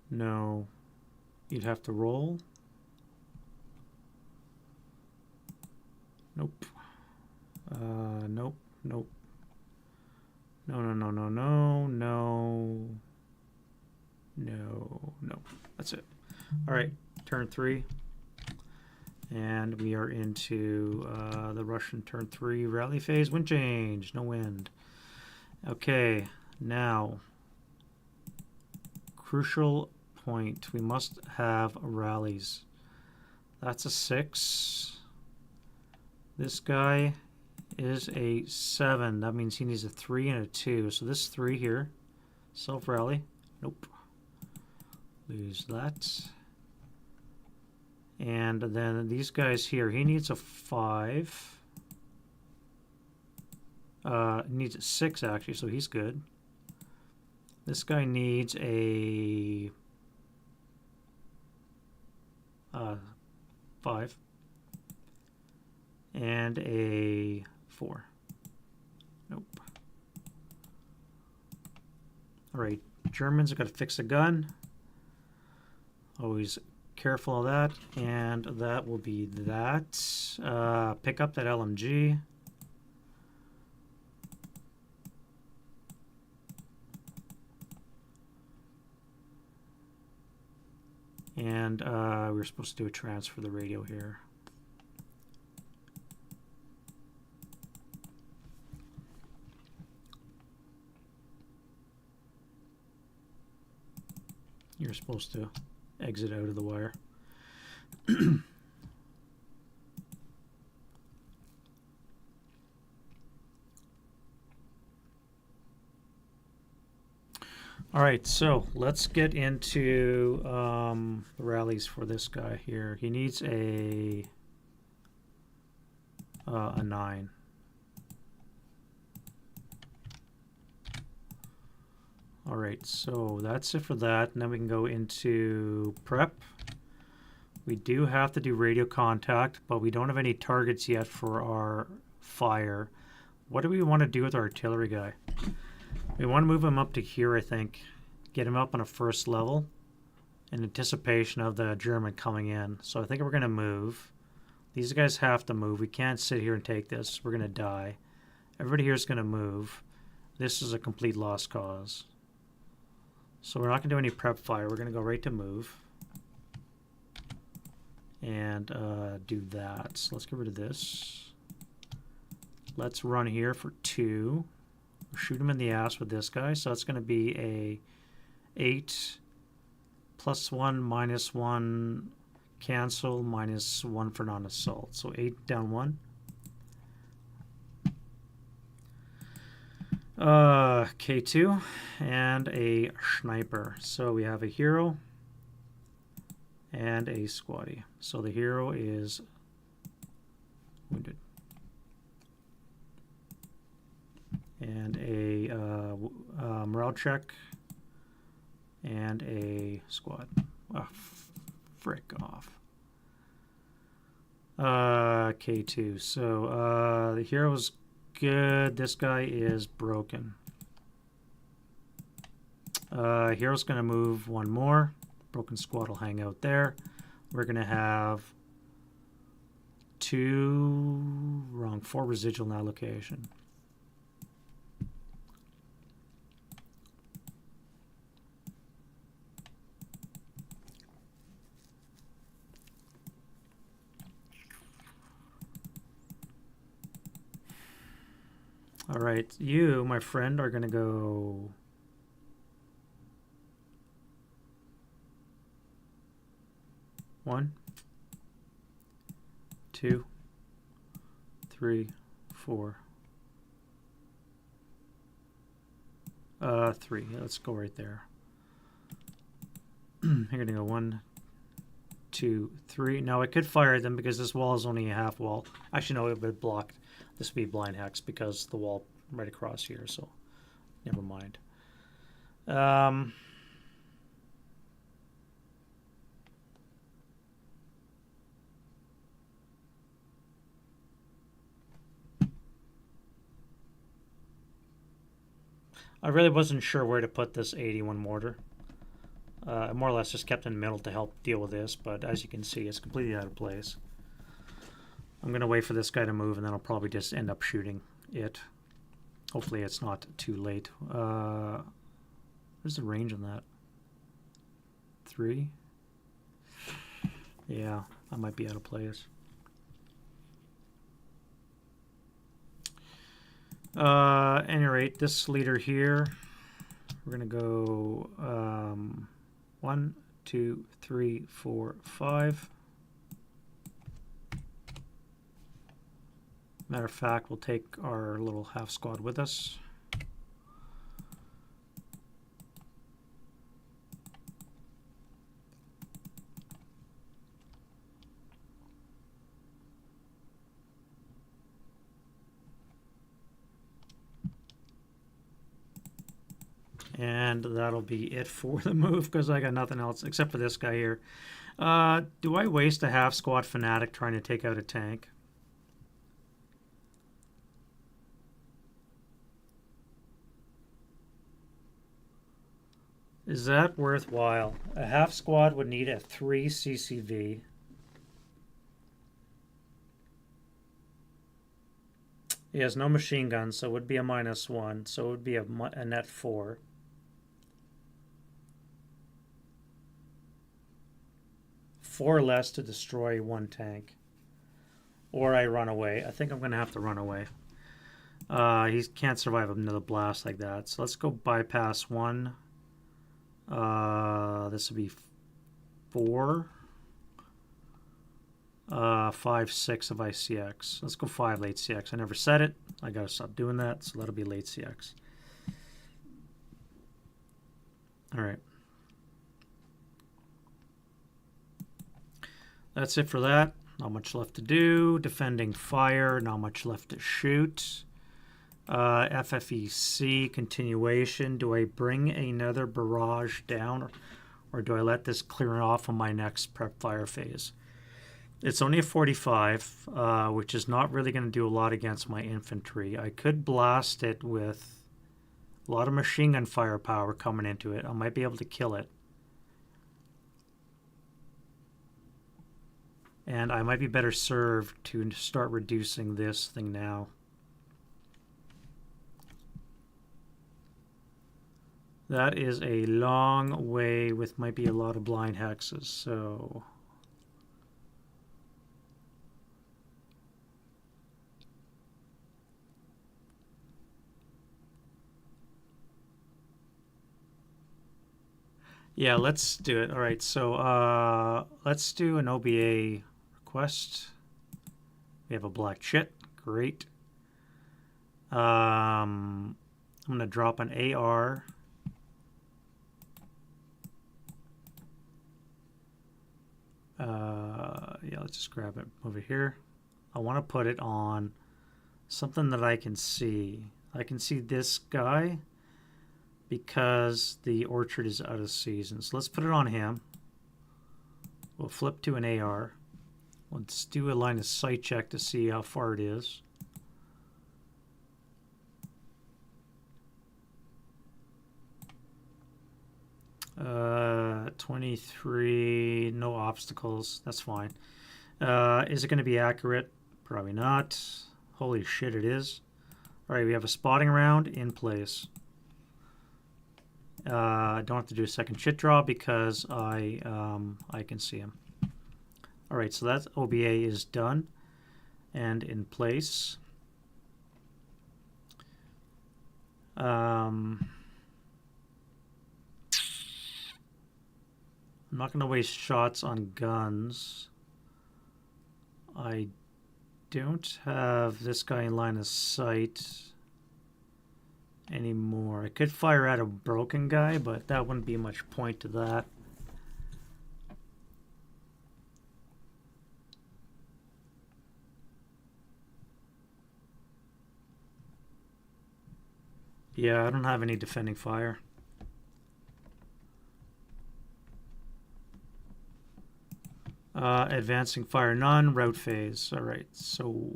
No. You'd have to roll. Nope. Nope. Nope. No, no, no, no, no, no. No, no. That's it. All right. Turn 3. And we are into the Russian turn 3 rally phase. Wind change. No wind. Okay. Now, crucial point. We must have rallies. That's a 6. This guy is a 7. That means he needs a 3 and a 2. So this 3 here. Self-rally. Nope. Lose that. And then these guys here, he needs a 5. Needs a 6 actually, so he's good. This guy needs a 5 and a 4. Nope. All right, Germans have got to fix the gun. Always careful of that, and that will be that. Pick up that LMG. And we're supposed to do a transfer the radio here. You're supposed to exit out of the wire. All right, so let's get into the rallies for this guy here. He needs a 9. All right, so that's it for that. And then we can go into prep. We do have to do radio contact, but we don't have any targets yet for our fire. What do we want to do with our artillery guy? We want to move him up to here, I think. Get him up on a first level in anticipation of the German coming in. So I think we're going to move. These guys have to move. We can't sit here and take this. We're going to die. Everybody here is going to move. This is a complete lost cause. So we're not going to do any prep fire. We're going to go right to move. And do that. So let's get rid of this. Let's run here for 2. Shoot him in the ass with this guy. So it's going to be a 8 +1 -1 cancel -1 for non-assault. So 8 down 1. K2 and a sniper. So we have a hero and a squatty. So the hero is wounded. And a morale check and a squad. Oh, frick off. K2. So the hero's good. This guy is broken. Hero's going to move 1 more. Broken squad will hang out there. We're going to have 4 residual in that location. All right, you, my friend, are going to go... One, 2, 3, 4. 3. Let's go right there. I'm going to go 1, 2, 3. Now I could fire them because this wall is only a half wall. Actually, no, it would be blocked. This would be blind hex because the wall right across here. So, never mind. I really wasn't sure where to put this 81 mortar. More or less just kept in the middle to help deal with this, but as you can see, it's completely out of place. I'm going to wait for this guy to move, and then I'll probably just end up shooting it. Hopefully it's not too late. Where's the range on that? 3? Yeah, I might be out of place. Any rate, this leader here, we're going to go 1, 2, 3, 4, 5. Matter of fact, we'll take our little half squad with us. And that'll be it for the move because I got nothing else except for this guy here. Do I waste a half squad fanatic trying to take out a tank? Is that worthwhile? A half squad would need a 3 CCV. He has no machine guns, so it would be a -1. So it would be a net 4. Four less to destroy 1 tank. Or I run away. I think I'm going to have to run away. He can't survive another blast like that. So let's go bypass 1. This would be 4. 5, 6 of ICX. Let's go 5 late CX. I never said it. I got to stop doing that. So that'll be late CX. All right. That's it for that. Not much left to do. Defending fire, not much left to shoot. FFEC continuation. Do I bring another barrage down, or do I let this clear off on my next prep fire phase? It's only a 45, which is not really going to do a lot against my infantry. I could blast it with a lot of machine gun firepower coming into it. I might be able to kill it. And I might be better served to start reducing this thing now. That is a long way with might be a lot of blind hexes, so... Yeah, let's do it. All right, so let's do an OBA request. We have a black chit. Great. I'm going to drop an AR. Yeah, let's just grab it over here. I want to put it on something that I can see. I can see this guy because the orchard is out of season. So let's put it on him. We'll flip to an AR. Let's do a line of sight check to see how far it is. Uh, 23, no obstacles. That's fine. Is it going to be accurate? Probably not. Holy shit, it is. All right, we have a spotting round in place. I don't have to do a second chit draw because I can see him. All right, so that OBA is done and in place. I'm not going to waste shots on guns. I don't have this guy in line of sight anymore. I could fire at a broken guy, but that wouldn't be much point to that. Yeah, I don't have any defending fire. Advancing fire none, route phase. All right, so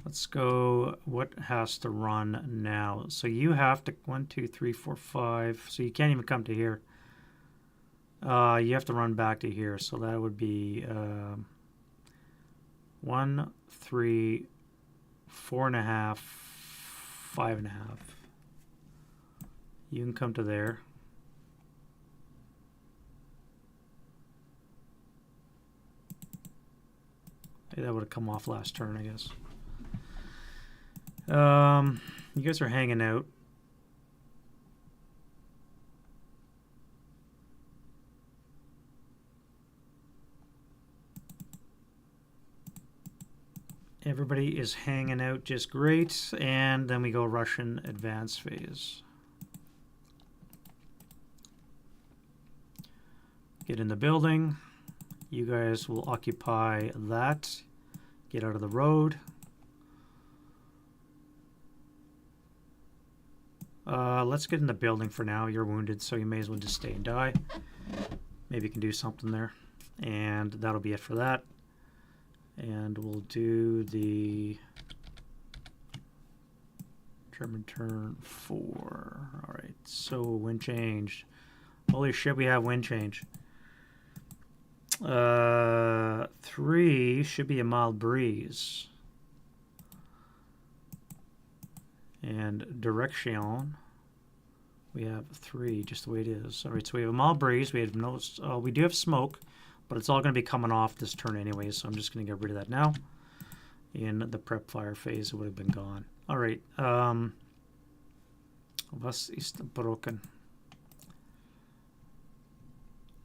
let's go. What has to run now? So you have to 1, 2, 3, 4, 5. So you can't even come to here. You have to run back to here. So that would be 1, 3, 4.5, 5.5. You can come to there. Hey, that would have come off last turn, I guess. You guys are hanging out. Everybody is hanging out just great, and then we go Russian advance phase. Get in the building. You guys will occupy that. Get out of the road. Let's get in the building for now. You're wounded, so you may as well just stay and die. Maybe you can do something there. And that'll be it for that. And we'll do the German turn 4. All right, so wind change. Holy shit, we have wind change. 3 should be a mild breeze. And direction, we have 3, just the way it is. All right, so we have a mild breeze. We have no. We do have smoke, but it's all going to be coming off this turn anyway. So I'm just going to get rid of that now. In the prep fire phase, it would have been gone. All right. Was ist broken?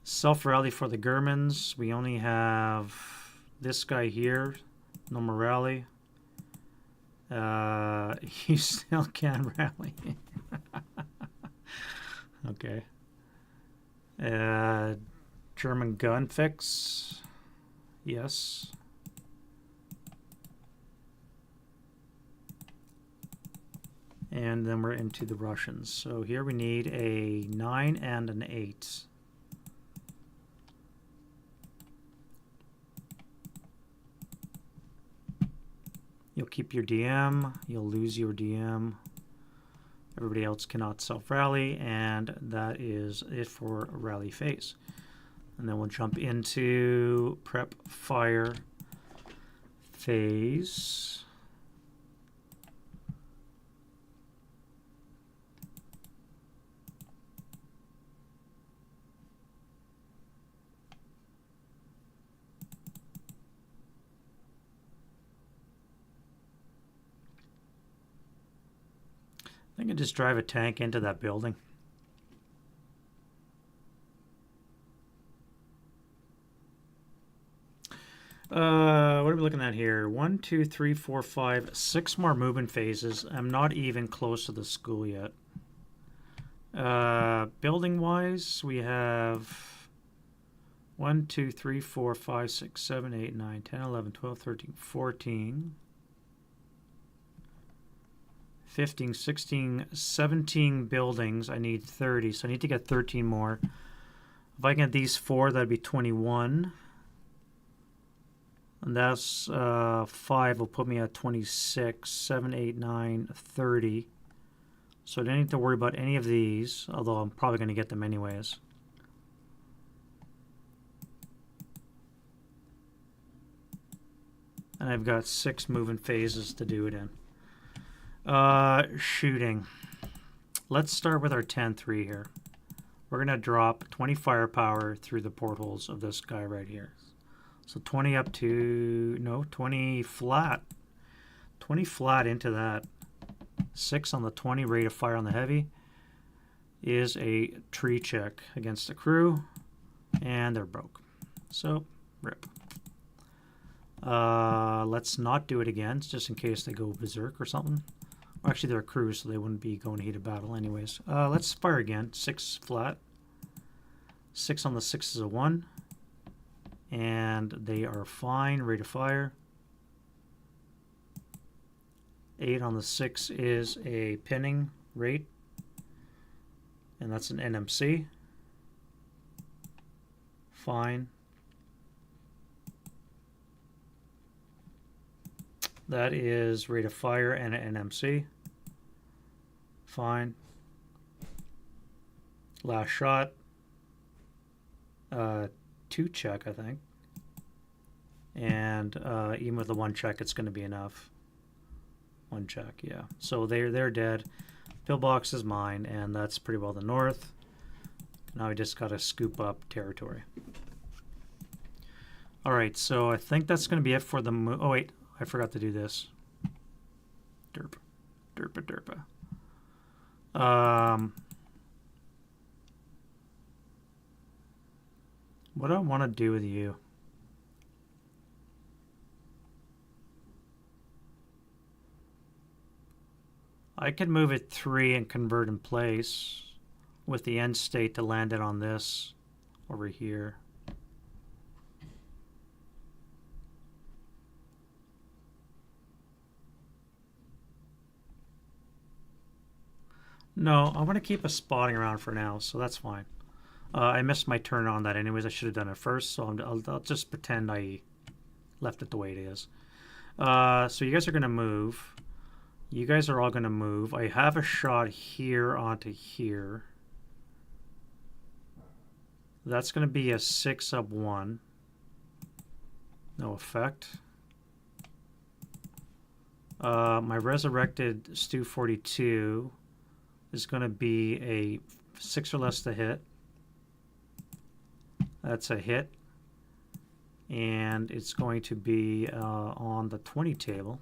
Self-rally for the Germans. We only have this guy here. No morale. You still can rally. Okay. German gun fix. Yes. And then we're into the Russians. So here we need a 9 and an 8. You'll keep your DM. You'll lose your DM. Everybody else cannot self-rally, and that is it for rally phase. And then we'll jump into prep fire phase. I can just drive a tank into that building. What are we looking at here? 1, 2, 3, 4, 5, 6 more movement phases. I'm not even close to the school yet. Building wise, we have 1, 2, 3, 4, 5, 6, 7, 8, 9, 10, 11, 12, 13, 14. 15, 16, 17 buildings. I need 30, so I need to get 13 more. If I get these 4, that'd be 21. And that's 5 will put me at 26, 7, 8, 9, 30. So I don't need to worry about any of these, although I'm probably going to get them anyways. And I've got 6 movement phases to do it in. Shooting. Let's start with our 10-3 here. We're going to drop 20 firepower through the portholes of this guy right here. So 20 up to, no, 20 flat. 20 flat into that. 6 on the 20, rate of fire on the heavy. Is a tree check against the crew. And they're broke. So, rip. Let's not do it again, just in case they go berserk or something. Actually, they're crews, so they wouldn't be going to heated battle anyways. Let's fire again. 6 flat. 6 on the 6 is a 1. And they are fine. Rate of fire. 8 on the 6 is a pinning rate. And that's an NMC. Fine. That is rate of fire and an NMC. Fine. Last shot. 2 check, I think. And even with the 1 check, it's going to be enough. 1 check, yeah. So they're dead. Pillbox is mine, and that's pretty well the north. Now we just got to scoop up territory. All right, so I think that's going to be it for the move. Oh, wait. I forgot to do this. Derp. Derpa. What do I want to do with you? I could move it 3 and convert in place with the end state to land it on this over here. No, I want to keep a spotting around for now, so that's fine. I missed my turn on that anyways. I should have done it first, so I'll just pretend I left it the way it is. So you guys are going to move. You guys are all going to move. I have a shot here onto here. That's going to be a 6 up 1. No effect. My resurrected Stu 42 is going to be a 6 or less to hit. That's a hit. And it's going to be on the 20 table.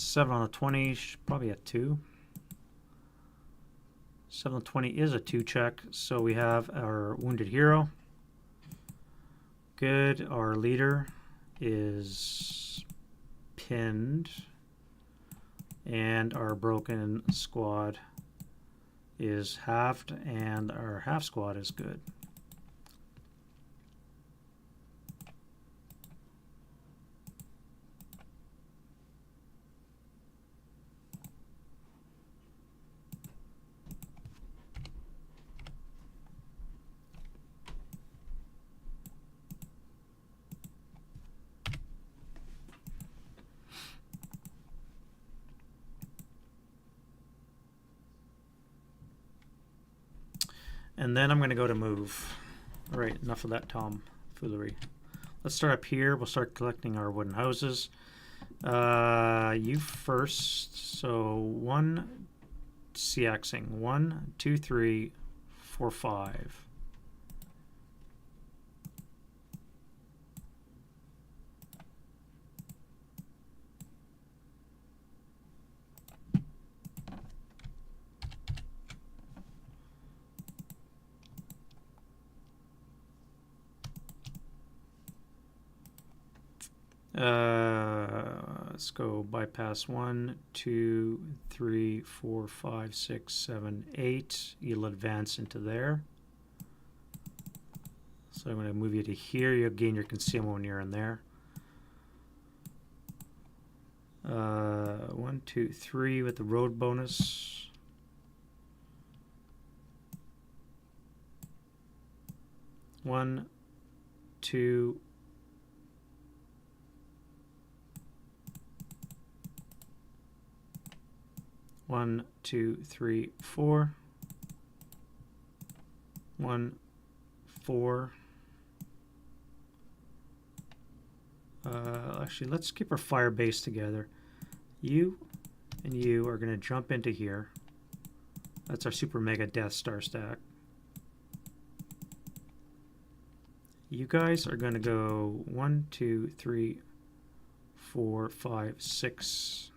7 on a 20, probably a 2. 7 on 20 is a 2 check, so we have our wounded hero. Good. Our leader is pinned, and our broken squad is halved, and our half squad is good. And then I'm going to go to move. All right, enough of that tomfoolery. Let's start up here. We'll start collecting our wooden houses. You first. So 1 CXing. 1, 2, 3, 4, 5. Let's go bypass 1, 2, 3, 4, 5, 6, 7, 8. You'll advance into there. So I'm going to move you to here. You'll gain your concealment when you're in there. 1, 2, 3 with the road bonus. One, 2. 1, 2, 3, 4. 1, 4. Actually, let's keep our fire base together. You and you are going to jump into here. That's our super mega Death Star stack. You guys are going to go 1, 2, 3, 4, 5, 6.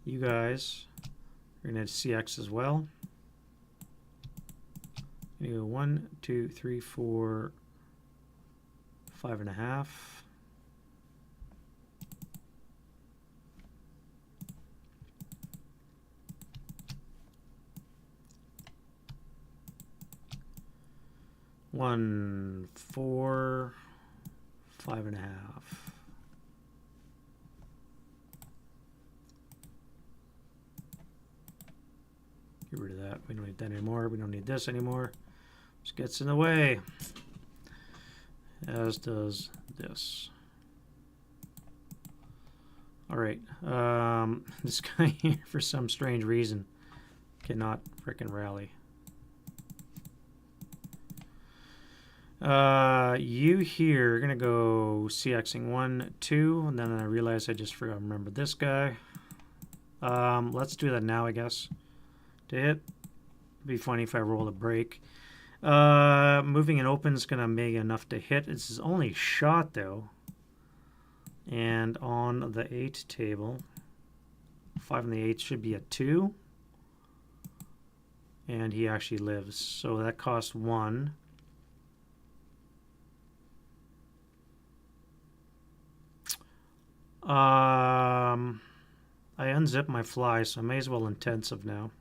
You guys are going to CX as well. You go 1, 2, 3, 4, 5.5. One, 4, 5.5. Get rid of that. We don't need that anymore. We don't need this anymore. Just gets in the way. As does this. All right. This guy here, for some strange reason, cannot frickin' rally. You here are going to go CXing 1, 2, and then I realized I just forgot to remember this guy. Let's do that now, I guess. To hit. It'd be funny if I roll a break. Moving and open is going to make enough to hit. It's his only shot, though. And on the 8 table, 5 on the 8 should be a 2. And he actually lives. So that costs 1. I unzip my fly, so I may as well intensive now.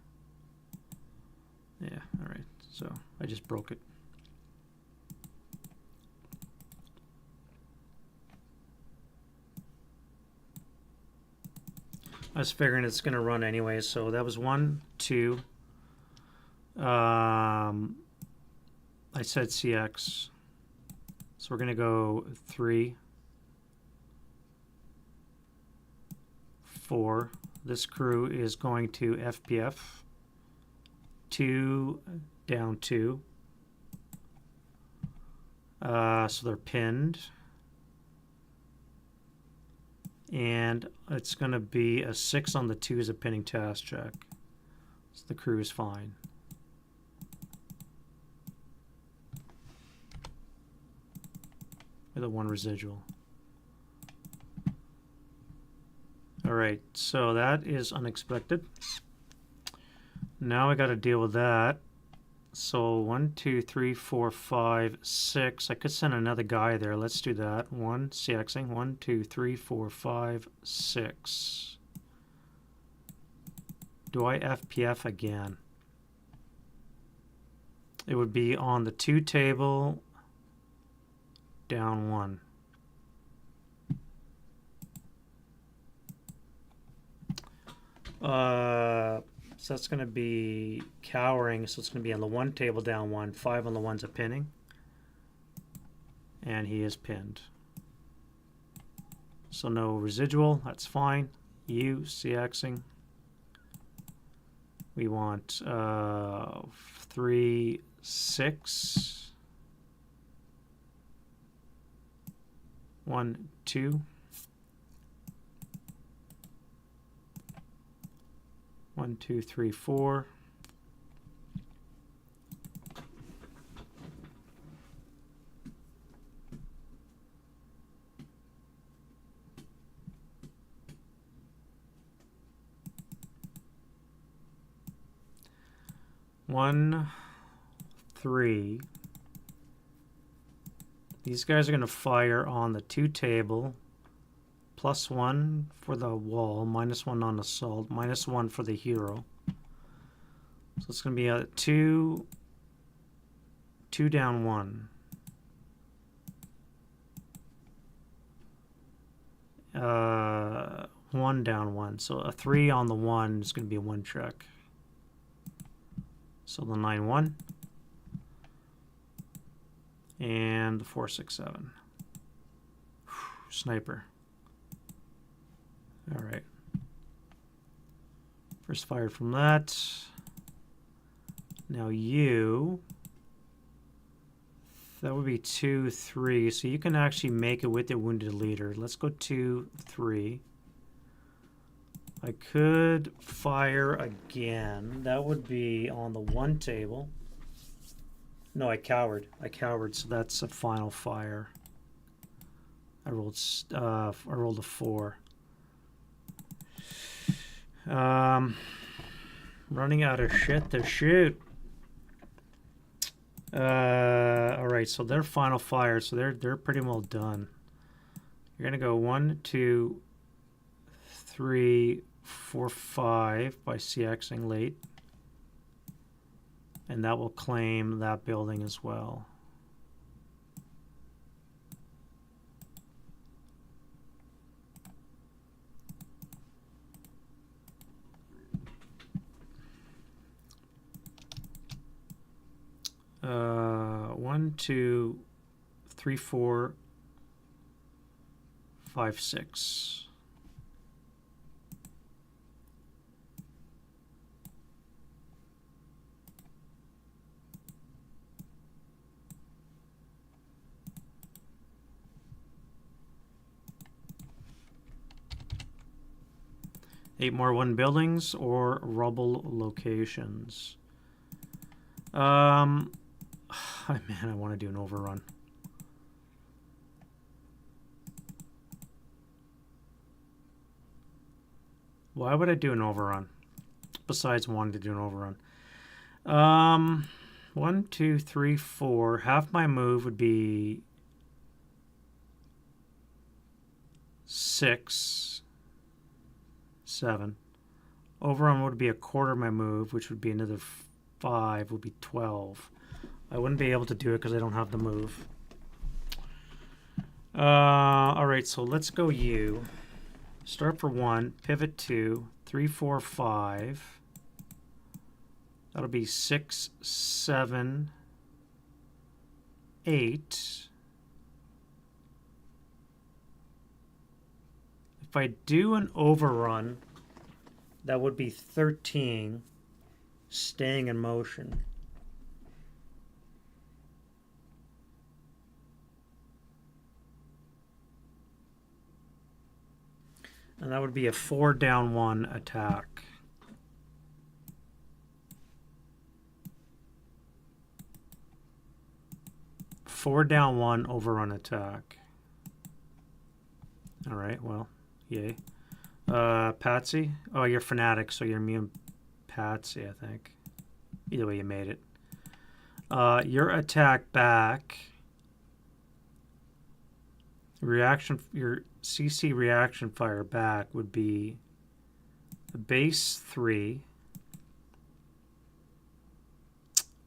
Yeah, all right. So I just broke it. I was figuring it's going to run anyway, so that was 1, 2. I said CX. So we're going to go 3, 4. This crew is going to FPF. 2 down 2. So they're pinned. And it's going to be a 6 on the 2 as a pinning task check. So the crew is fine. with a 1 residual. Alright, so that is unexpected. Now I got to deal with that. So 1, 2, 3, 4, 5, 6. I could send another guy there. Let's do that. 1, CXing. 1, 2, 3, 4, 5, 6. Do I FPF again? It would be on the 2 table, down 1. So that's going to be cowering, so it's going to be on the 1 table, down 1. 5 on the 1's a pinning. And he is pinned. So no residual, that's fine. U, CXing. We want 3, 6. 1, 2. 1, 2, 3, 4. One, 3. These guys are going to fire on the 2 table. +1 for the wall, -1 on assault, -1 for the hero. So it's going to be a 2, 2 down 1. 1 down 1. So a 3 on the 1 is going to be a 1 check. So the 9, 1. And the 4, 6, 7. Sniper. All right. First fired from that. Now you. That would be 2, 3. So you can actually make it with the wounded leader. Let's go 2, 3. I could fire again. That would be on the 1 table. No, I cowered. So that's a final fire. I rolled a 4. Running out of shit to shoot. All right, so they're final fire, so they're pretty well done. You're gonna go 1, 2, 3, 4, 5 by CXing late, and that will claim that building as well. One, 2, 3, 4, 5, 6. Eight more 1 buildings or rubble locations. Man, I want to do an overrun. Why would I do an overrun? Besides wanting to do an overrun. 1, 2, 3, 4. Half my move would be 6, 7. Overrun would be a quarter of my move, which would be another 5, would be 12. I wouldn't be able to do it because I don't have the move. Alright, so let's go U. Start for 1, pivot 2, 3, 4, 5. That'll be 6, 7, 8. If I do an overrun, that would be 13, staying in motion. And that would be a 4 down 1 attack. Four down 1 overrun attack. All right, well, yay. Patsy? Oh, you're Fanatic, so you're immune Patsy, I think. Either way, you made it. Your attack back. Reaction, your CC reaction fire back would be a base 3.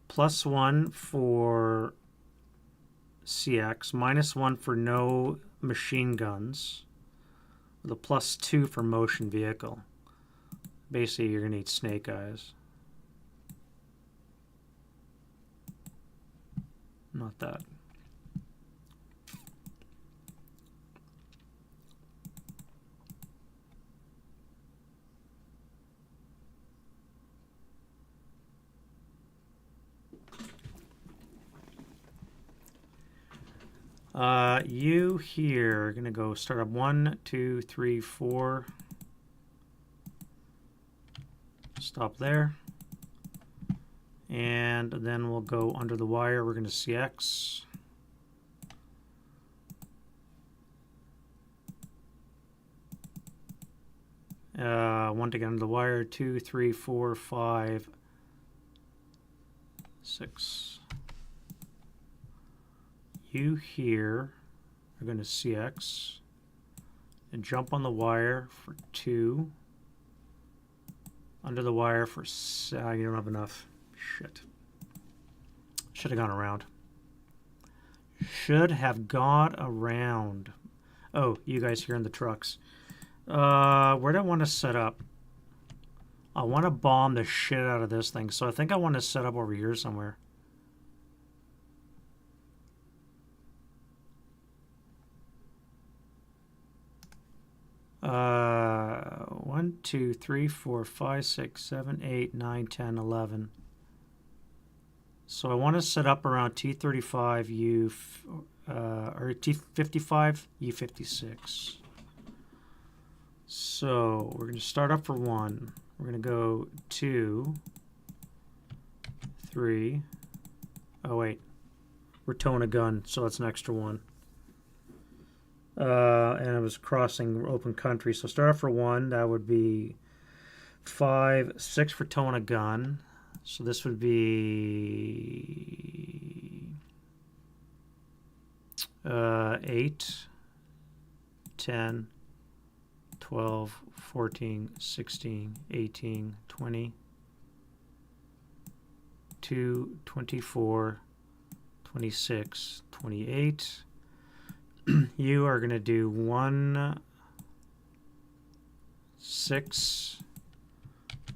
+1 for CX, -1 for no machine guns, with a +2 for motion vehicle. Basically, you're going to need snake eyes. Not that. You here are going to go start up 1, 2, 3, 4. Stop there. And then we'll go under the wire. We're going to CX. One to get under the wire. 2, 3, 4, 5, 6. You here are going to CX and jump on the wire for 2. Under the wire for... you don't have enough. Shit. Should have gone around. Should have gone around. Oh, you guys here in the trucks. Where do I want to set up? I want to bomb the shit out of this thing. So I think I want to set up over here somewhere. One, 2, 3, 4, 5, 6, 7, 8, 9, 10, 11. So I want to set up around T35 U or T55 U56. So we're going to start up for 1. We're going to go 2, 3. Oh wait, we're towing a gun, so that's an extra 1. And I was crossing open country, so start off for 1. That would be 5, 6 for towing a gun. So this would be 8, 10, 12, 14, 16, 18, 20, 2, 24, 26, 28. You are going to do 1, 6,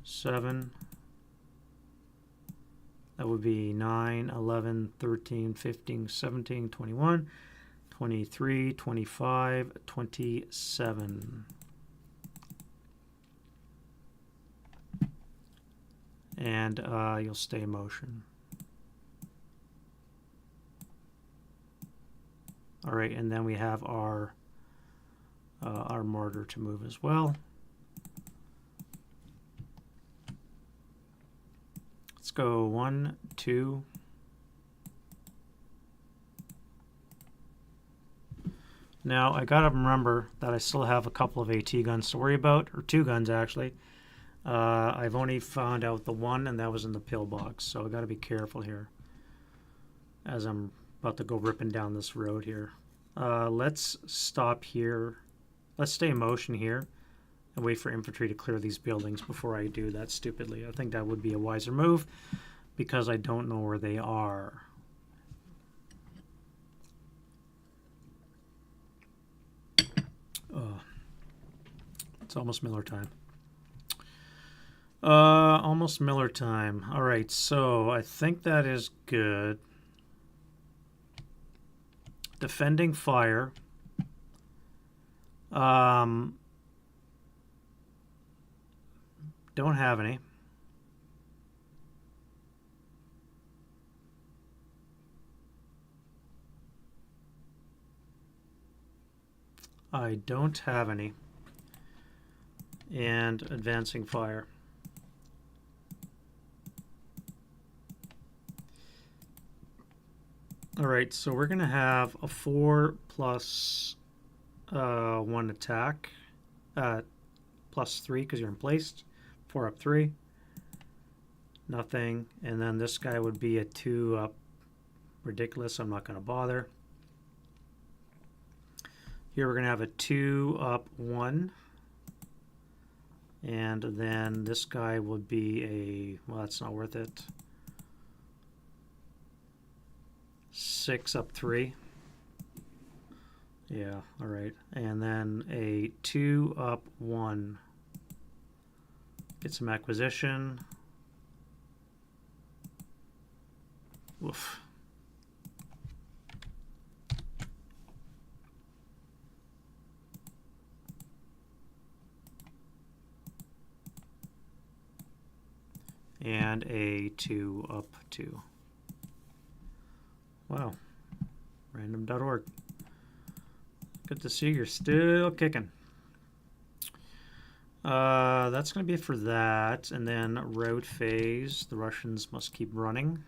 7. That would be 9, 11, 13, 15, 17, 21, 23, 25, 27. And you'll stay in motion. All right, and then we have our mortar to move as well. Let's go 1, 2. Now I gotta remember that I still have a couple of AT guns to worry about, or 2 guns actually. I've only found out the 1, and that was in the pillbox, so I gotta be careful here as I'm about to go ripping down this road here. Let's stop here. Let's stay in motion here and wait for infantry to clear these buildings before I do that stupidly. I think that would be a wiser move because I don't know where they are. It's almost Miller time. Almost Miller time. All right, so I think that is good. Defending fire. Don't have any. I don't have any. And advancing fire. All right, so we're going to have a 4 plus 1 attack, +3 because you're emplaced. 4 up 3. Nothing. And then this guy would be a 2 up. Ridiculous. I'm not going to bother. Here we're going to have a 2 up 1. And then this guy would be a, well, that's not worth it. 6 up 3. Yeah, all right. And then a 2 up 1. Get some acquisition. Woof. And a 2 up 2. Wow. Random.org. Good to see you're still kicking. That's going to be it for that. And then road phase. The Russians must keep running.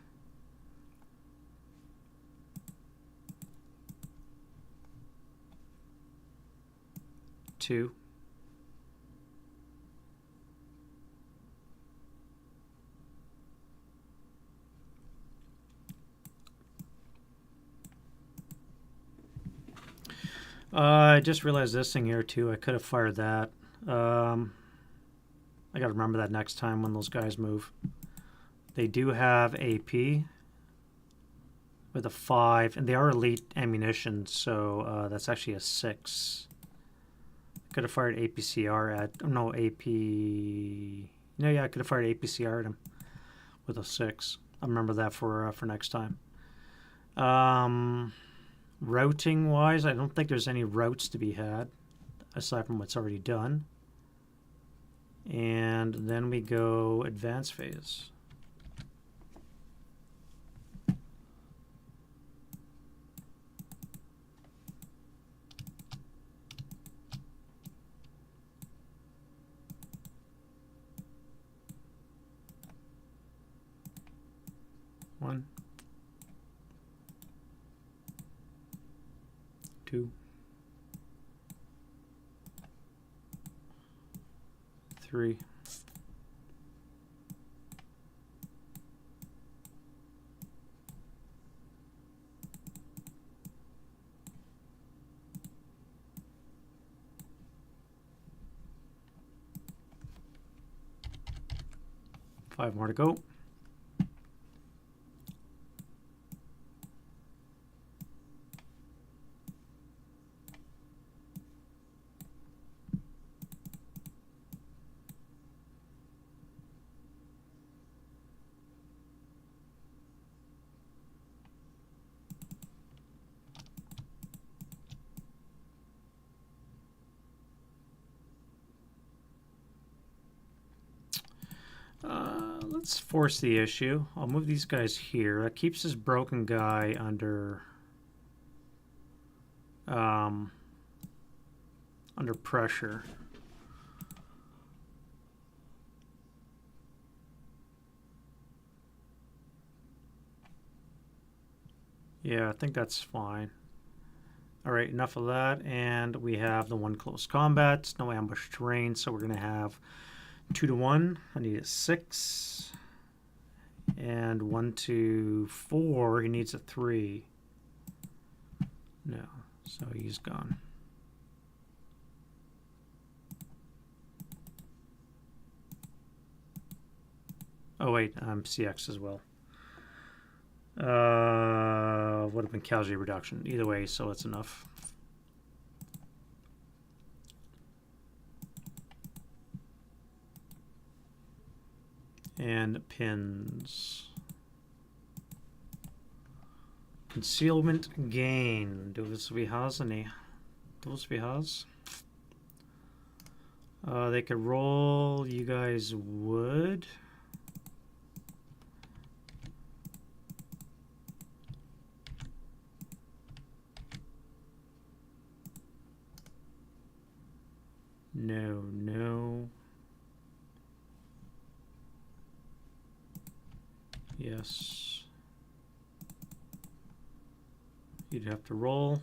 Two. I just realized this thing here too. I could have fired that. I got to remember that next time when those guys move. They do have AP with a 5, and they are elite ammunition, so that's actually a 6. Could have fired APCR at, no, AP, no, yeah, I could have fired APCR at him with a 6. I'll remember that for next time. Routing wise, I don't think there's any routes to be had aside from what's already done. And then we go advanced phase. One, 2, 3, 5 more to go. Let's force the issue. I'll move these guys here. That keeps this broken guy under pressure. Yeah, I think that's fine. All right, enough of that. And we have the 1 close combat, no ambush terrain, so we're going to have 2 to 1. I need a 6. And 1 to 4, he needs a 3. No, so he's gone. Oh wait, I'm CX as well. Would have been casualty reduction. Either way, so it's enough. And pins. Concealment gain. Do we has any? Those we has. They could roll. You guys would. No, no. Yes. You'd have to roll.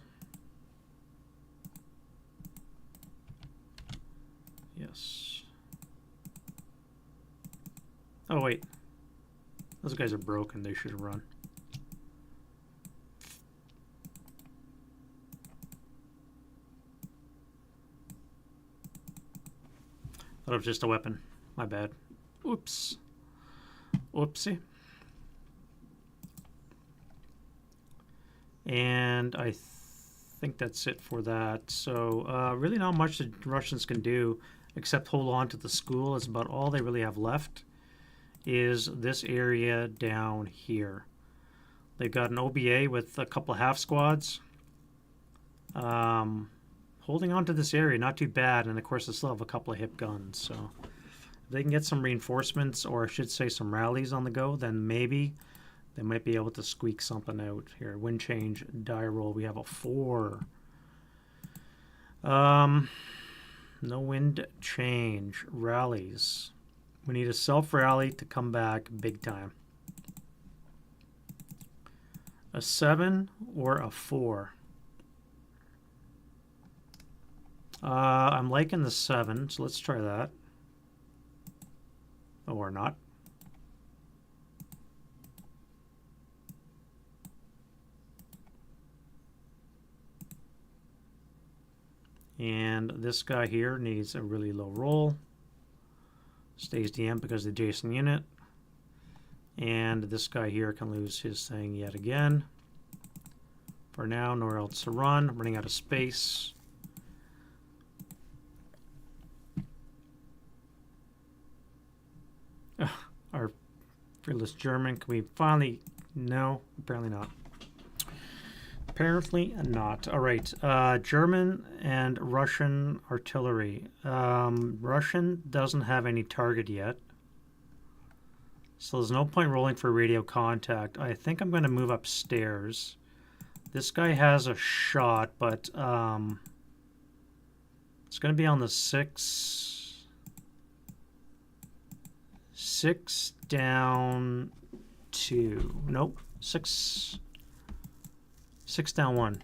Those guys are broken. They should run. That was just a weapon. My bad. Oops. Whoopsie. And I think that's it for that. So really not much the Russians can do except hold on to the school. It's about all they really have left is this area down here. They've got an OBA with a couple of half squads. Holding on to this area, not too bad. And of course, they still have a couple of hip guns. So if they can get some reinforcements, or I should say some rallies on the go, then maybe they might be able to squeak something out here. Wind change, die roll. We have a 4. No wind change. Rallies. We need a self-rally to come back big time. A 7 or a 4? I'm liking the 7, so let's try that. Or not. And this guy here needs a really low roll. Stays DM because of the adjacent unit. And this guy here can lose his thing yet again. For now, nowhere else to run. I'm running out of space. Our fearless German, can we finally... No, apparently not. Apparently not. All right, German and Russian artillery. Russian doesn't have any target yet. So there's no point rolling for radio contact. I think I'm going to move upstairs. This guy has a shot, but it's going to be on the 6 down 2. Nope, 6 down 1.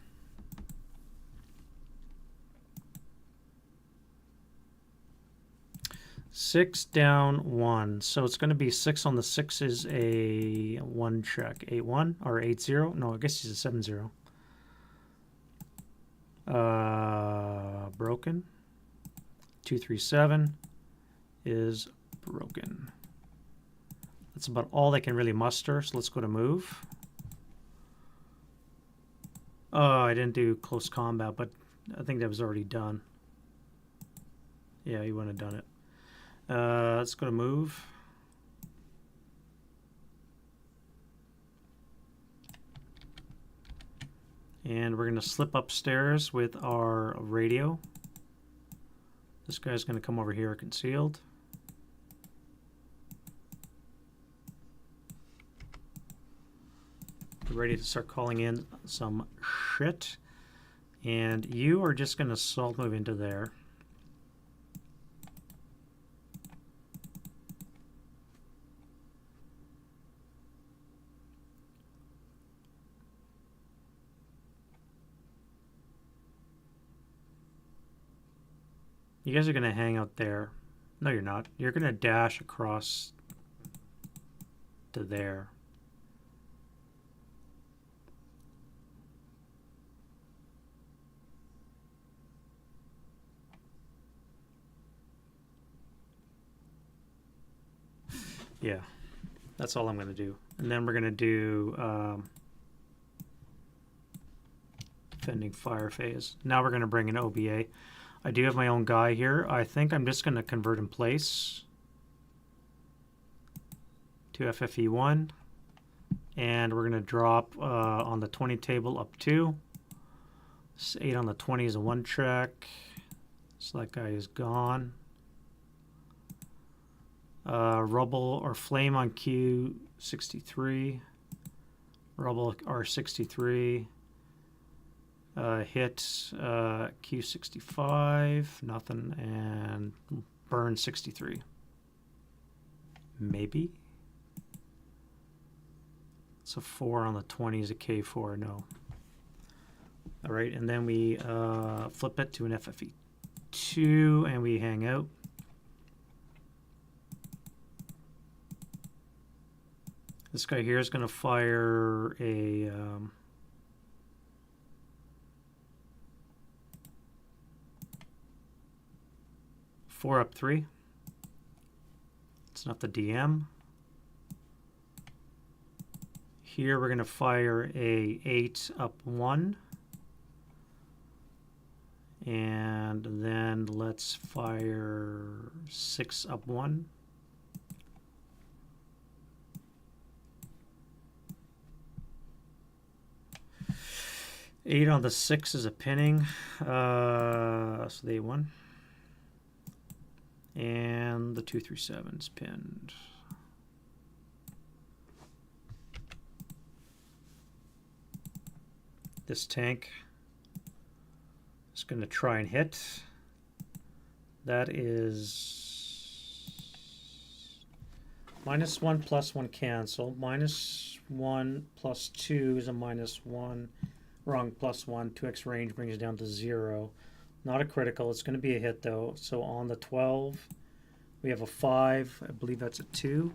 Six down 1. So it's going to be 6 on the 6 is a 1 check. 8-1 or 8-0. No, I guess he's a 7-0. Broken. 2-3-7 is broken. That's about all they can really muster. So let's go to move. Oh, I didn't do close combat, but I think that was already done. Yeah, you wouldn't have done it. Let's go to move. And we're going to slip upstairs with our radio. This guy's going to come over here concealed. We're ready to start calling in some shit. And you are just going to assault move into there. You guys are going to hang out there. No, you're not. You're going to dash across to there. Yeah, that's all I'm going to do. And then we're going to do defending fire phase. Now we're going to bring in OBA. I do have my own guy here. I think I'm just going to convert in place to FFE1. And we're going to drop on the 20 table up 2. 8 on the 20 is a 1 check. So that guy is gone. Rubble or flame on Q63. Rubble R63. Hit Q65, nothing, and burn 63. Maybe. It's a 4 on the 20 is a K4, no. All right, and then we flip it to an FFE2 and we hang out. This guy here is going to fire a 4 up 3. It's not the DM. Here we're going to fire a 8 up 1. And then let's fire 6 up 1. Eight on the 6 is a pinning, so the A1. And the 237 is pinned. This tank is going to try and hit. That is -1 +1 cancel. -1 +2 is a -1. Wrong, +1. 2x range brings it down to 0. Not a critical. It's going to be a hit though. So on the 12, we have a 5. I believe that's a 2.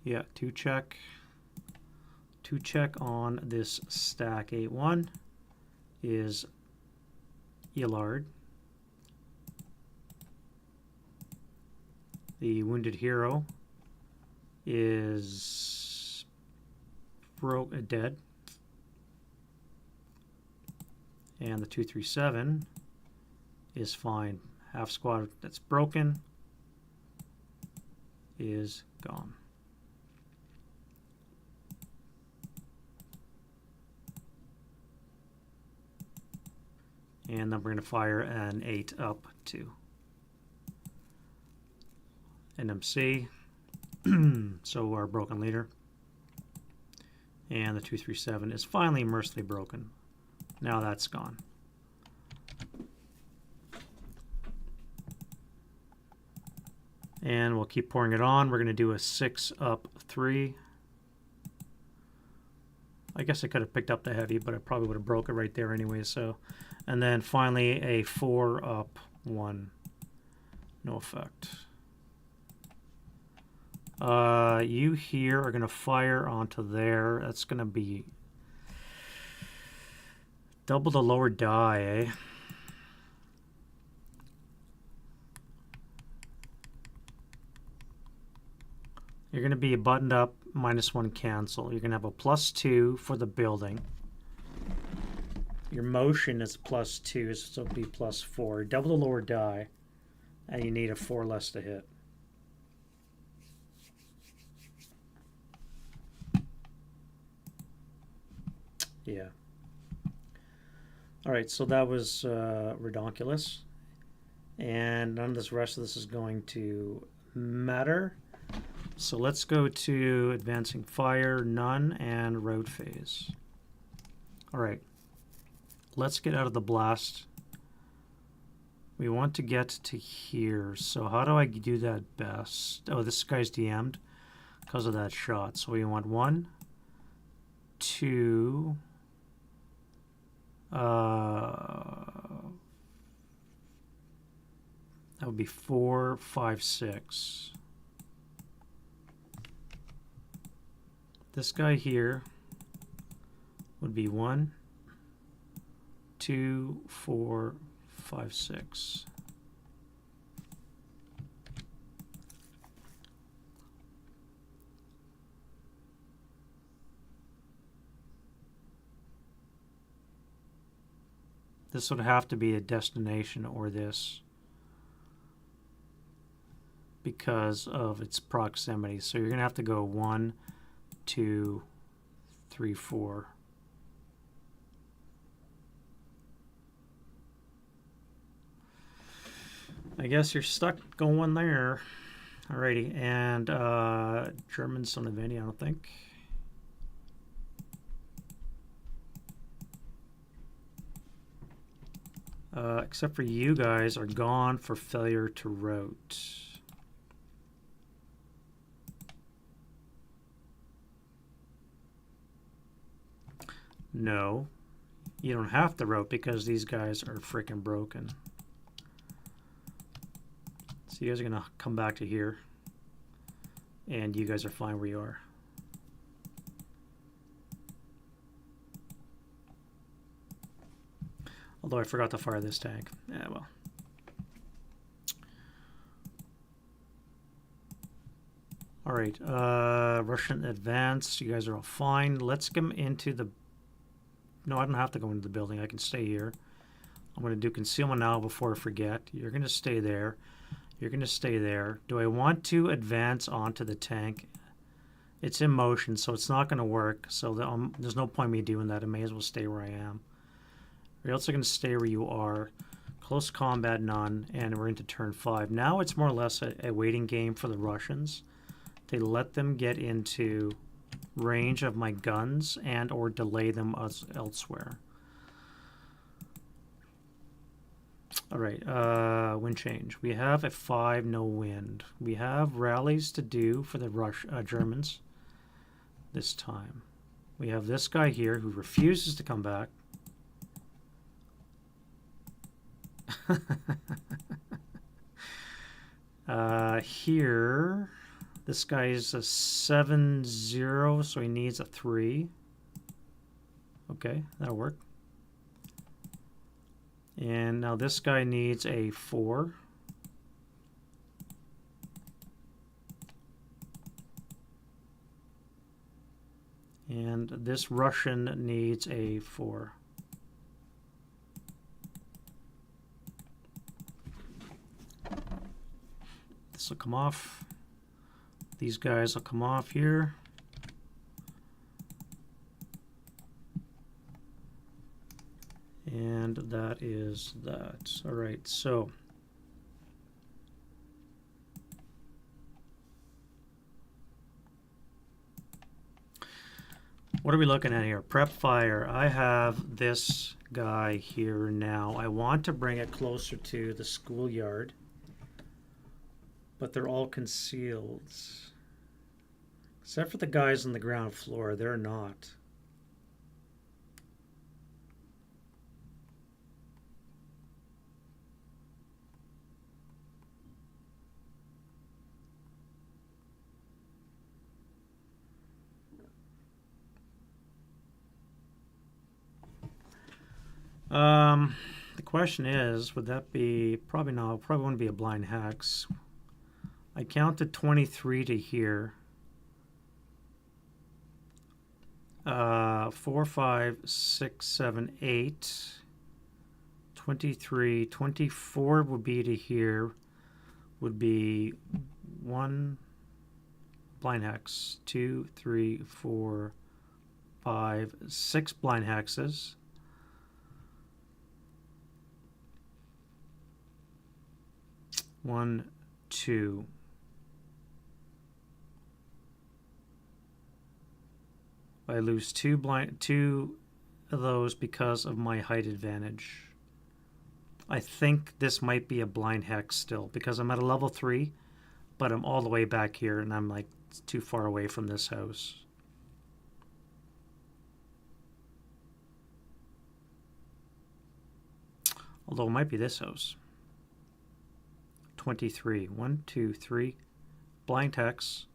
Yeah, 2 check. 2 check on this stack 8-1 is Yellard. The wounded hero is dead. And the 237 is fine. Half squad that's broken is gone. And then we're going to fire an 8 up 2. NMC, so our broken leader. And the 237 is finally mercifully broken. Now that's gone. And we'll keep pouring it on. We're going to do a 6 up 3. I guess I could have picked up the heavy, but I probably would have broke it right there anyway. So, and then finally a 4 up 1. No effect. You here are going to fire onto there. That's going to be double the lower die, eh? You're going to be buttoned up, -1 cancel. You're going to have a +2 for the building. Your motion is +2, so it'll be +4. Double the lower die, and you need a 4 less to hit. Yeah. All right, so that was redonkulous. And none of this rest of this is going to matter. So let's go to advancing fire, none, and road phase. All right, let's get out of the blast. We want to get to here. So how do I do that best? Oh, this guy's DM'd because of that shot. So we want 1, 2, that would be 4, 5, 6. This guy here would be 1, 2, 4, 5, 6. This would have to be a destination or this because of its proximity. So you're going to have to go 1, 2, 3, 4. I guess you're stuck going there. Alrighty, and German son of any, I don't think. Except for you guys are gone for failure to route. No, you don't have to route because these guys are freaking broken. So you guys are going to come back to here. and you guys are fine where you are. Although I forgot to fire this tank. Yeah, well. All right, Russian advance. You guys are all fine. Let's come into the... No, I don't have to go into the building. I can stay here. I'm going to do concealment now before I forget. You're going to stay there. You're going to stay there. Do I want to advance onto the tank? It's in motion, so it's not going to work. So there's no point in me doing that. I may as well stay where I am. You're also going to stay where you are. Close combat, none. And we're into turn 5. Now it's more or less a waiting game for the Russians. They let them get into range of my guns and or delay them elsewhere. All right, wind change. We have a 5, no wind. We have rallies to do for the Germans this time. We have this guy here who refuses to come back. Here, this guy is a 7-0, so he needs a 3. Okay, that'll work. And now this guy needs a 4. And this Russian needs a 4. This will come off. These guys will come off here. And that is that. All right, so what are we looking at here? Prep fire. I have this guy here now. I want to bring it closer to the schoolyard, but they're all concealed. Except for the guys on the ground floor, they're not. The question is, would that be, probably not, probably wouldn't be a blind hex. I counted 23 to here. 4, 5, 6, 7, 8. 23, 24 would be to here. Would be 1 blind hex, 2, 3, 4, 5, 6 blind hexes. One, 2. I lose two of those because of my height advantage. I think this might be a blind hex still because I'm at a level 3, but I'm all the way back here and I'm like too far away from this house. Although it might be this house. 23. 1, 2, 3. Blind hex.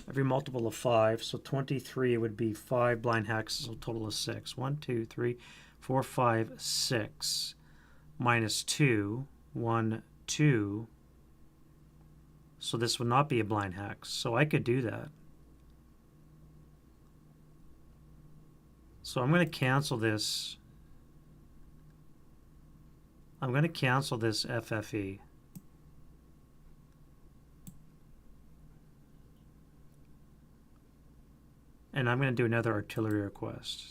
Every multiple of 5. So 23 would be 5 blind hexes, so a total of 6. 1, 2, 3, 4, 5, 6. Minus 2. 1, 2. So this would not be a blind hex. So I could do that. So I'm going to cancel this. I'm going to cancel this FFE. And I'm going to do another artillery request.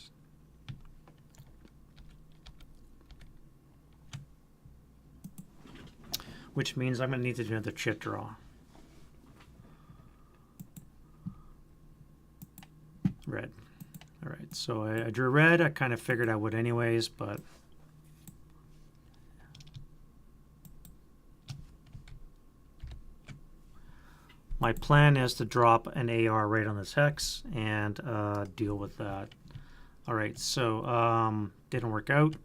Which means I'm going to need to do another chit draw. Red. All right, so I drew red. I kind of figured I would anyways, but... my plan is to drop an AR right on this hex and deal with that. All right, so didn't work out.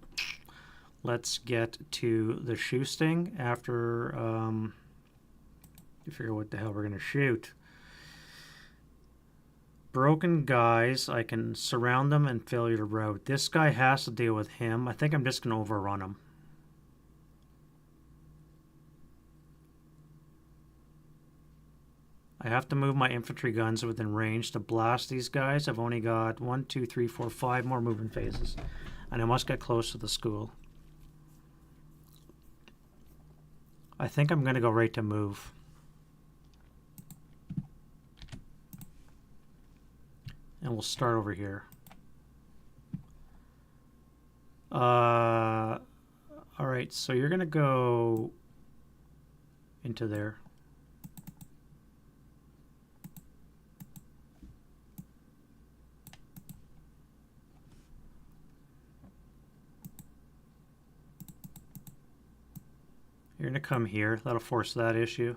Let's get to the shoosting after you figure out what the hell we're going to shoot. broken guys, I can surround them and failure to route. This guy has to deal with him. I think I'm just going to overrun him. I have to move my infantry guns within range to blast these guys. I've only got 1, 2, 3, 4, 5 more movement phases. And I must get close to the school. I think I'm going to go right to move. And we'll start over here. Alright, so you're going to go into there. You're going to come here. That'll force that issue.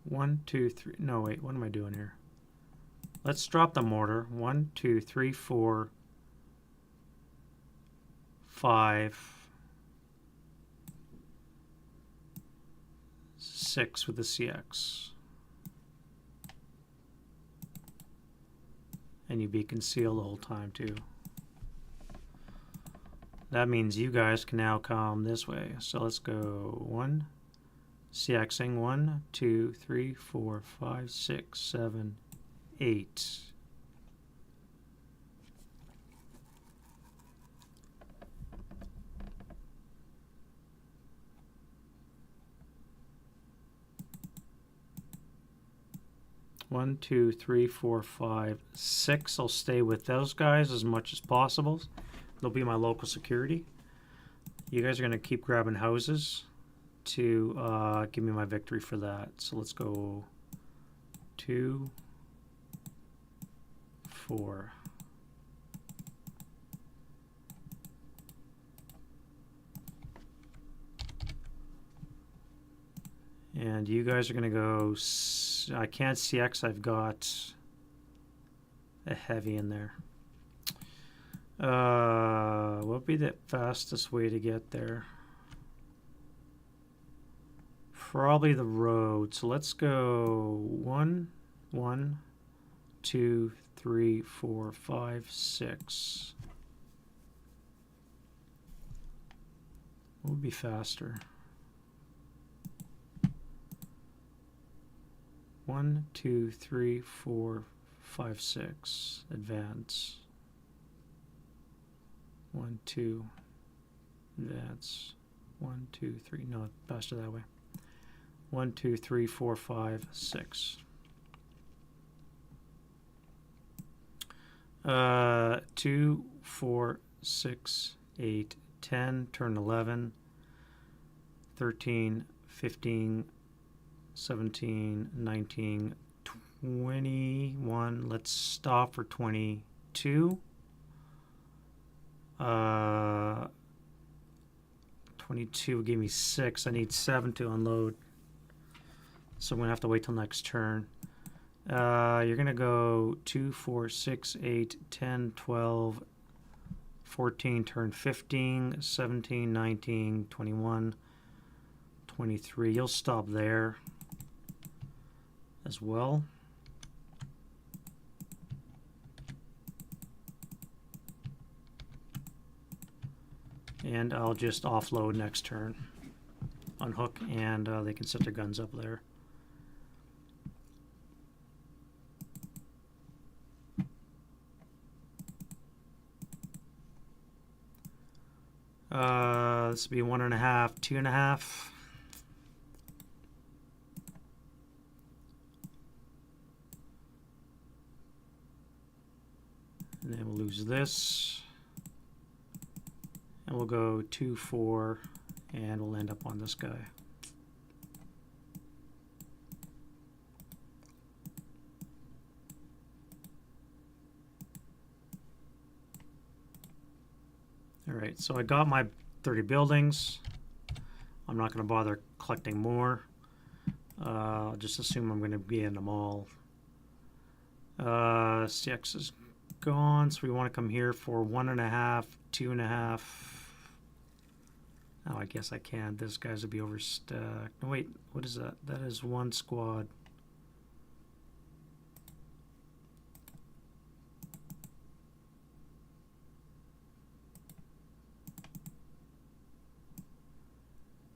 One, two, three. No, wait. What am I doing here? Let's drop the mortar. 1, 2, 3, 4, 5, 6 with the CX. And you be concealed the whole time too. That means you guys can now come this way. So let's go 1, CXing 1, 2, 3, 4, 5, 6, 7, 8. One, two, three, four, 5, 6. I'll stay with those guys as much as possible. They'll be my local security. You guys are going to keep grabbing houses to give me my victory for that. So let's go 2, 4. And you guys are going to go... I can't CX. I've got a heavy in there. What would be the fastest way to get there? Probably the road. So let's go 1, 1, 2, 3, 4, 5, 6. What would be faster? 1, 2, 3, 4, 5, 6. Advance. 1, 2. Advance. 1, 2, 3. No, faster that way. 1, 2, 3, 4, 5, 6. 2, 4, 6, 8, 10. Turn 11. 13, 15. 17, 19, 21. Let's stop for 22. 22 gave me 6. I need 7 to unload. So I'm going to have to wait till next turn. You're going to go 2, 4, 6, 8, 10, 12, 14, turn 15, 17, 19, 21, 23. You'll stop there as well. And I'll just offload next turn. Unhook, and they can set their guns up there. This will be 1.5, 2.5. And then we'll lose this. And we'll go 2, 4, and we'll end up on this guy. Alright, so I got my 30 buildings. I'm not going to bother collecting more. I'll just assume I'm going to be in them all. CX is gone, so we want to come here for 1.5, 2.5. Oh, I guess I can. This guy's will be overstacked. No, wait. What is that? That is one squad.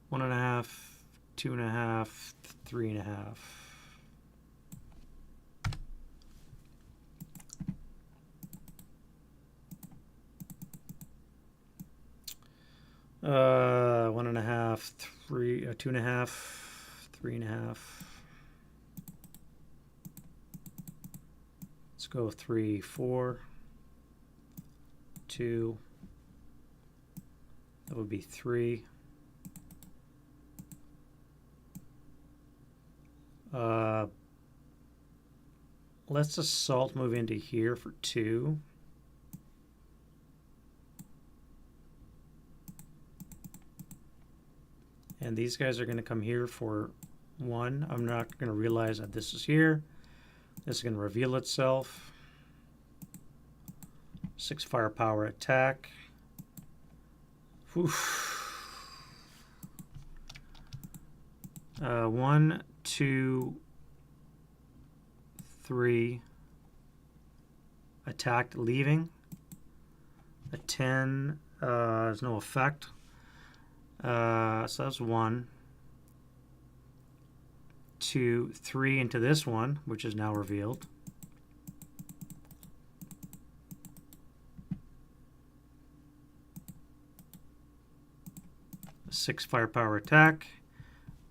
One and a half, 2.5, 3.5. One and a half, 3, 2.5, 3.5. Let's go 3, 4, 2. That would be 3. Let's assault move into here for 2. And these guys are going to come here for 1. I'm not going to realize that this is here. This is going to reveal itself. 6 firepower attack. Oof. 1, 2, 3. Attacked, leaving. A 10 has no effect. So that's 1, 2, 3 into this one, which is now revealed. A 6 firepower attack.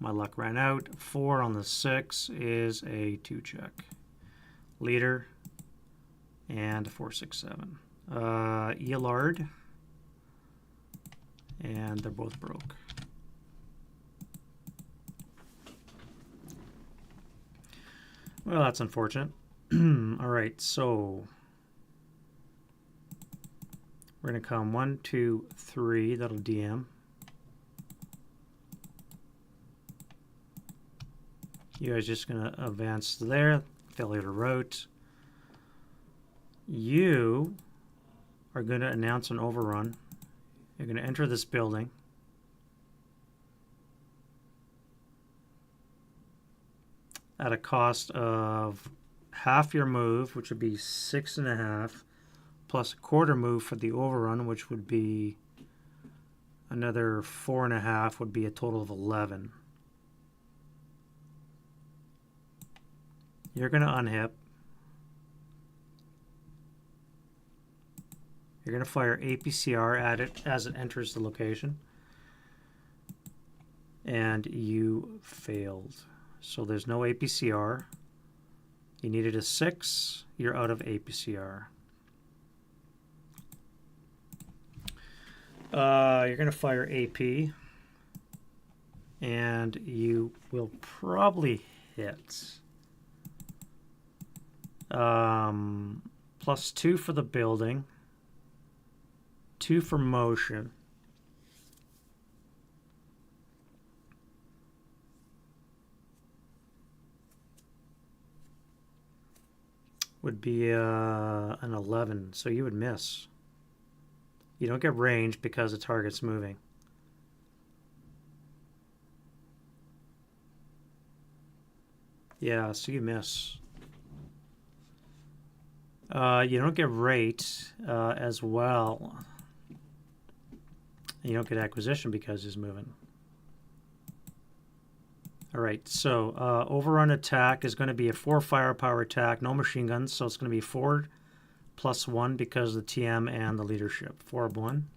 My luck ran out. 4 on the 6 is a 2 check. Leader and 4, 6, 7. Elard. And they're both broke. Well, that's unfortunate. All right, so we're going to come 1, 2, 3. That'll DM. You guys just going to advance there. Failure to route. You are going to announce an overrun. You're going to enter this building. At a cost of half your move, which would be 6.5, plus a quarter move for the overrun, which would be another 4.5, would be a total of 11. You're going to unhip. You're going to fire APCR at it as it enters the location. And you failed. So there's no APCR. You needed a 6. You're out of APCR. You're going to fire AP. And you will probably hit. +2 for the building. 2 for motion. Would be an 11, so you would miss. You don't get range because the target's moving. Yeah, so you miss. You don't get rate as well. You don't get acquisition because he's moving. All right, so overrun attack is going to be a 4 firepower attack, no machine guns, so it's going to be 4 + 1 because of the TM and the leadership. 4 of 1.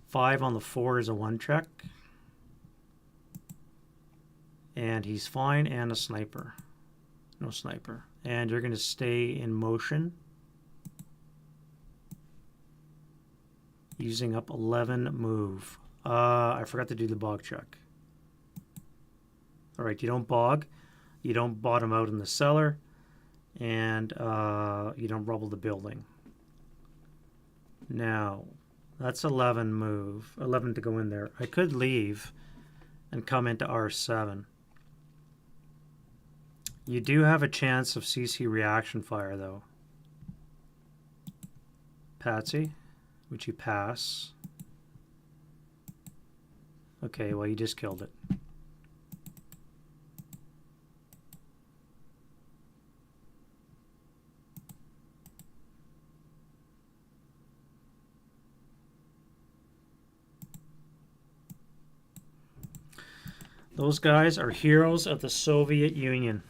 5 on the 4 is a 1 check. And he's fine, and a sniper. No sniper. And you're going to stay in motion. Using up 11 move. I forgot to do the bog check. All right, you don't bog. You don't bottom out in the cellar. And you don't rubble the building. Now, that's 11 move. 11 to go in there. I could leave and come into R7. You do have a chance of CC reaction fire, though. Patsy, which you pass. Okay, well, you just killed it. Those guys are heroes of the Soviet Union.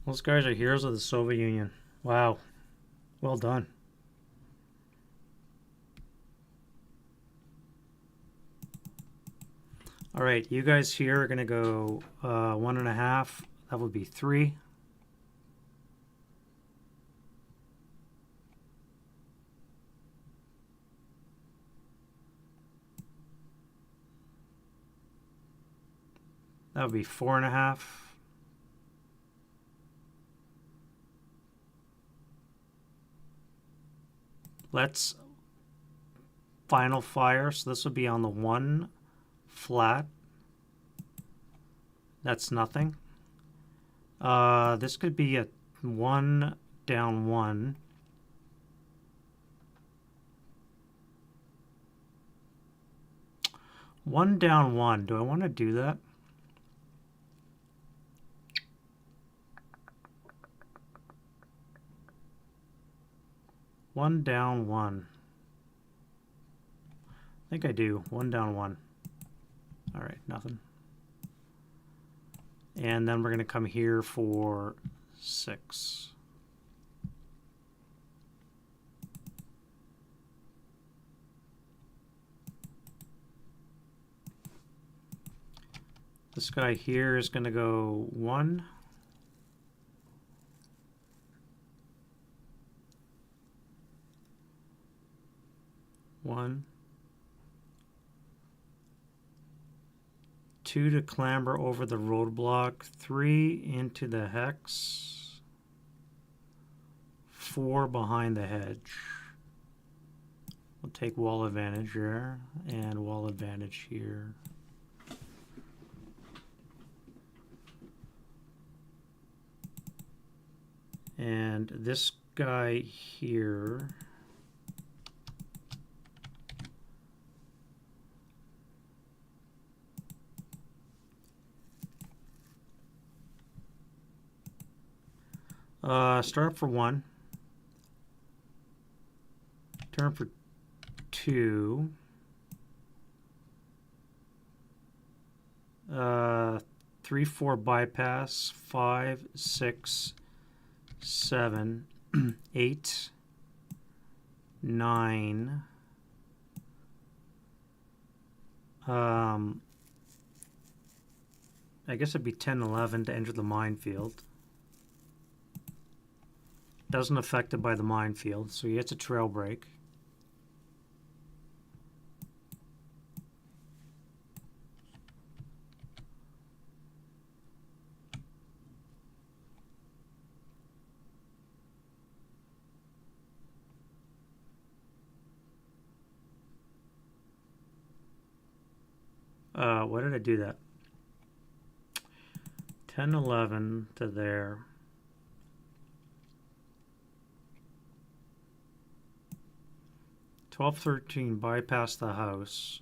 Those guys are heroes of the Soviet Union. Wow. Well done. All right, you guys here are going to go 1.5. That would be 3. That would be 4.5. Let's final fire. So this would be on the 1 flat. That's nothing. This could be a 1 down 1. One down 1. Do I want to do that? One down 1. I think I do. 1 down 1. All right, nothing. And then we're going to come here for 6. This guy here is going to go 1. One. 2 to clamber over the roadblock. 3 into the hex. 4 behind the hedge. We'll take wall advantage here and wall advantage here. And this guy here, start up for 1, turn for 2, 3, 4 bypass, 5, 6, 7, 8, 9. I guess it'd be 10, 11 to enter the minefield. Doesn't affect it by the minefield, so he gets a trail break. Why did I do that? 10, 11 to there. Twelve, 13 bypass the house.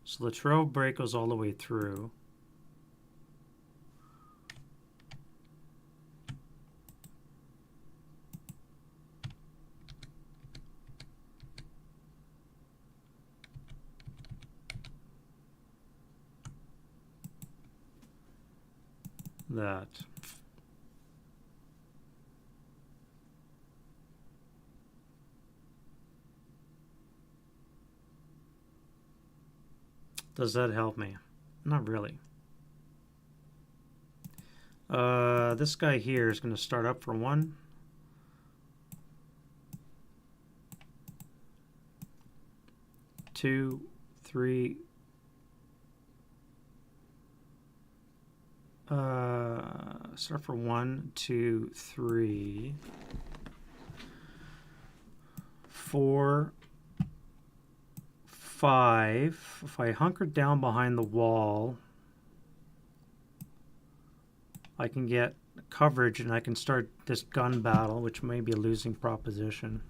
So the trail break goes all the way through. That. Does that help me? Not really. This guy here is going to start up for 1. Two, 3. Start for 1, 2, 3, 4, 5. If I hunker down behind the wall, I can get coverage and I can start this gun battle, which may be a losing proposition.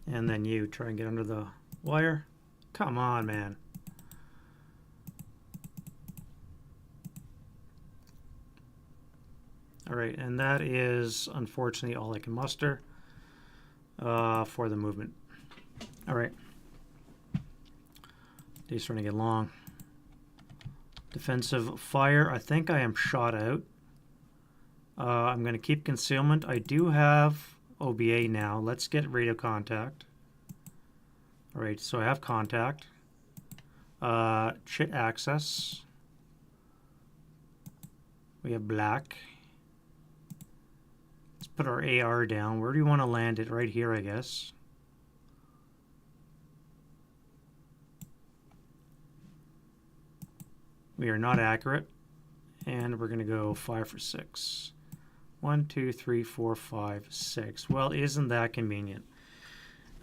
And then you try and get under the wire. Come on, man. All right, and that is unfortunately all I can muster for the movement. All right. Day's starting to get long. Defensive fire. I think I am shot out. I'm going to keep concealment. I do have OBA now. Let's get radio contact. All right, so I have contact. Chit access. We have black. Let's put our AR down. Where do you want to land it? Right here, I guess. We are not accurate. And we're going to go 5 for 6. 1, 2, 3, 4, 5, 6. Well, isn't that convenient?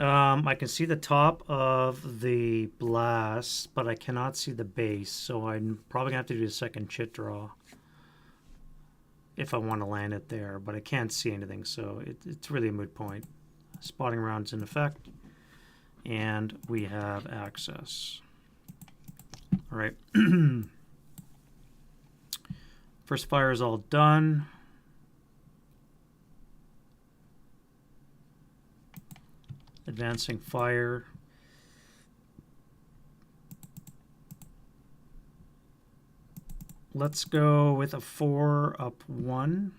I can see the top of the blast, but I cannot see the base, so I'm probably going to have to do a second chit draw if I want to land it there, but I can't see anything, so it's really a moot point. Spotting round's in effect, and we have access. All right. First fire is all done. Advancing fire. Let's go with a 4 up 1.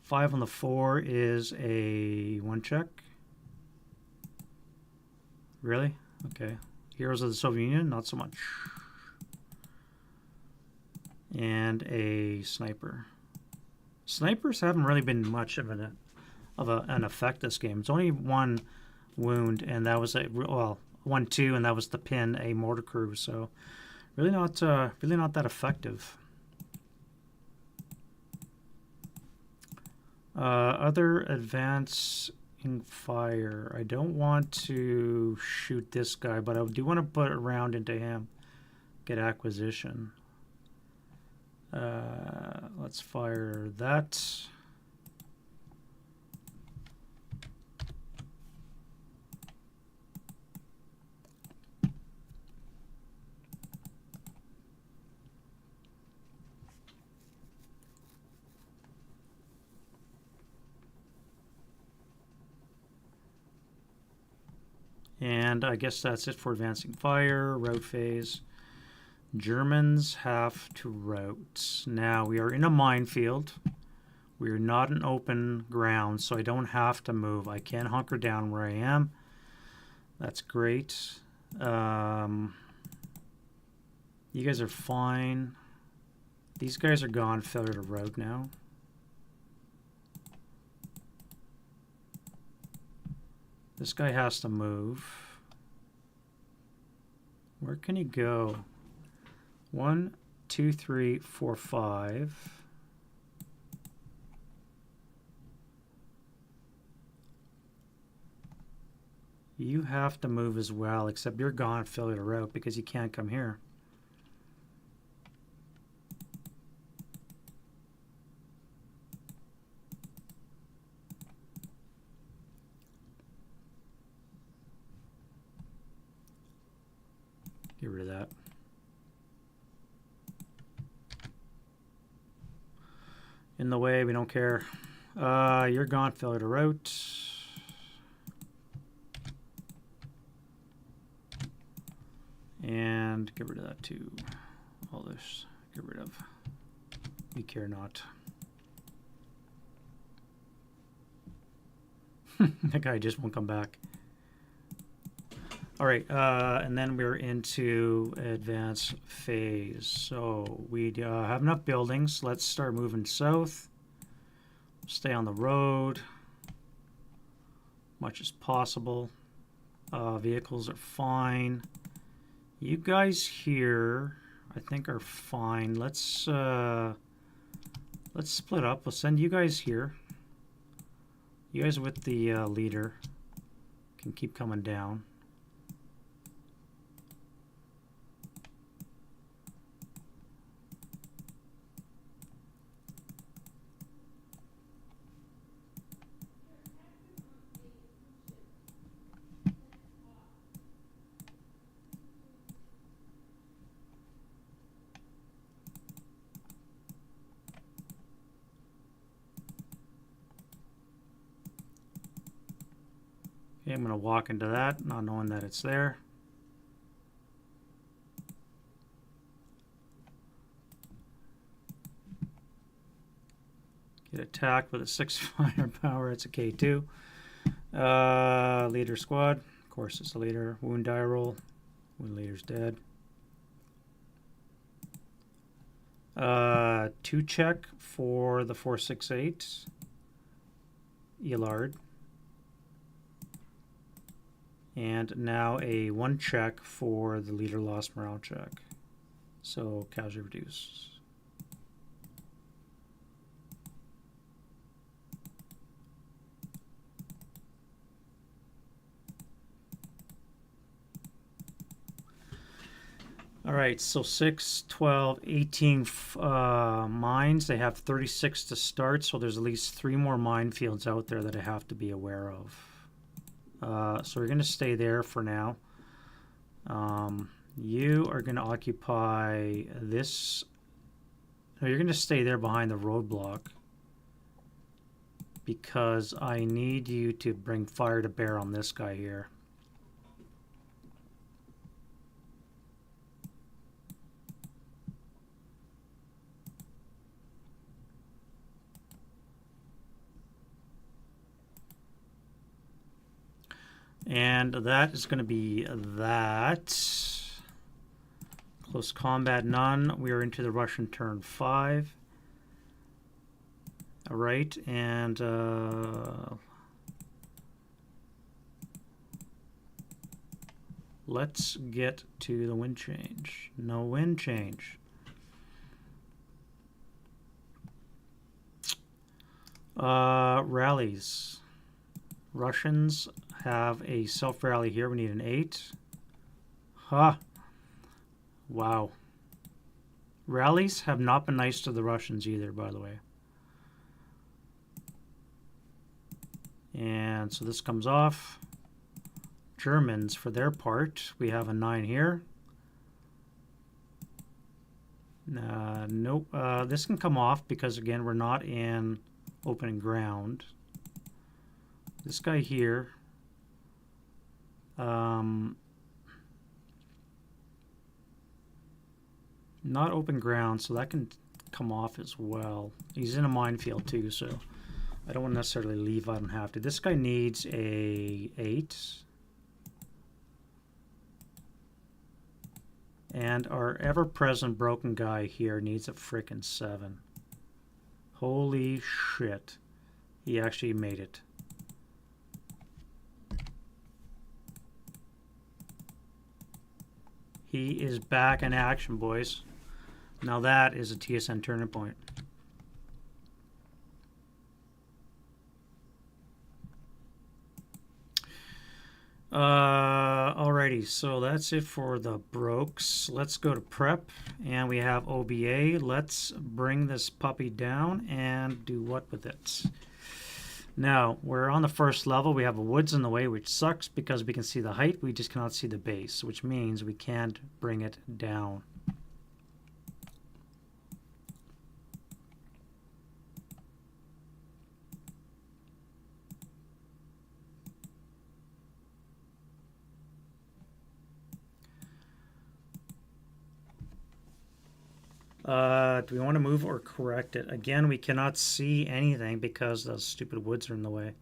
5 on the 4 is a 1 check. Really? Okay. Heroes of the Soviet Union, not so much. And a sniper. Snipers haven't really been much of an effect this game. It's only 1 wound, and that was 1-2, and that was to pin a mortar crew. So really not that effective. Other advancing fire. I don't want to shoot this guy, but I do want to put a round into him. Get acquisition. Let's fire that. And I guess that's it for advancing fire, route phase. Germans have to route. Now we are in a minefield. We are not in open ground, so I don't have to move. I can hunker down where I am. That's great. You guys are fine. These guys are gone. Failure to route now. This guy has to move. Where can he go? 1, 2, 3, 4, 5. You have to move as well, except you're gone, failure to route, because you can't come here. Get rid of that. In the way, we don't care. You're gone, failure to route. And get rid of that too. All this, get rid of. We care not. That guy just won't come back. All right, and then we're into advanced phase. So we have enough buildings. Let's start moving south. Stay on the road much as possible. Vehicles are fine. You guys here, I think, are fine. Let's split up. We'll send you guys here. You guys with the leader can keep coming down. Okay, I'm going to walk into that, not knowing that it's there. Get attacked with a 6 firepower. It's a K2. Leader squad. Of course, it's a leader. Wound die roll. Wound leader's dead. 2 check for the 468. Elard. And now a 1 check for the leader lost morale check. So casualty reduced. All right, so 6, 12, 18 mines. They have 36 to start, so there's at least 3 more minefields out there that I have to be aware of. So we're going to stay there for now. You are going to occupy this. No, you're going to stay there behind the roadblock because I need you to bring fire to bear on this guy here. And that is going to be that. Close combat, none. We are into the Russian turn 5. All right, and let's get to the wind change. No wind change. Rallies. Russians have a self-rally here. We need an 8. Ha! Wow. Rallies have not been nice to the Russians either, by the way. And so this comes off. Germans, for their part, we have a 9 here. Nope. This can come off because, again, we're not in open ground. This guy here, not open ground, so that can come off as well. He's in a minefield too, so I don't want to necessarily leave. I don't have to. This guy needs a 8. And our ever-present broken guy here needs a frickin' 7. Holy shit. He actually made it. He is back in action, boys. Now that is a TSN turning point. Alrighty, so that's it for the brokes. Let's go to prep, and we have OBA. Let's bring this puppy down and do what with it? Now, we're on the first level. We have a woods in the way, which sucks because we can see the height. We just cannot see the base, which means we can't bring it down. Do we want to move or correct it? Again, we cannot see anything because those stupid woods are in the way.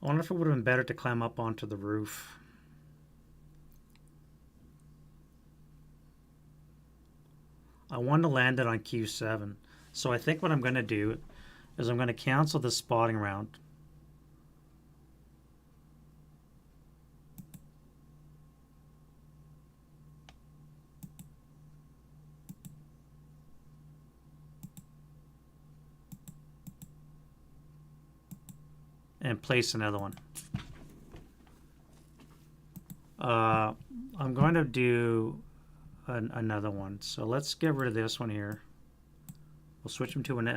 I wonder if it would have been better to climb up onto the roof. I want to land it on Q7. So I think what I'm going to do is I'm going to cancel this spotting round. And place another one. I'm going to do another one. So let's get rid of this one here. We'll switch them to an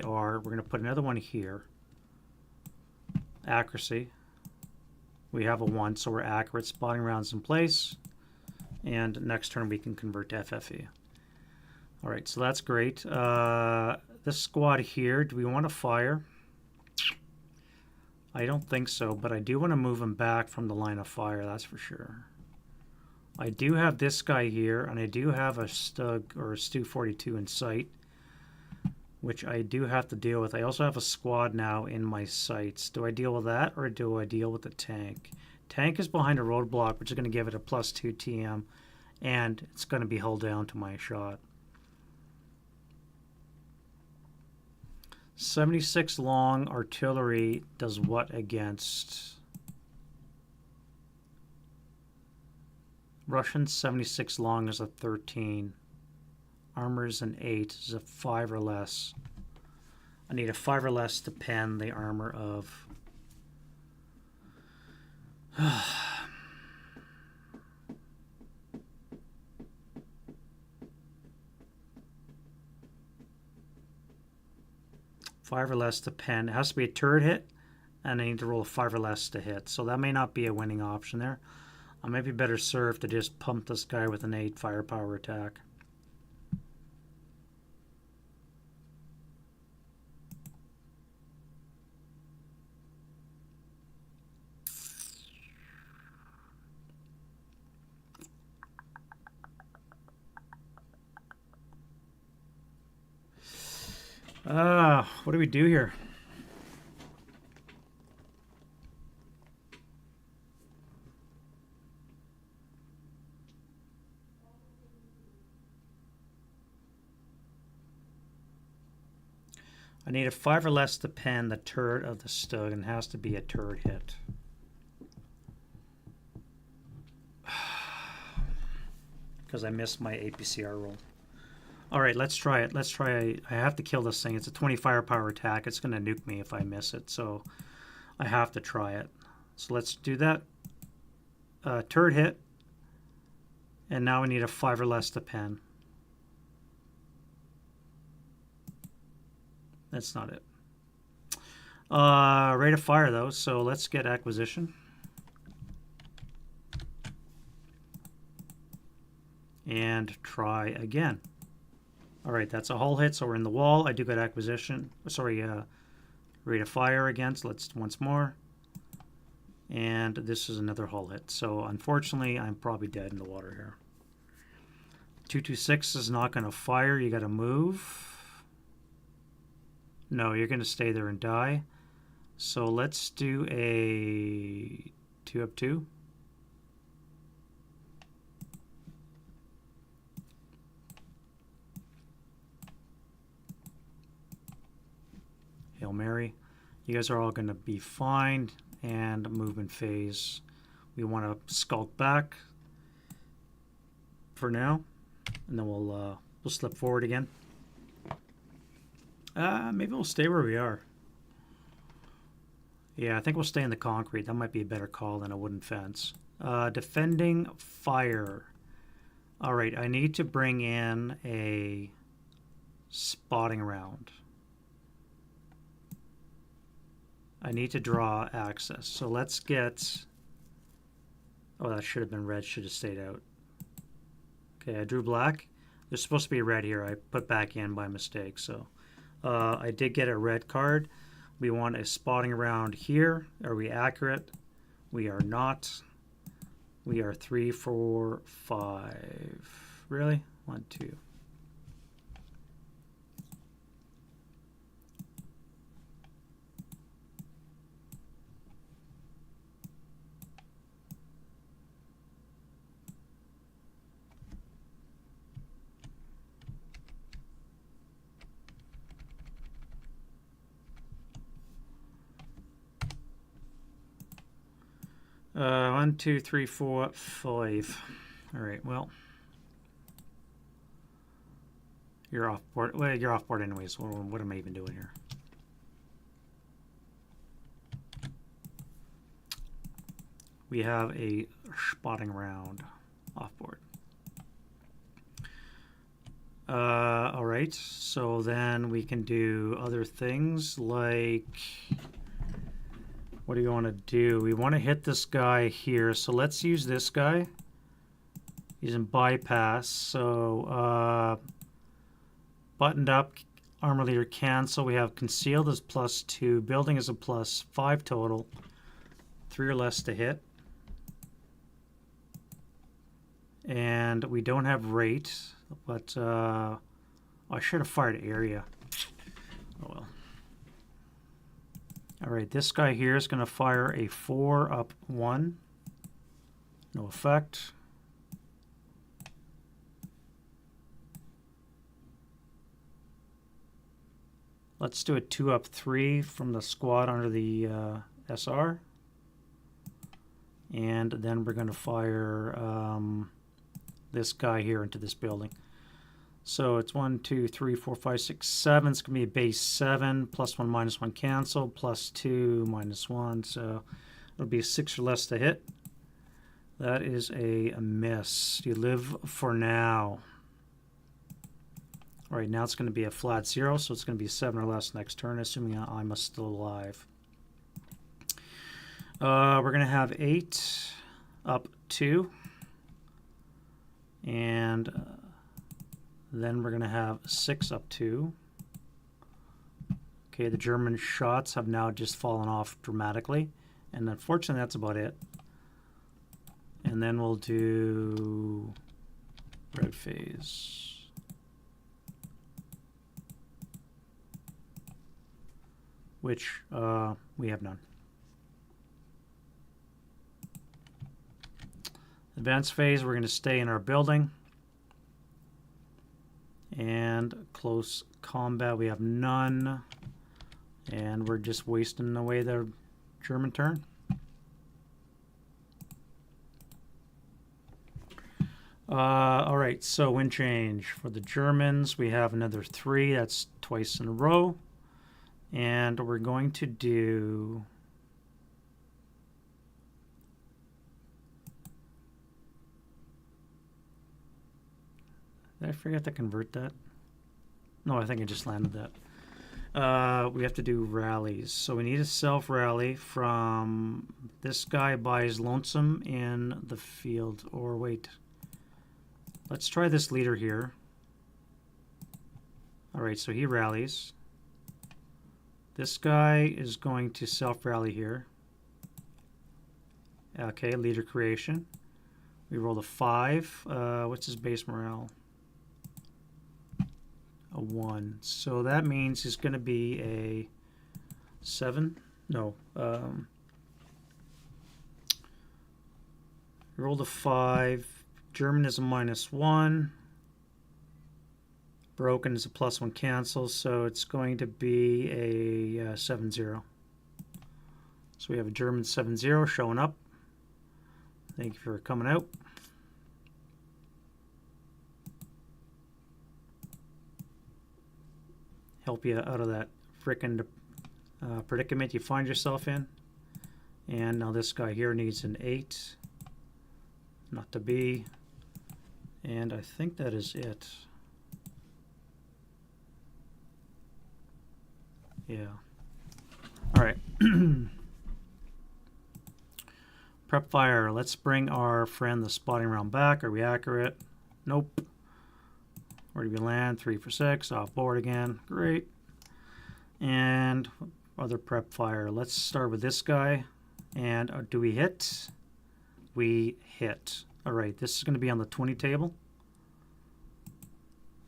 AR. We're going to put another one here. Accuracy. We have a 1, so we're accurate. Spotting rounds in place. And next turn we can convert to FFE. All right, so that's great. This squad here, do we want to fire? I don't think so, but I do want to move him back from the line of fire, that's for sure. I do have this guy here, and I do have a Stug or a Stu 42 in sight, which I do have to deal with. I also have a squad now in my sights. Do I deal with that, or do I deal with the tank? Tank is behind a roadblock, which is going to give it a +2 TM, and it's going to be held down to my shot. 76 long artillery does what against Russian? 76 long is a 13. Armor is an 8. Is a 5 or less. I need a 5 or less to pen the armor of 5 or less to pen. It has to be a turret hit, and I need to roll a 5 or less to hit. So that may not be a winning option there. I might be better served to just pump this guy with an 8 firepower attack. What do we do here? I need a 5 or less to pen the turret of the Stug, and it has to be a turret hit. Because I missed my APCR roll. All right, let's try it. Let's try. I have to kill this thing. It's a 20 firepower attack. It's going to nuke me if I miss it, so I have to try it. So let's do that. Turret hit. And now we need a 5 or less to pen. That's not it. Rate of fire, though, so let's get acquisition. And try again. All right, that's a hull hit, so we're in the wall. I do get acquisition. Sorry, rate of fire again, so let's once more. And this is another hull hit. So unfortunately, I'm probably dead in the water here. 226 is not going to fire. You got to move. No, you're going to stay there and die. So let's do a 2-up-2. Hail Mary. You guys are all going to be fine. And movement phase. We want to skulk back for now. And then we'll slip forward again. Maybe we'll stay where we are. Yeah, I think we'll stay in the concrete. That might be a better call than a wooden fence. Defending fire. All right, I need to bring in a spotting round. I need to draw access. So let's get... Oh, that should have been red. Should have stayed out. Okay, I drew black. There's supposed to be red here. I put back in by mistake. So I did get a red card. We want a spotting round here. Are we accurate? We are not. We are 3, 4, 5. Really? 1, 2. One, 2, 3, 4, 5. All right, well. You're off board. Well, you're off board anyways. What am I even doing here? We have a spotting round off board. All right, so then we can do other things like... What do you want to do? We want to hit this guy here. So let's use this guy. He's in bypass. So buttoned up. armor leader cancel. We have concealed as +2. Building is a +5 total. 3 or less to hit. And we don't have rate, but I should have fired area. Oh well. Alright, this guy here is going to fire a 4 up 1. No effect. Let's do a 2 up 3 from the squad under the SR. And then we're going to fire this guy here into this building. So it's 1, 2, 3, 4, 5, 6, 7. It's going to be a base 7, +1, -1 cancel, +2, -1. So it'll be a 6 or less to hit. That is a miss. You live for now. All right, now it's going to be a flat 0, so it's going to be 7 or less next turn, assuming I'm still alive. We're going to have 8 up 2. And then we're going to have 6 up 2. Okay, the German shots have now just fallen off dramatically. And unfortunately, that's about it. And then we'll do red phase. Which we have none. Advanced phase, we're going to stay in our building. And close combat, we have none. And we're just wasting away the German turn. All right, so wind change. For the Germans, we have another 3. That's twice in a row. And we're going to do... Did I forget to convert that? No, I think I just landed that. We have to do rallies. So we need a self-rally from this guy buys lonesome in the field. Or wait. Let's try this leader here. Alright, so he rallies. This guy is going to self-rally here. Okay, leader creation. We rolled a 5. What's his base morale? A 1. So that means it's going to be a 7. No. Rolled a 5. German is a -1. Broken is a +1 cancel. So it's going to be a 7-0. So we have a German 7-0 showing up. Thank you for coming out. Help you out of that frickin' predicament you find yourself in. And now this guy here needs an 8. Not to be. And I think that is it. Yeah. All right. Prep fire. Let's bring our friend the spotting round back. Are we accurate? Nope. Where do we land? 3 for 6. Off board again. Great. And other prep fire. Let's start with this guy. And do we hit? We hit. All right. This is going to be on the 20 table.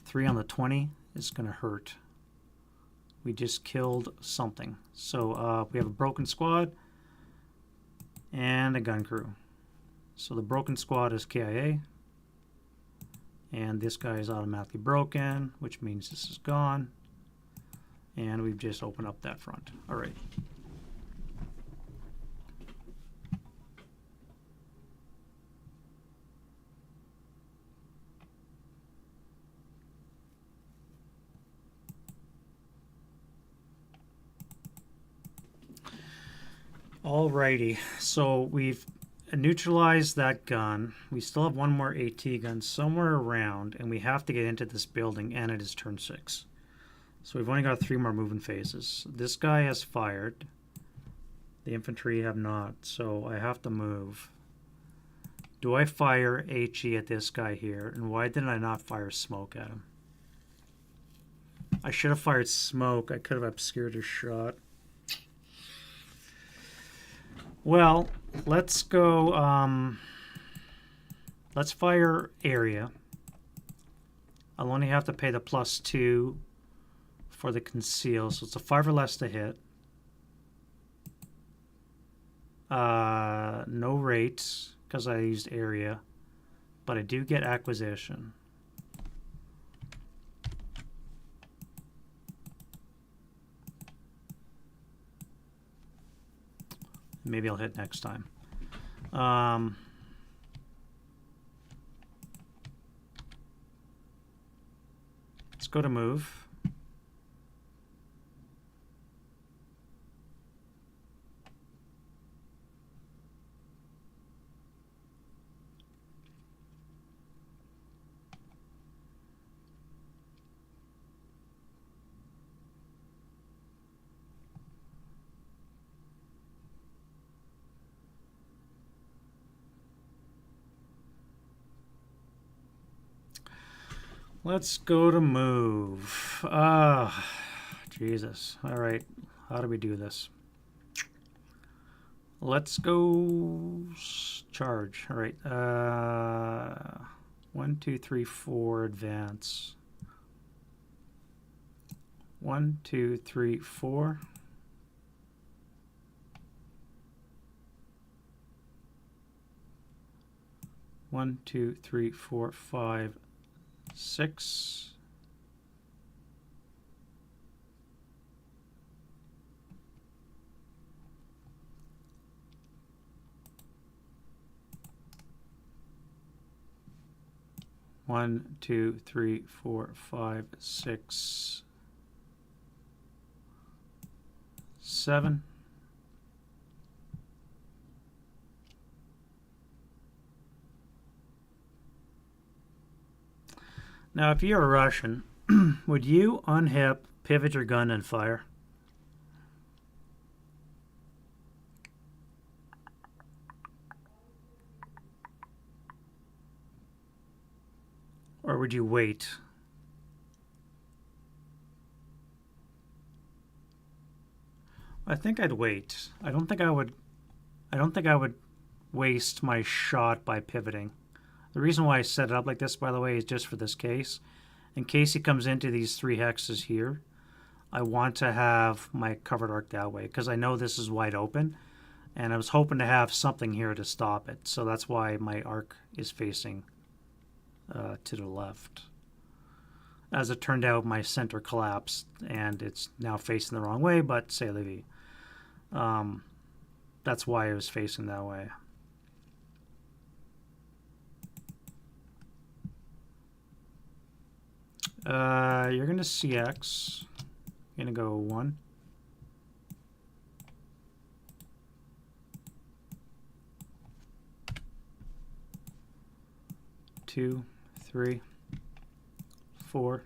3 on the 20 is going to hurt. We just killed something. So we have a broken squad and a gun crew. So the broken squad is KIA. And this guy is automatically broken, which means this is gone. And we've just opened up that front. All right. Alrighty, so we've neutralized that gun. We still have one more AT gun somewhere around, and we have to get into this building, and it is turn 6. So we've only got 3 more movement phases. This guy has fired. The infantry have not, so I have to move. Do I fire HE at this guy here? And why didn't I not fire smoke at him? I should have fired smoke. I could have obscured his shot. Well, let's go. Let's fire area. I'll only have to pay the +2 for the conceal, so it's a 5 or less to hit. No rate because I used area, but I do get acquisition. Maybe I'll hit next time. Let's go to move. Let's go to move. Jesus. All right. How do we do this? Let's go charge. All right. 1, 2, 3, 4, advance. 1, 2, 3, 4. One, 2, 3, 4, 5, 6. One, 2, 3, 4, 5, 6, 7. Now, if you're a Russian, would you unhip, pivot your gun, and fire? Or would you wait? I think I'd wait. I don't think I would waste my shot by pivoting. The reason why I set it up like this, by the way, is just for this case. In case he comes into these 3 hexes here, I want to have my covered arc that way because I know this is wide open, and I was hoping to have something here to stop it. So that's why my arc is facing to the left. As it turned out, my center collapsed, and it's now facing the wrong way, but c'est la vie. That's why I was facing that way. You're going to CX. You're going to go 1. 2, 3, 4,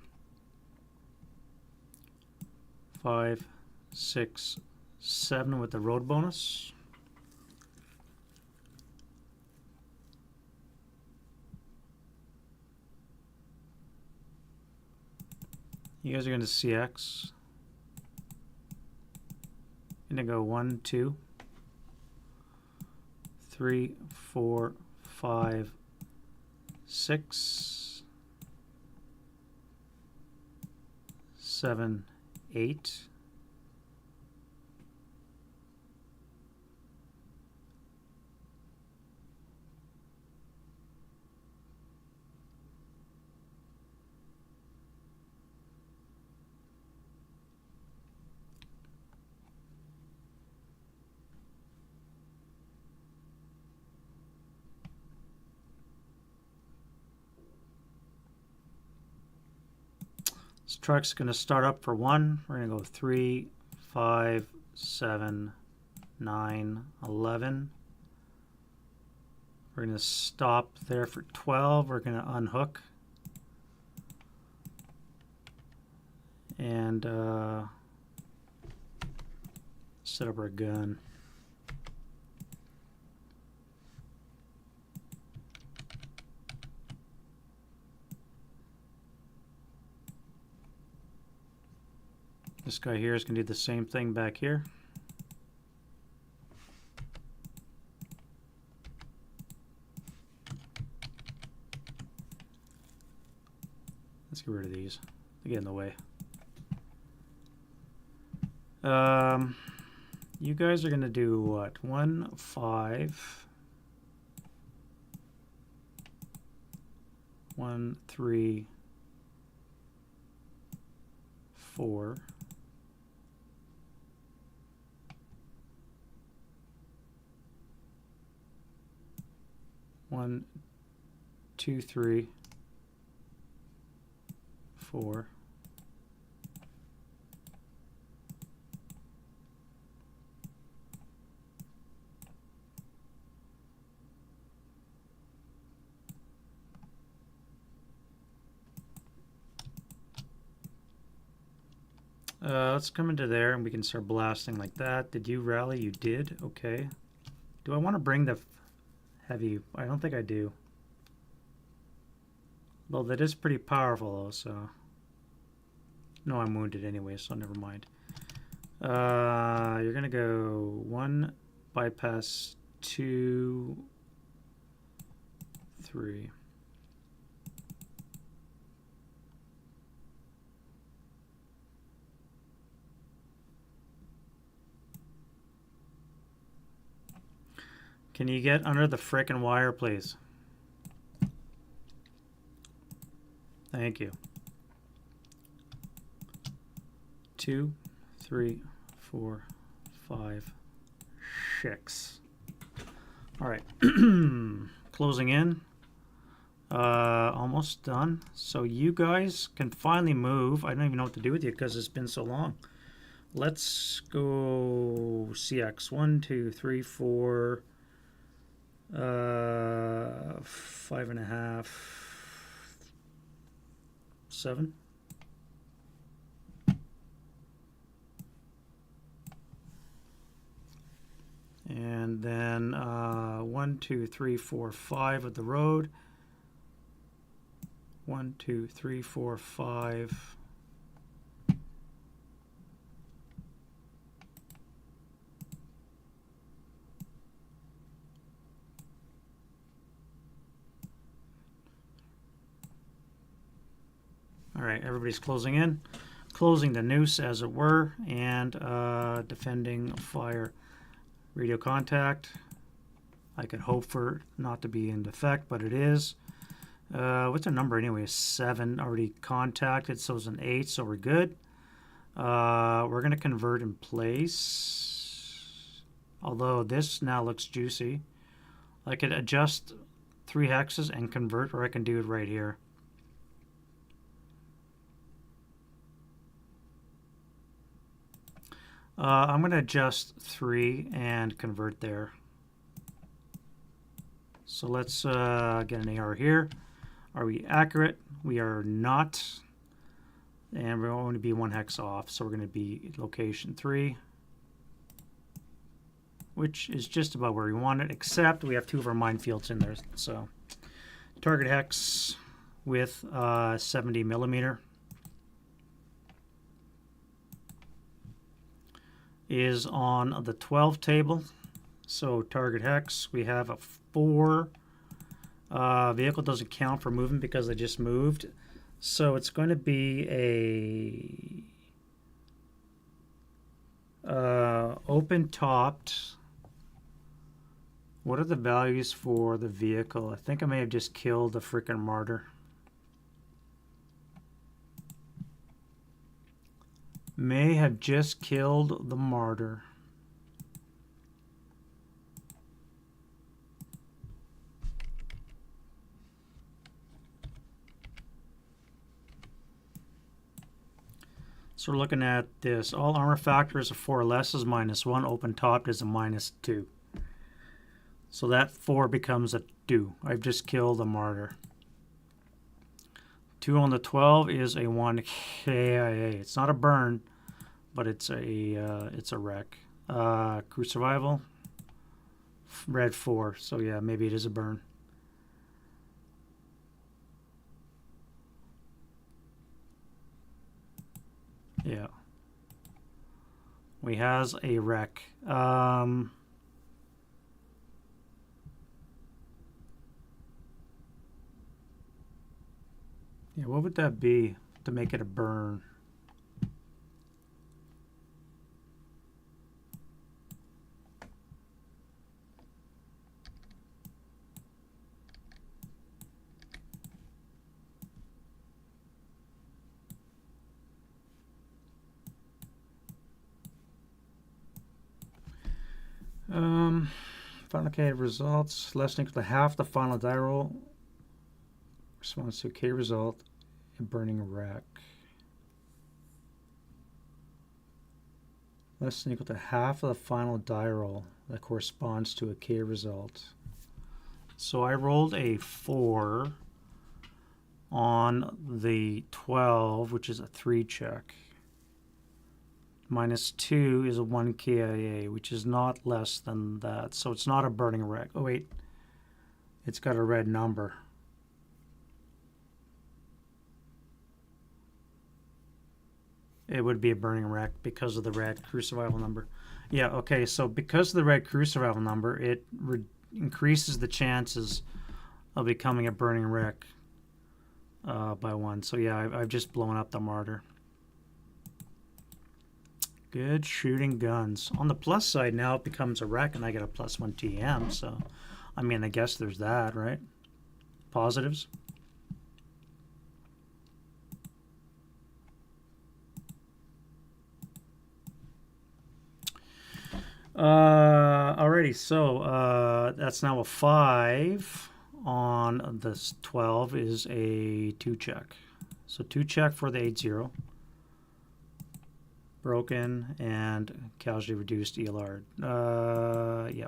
5, 6, 7 with the road bonus. You guys are going to CX. Going to go 1, 2, 3, 4, 5, 6, 7, 8. This truck's going to start up for 1. We're going to go 3, 5, 7, 9, 11. We're going to stop there for 12. We're going to unhook. And set up our gun. This guy here is going to do the same thing back here. Let's get rid of these. They get in the way. You guys are going to do what? 1, 5, 1, 3, 4. 1, 2, 3, 4. Let's come into there and we can start blasting like that. Did you rally? You did. Okay. Do I want to bring the heavy? I don't think I do. Well, that is pretty powerful though, so. No, I'm wounded anyway, so never mind. You're gonna go 1, bypass 2, 3. Can you get under the frickin' wire, please? Thank you. 2, 3, 4, 5, 6. All right. Closing in. Almost done. So you guys can finally move. I don't even know what to do with you because it's been so long. Let's go CX. 1, 2, 3, 4. 5.5, 7. And then 1, 2, 3, 4, 5 of the road. 1, 2, 3, 4, 5. All right, everybody's closing in, closing the noose as it were, and defending fire. Radio contact. I could hope for it not to be in defect, but it is. What's our number anyway? 7 already contacted, so it's an 8, so we're good. We're going to convert in place. Although this now looks juicy. I could adjust 3 hexes and convert, or I can do it right here. I'm going to adjust 3 and convert there. So let's get an AR here. Are we accurate? We are not. And we're going to be 1 hex off. So we're going to be location 3, which is just about where we want it, except we have 2 of our minefields in there. So target hex with 70 millimeter. Is on the 12 table. So target hex, we have a 4. Vehicle doesn't count for movement because they just moved. So it's going to be a open topped. What are the values for the vehicle? I think I may have just killed the freaking martyr. May have just killed the martyr. So we're looking at this. All armor factors of 4 or less is -1. Open topped is a -2. So that 4 becomes a 2. I've just killed the martyr. 2 on the 12 is a 1 KIA. It's not a burn, but it's a wreck. Crew survival, red 4. So yeah, maybe it is a burn. Yeah. We has a wreck. Yeah, what would that be to make it a burn? Final K results less than equal to half the final die roll. Responds to a K result. A burning wreck. Less than equal to half of the final die roll that corresponds to a K result. So I rolled a 4 on the 12, which is a 3 check. Minus 2 is a 1 KIA, which is not less than that. So it's not a burning wreck. Oh, wait. It's got a red number. It would be a burning wreck because of the red crew survival number. Yeah, okay, so because of the red crew survival number, it increases the chances of becoming a burning wreck by 1. So yeah, I've just blown up the martyr. Good shooting guns. On the plus side, now it becomes a wreck and I get a +1 TM, so I mean, I guess there's that, right? Positives. Alrighty, so that's now a 5 on this 12 is a 2 check. So 2 check for the 8-0. Broken and casualty reduced ELR. Yeah.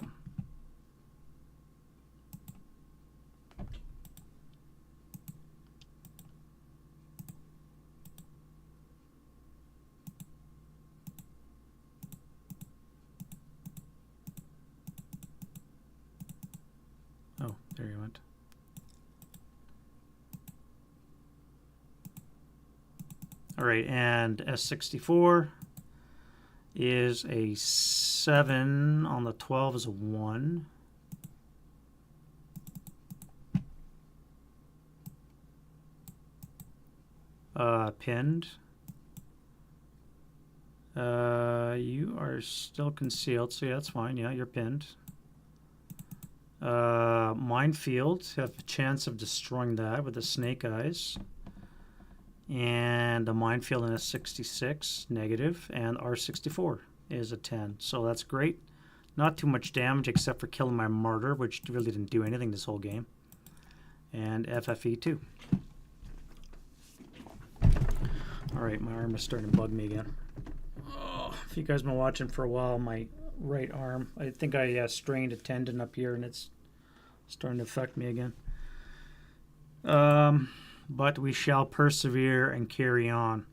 Oh, there you went. All right, and S64 is a 7 on the 12 is a 1. Pinned. You are still concealed, so yeah, that's fine. Yeah, you're pinned. Minefield, have a chance of destroying that with the snake eyes. And a minefield in a 66, negative, and R64 is a 10. So that's great. Not too much damage except for killing my martyr, which really didn't do anything this whole game. And FFE2. Alright, my arm is starting to bug me again. Oh, if you guys have been watching for a while, my right arm, I think I strained a tendon up here and it's starting to affect me again. But we shall persevere and carry on.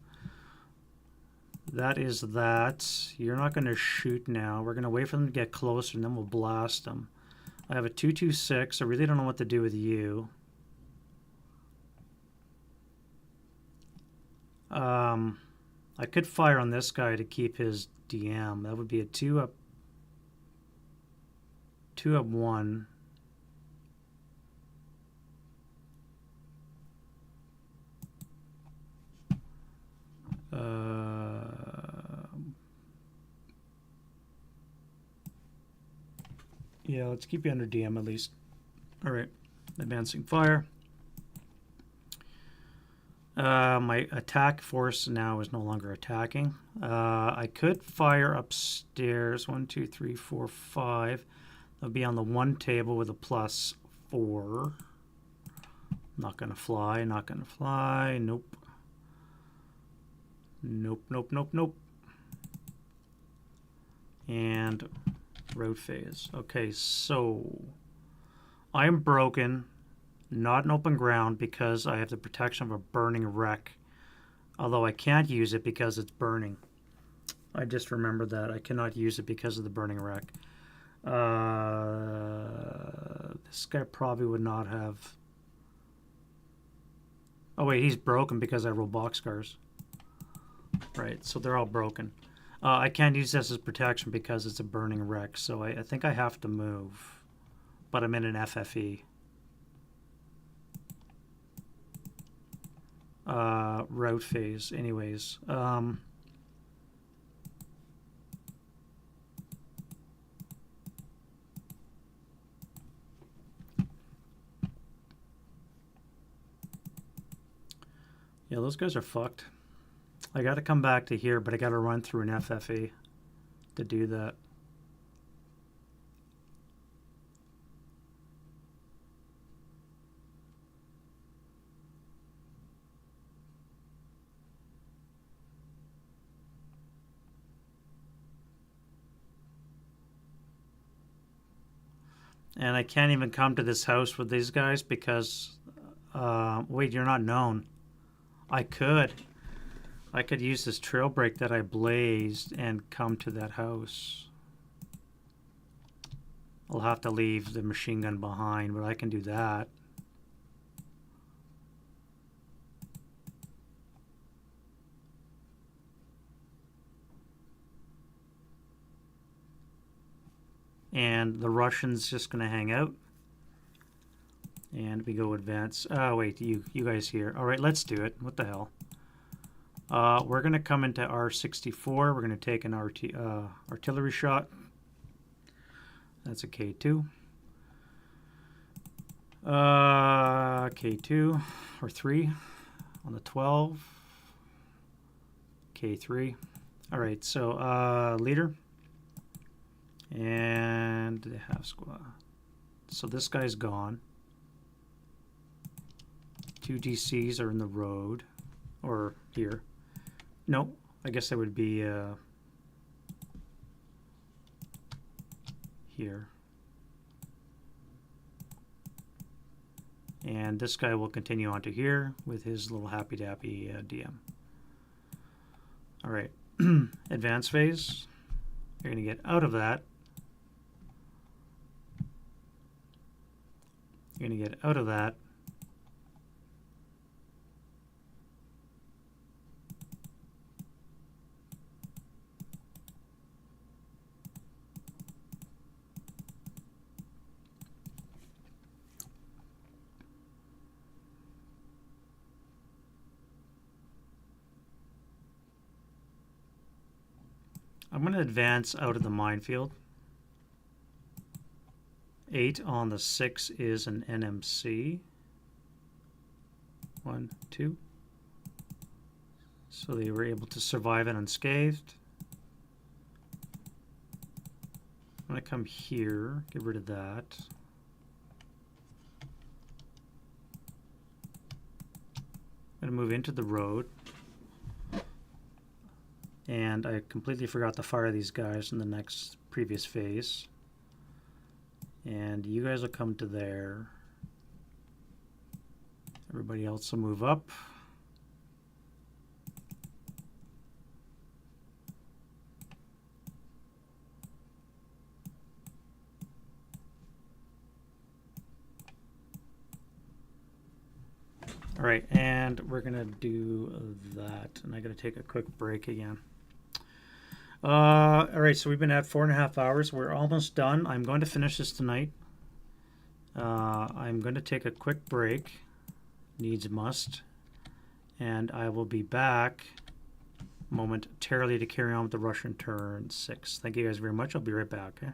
That is that. You're not going to shoot now. We're going to wait for them to get closer and then we'll blast them. I have a 226. I really don't know what to do with you. I could fire on this guy to keep his DM. That would be a 2-up 1. Yeah, let's keep you under DM at least. All right, advancing fire. My attack force now is no longer attacking. I could fire upstairs. 1, 2, 3, 4, 5. That'll be on the 1 table with a +4. Not gonna fly. Not gonna fly. Nope. Nope. Nope. Nope. Nope. And road phase. Okay, so I am broken. Not in open ground because I have the protection of a burning wreck. Although I can't use it because it's burning. I just remembered that. I cannot use it because of the burning wreck. This guy probably would not have... Oh wait, he's broken because I roll boxcars. Right, so they're all broken. I can't use this as protection because it's a burning wreck, so I think I have to move. But I'm in an FFE. Route phase, anyways. Yeah, those guys are fucked. I got to come back to here, but I got to run through an FFE to do that. And I can't even come to this house with these guys because, wait, you're not known. I could use this trail break that I blazed and come to that house. I'll have to leave the machine gun behind, but I can do that. And the Russian's just going to hang out. And we go advance. Oh, wait, you guys here. All right, let's do it. What the hell? We're going to come into R64. We're going to take an artillery shot. That's a K2. K2 or 3 on the 12. K3. All right, so leader. And the half squad. So this guy's gone. 2 DCs are in the road. Or here. No, I guess that would be here. And this guy will continue on to here with his little happy dappy DM. All right, advance phase. You're going to get out of that. You're going to get out of that. I'm going to advance out of the minefield. 8 on the 6 is an NMC. 1, 2. So they were able to survive it unscathed. I'm going to come here, get rid of that. I'm going to move into the road. And I completely forgot to fire these guys in the next previous phase. And you guys will come to there. Everybody else will move up. All right, and we're gonna do that. And I gotta take a quick break again. All right, so we've been at 4.5 hours. We're almost done. I'm going to finish this tonight. I'm going to take a quick break. Needs must. And I will be back momentarily to carry on with the Russian turn 6. Thank you guys very much. I'll be right back. Okay?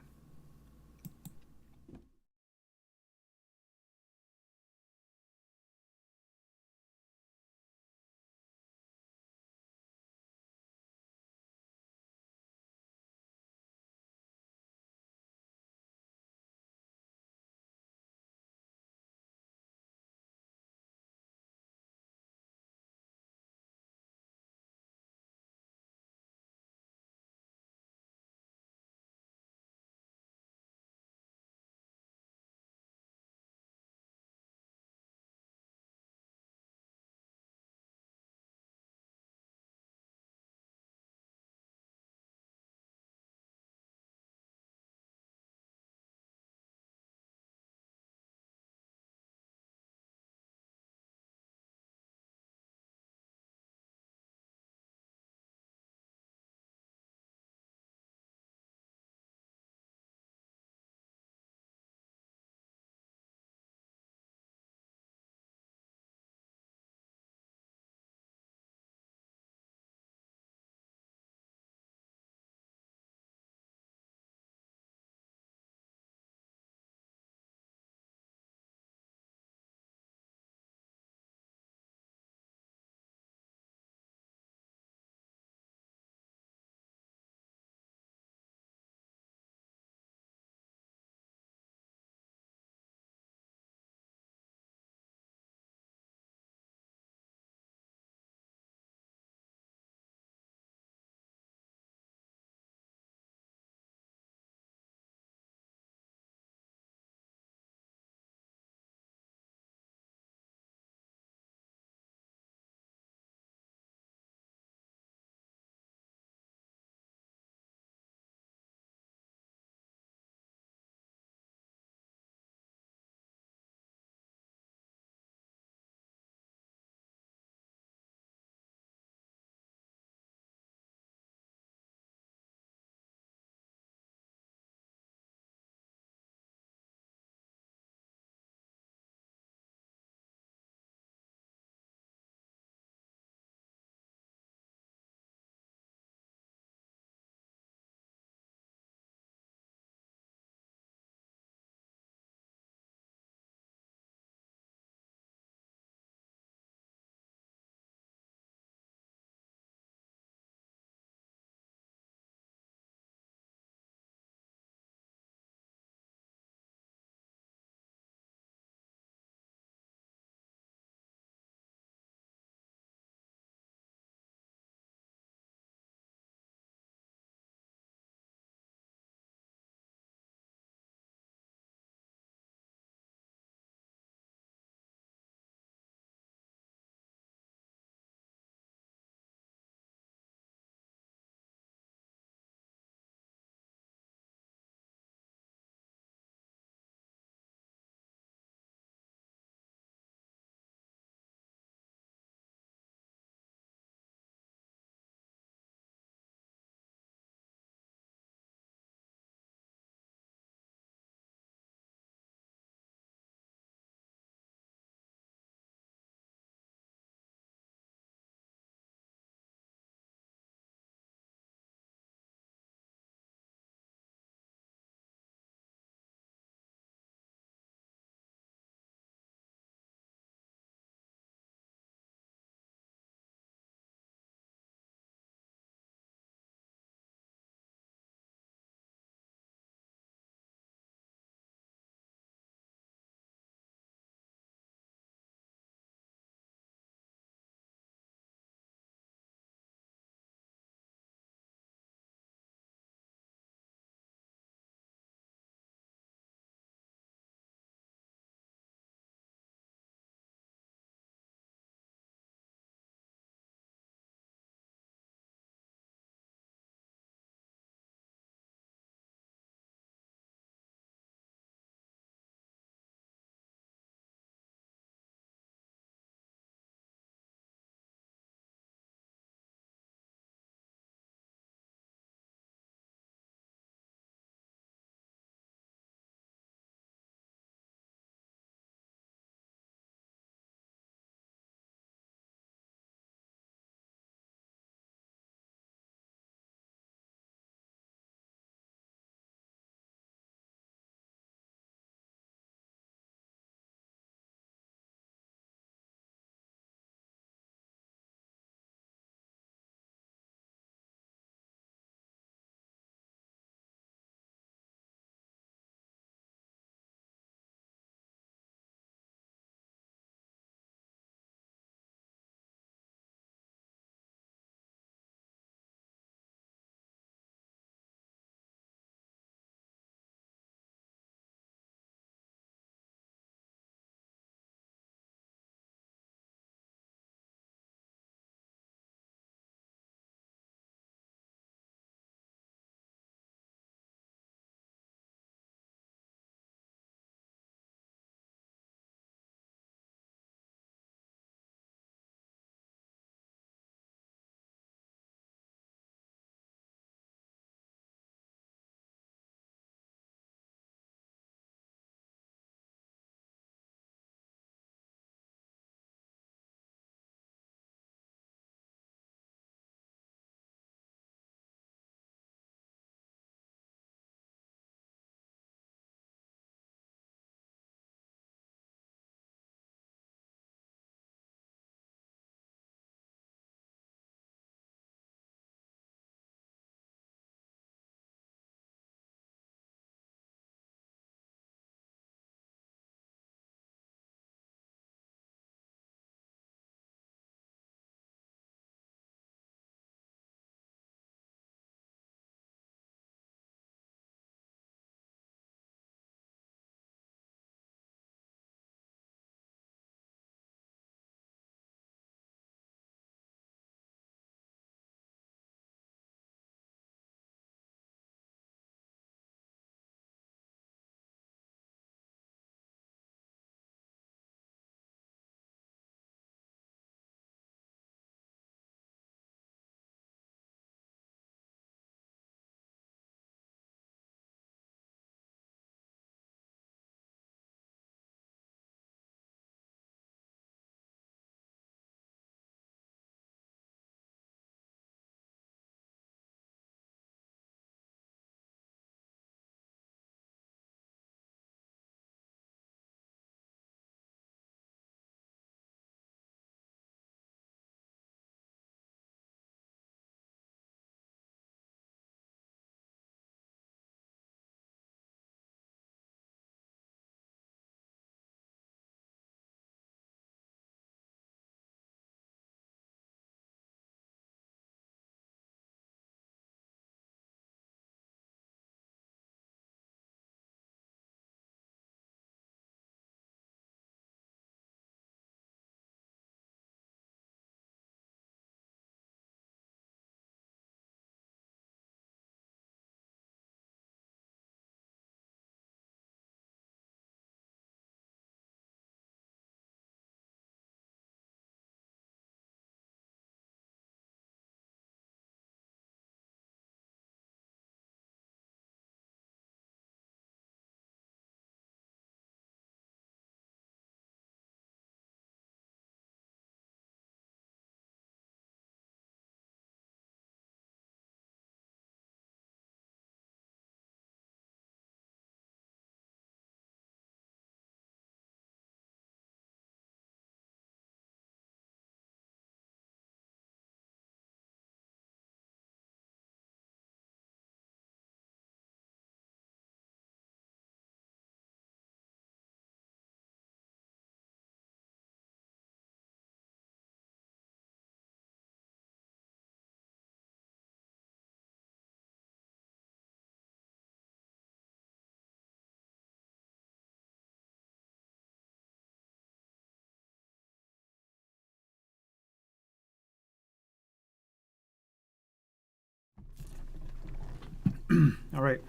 All right.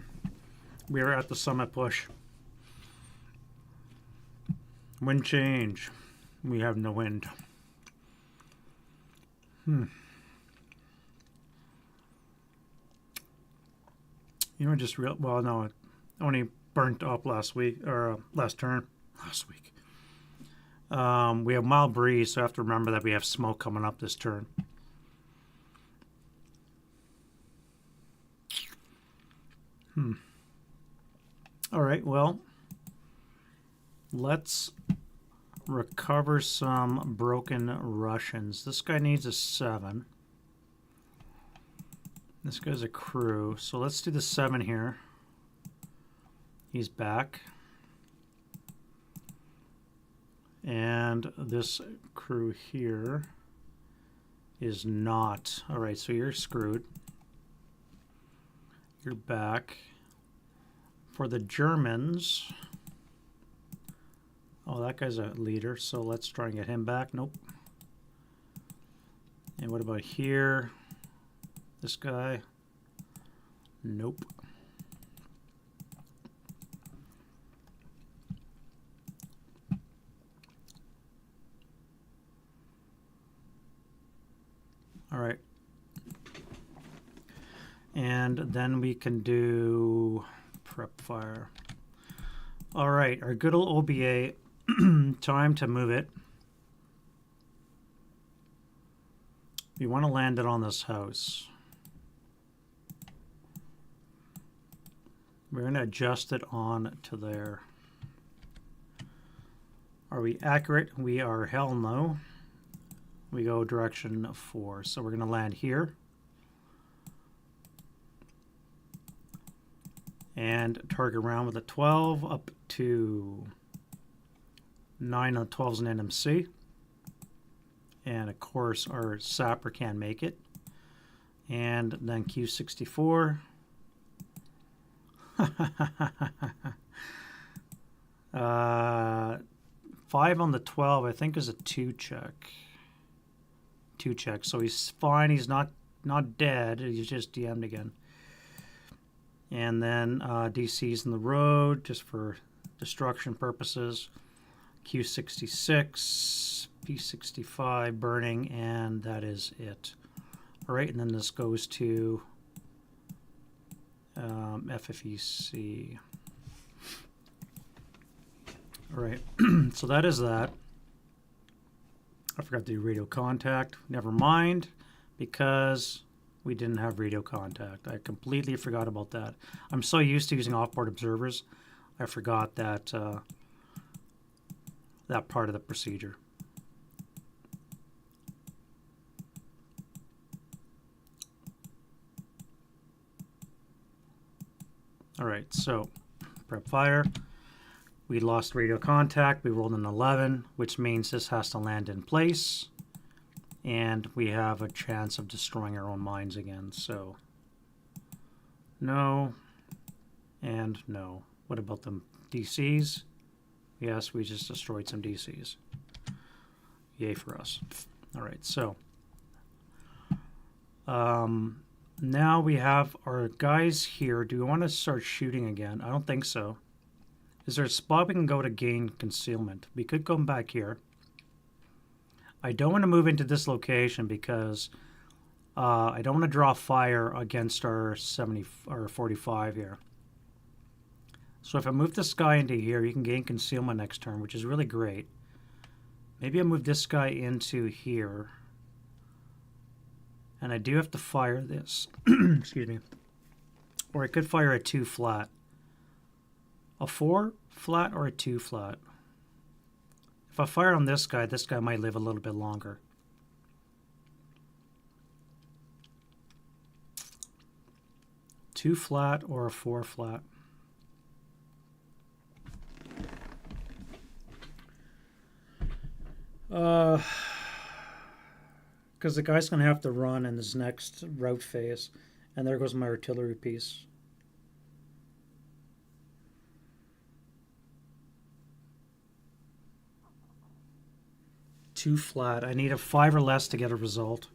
We are at the summit push. Wind change. We have no wind. You know, just real well. No, it only burnt up last week or last turn. Last week. We have mild breeze, so I have to remember that we have smoke coming up this turn. All right. Well, let's recover some broken Russians. This guy needs a 7. This guy's a crew. So let's do the 7 here. He's back. And this crew here is not. All right, so you're screwed. You're back. For the Germans, oh, that guy's a leader, so let's try and get him back. Nope. And what about here? This guy? Nope. All right. And then we can do prep fire. All right, our good old OBA, time to move it. We want to land it on this house. We're going to adjust it on to there. Are we accurate? We are hell no. We go direction 4. So we're going to land here. And target round with a 12 up to 9 on 12's an NMC. And of course our sapper can make it. And then Q64. 5 on the 12 I think is a 2 check. 2 check. So he's fine. He's not dead. He's just DM'd again. And then DC's in the road just for destruction purposes. Q66, P65 burning, and that is it. All right, and then this goes to FFEC. All right, so that is that. I forgot to do radio contact. Never mind, because we didn't have radio contact. I completely forgot about that. I'm so used to using off-board observers, I forgot that that part of the procedure. All right, so prep fire. We lost radio contact. We rolled an 11, which means this has to land in place. And we have a chance of destroying our own mines again. So no and no. What about the DCs? Yes, we just destroyed some DCs. Yay for us. All right, so now we have our guys here. Do we want to start shooting again? I don't think so. Is there a spot we can go to gain concealment? We could come back here. I don't want to move into this location because I don't want to draw fire against our 70 or 45 here. So if I move this guy into here, you can gain concealment next turn, which is really great. Maybe I move this guy into here. And I do have to fire this. Excuse me. Or I could fire a 2 flat. A 4 flat or a 2 flat. If I fire on this guy might live a little bit longer. Two flat or a 4 flat. Because the guy's going to have to run in this next route phase. And there goes my artillery piece. Two flat. I need a 5 or less to get a result.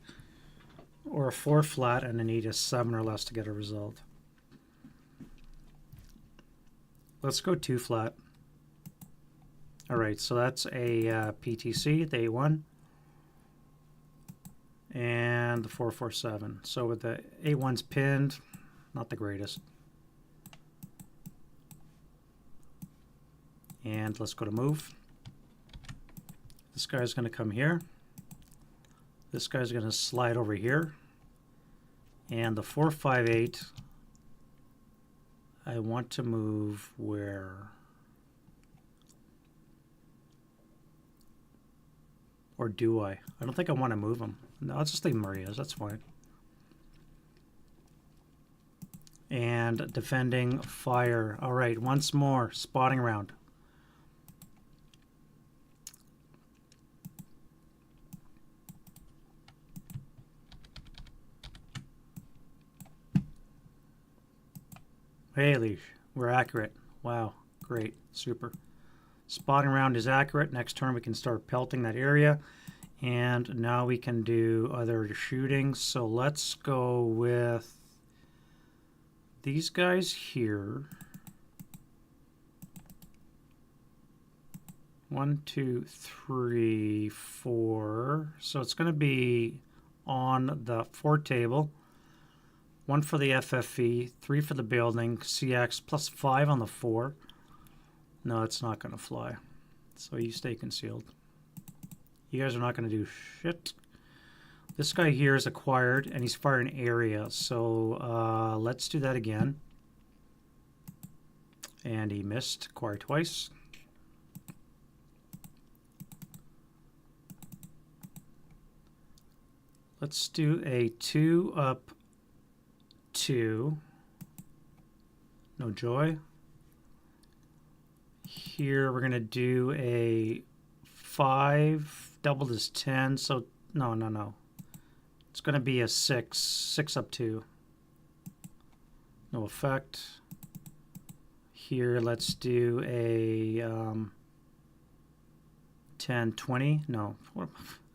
Or a 4 flat, and I need a 7 or less to get a result. Let's go 2 flat. All right, so that's a PTC, the A1, and the 447. So with the A1's pinned, not the greatest. And let's go to move. This guy's going to come here. This guy's going to slide over here. And the 458, I want to move where? Or do I? I don't think I want to move him. No, I'll just leave Maria's. That's fine. And defending fire. All right, once more. Spotting round. Hey, Leash. We're accurate. Wow. Great. Super. Spotting round is accurate. Next turn we can start pelting that area. And now we can do other shooting. So let's go with these guys here. 1, 2, 3, 4. So it's going to be on the 4 table. 1 for the FFE, 3 for the building, CX, plus 5 on the 4. No, it's not going to fly. So you stay concealed. You guys are not going to do shit. This guy here is acquired, and he's firing area. So let's do that again. And he missed. Acquired twice. Let's do a 2 up 2. No joy. Here we're going to do a 5. Doubled is 10. So no. It's going to be a 6. 6 up 2. No effect. Here let's do a 10, 20. No.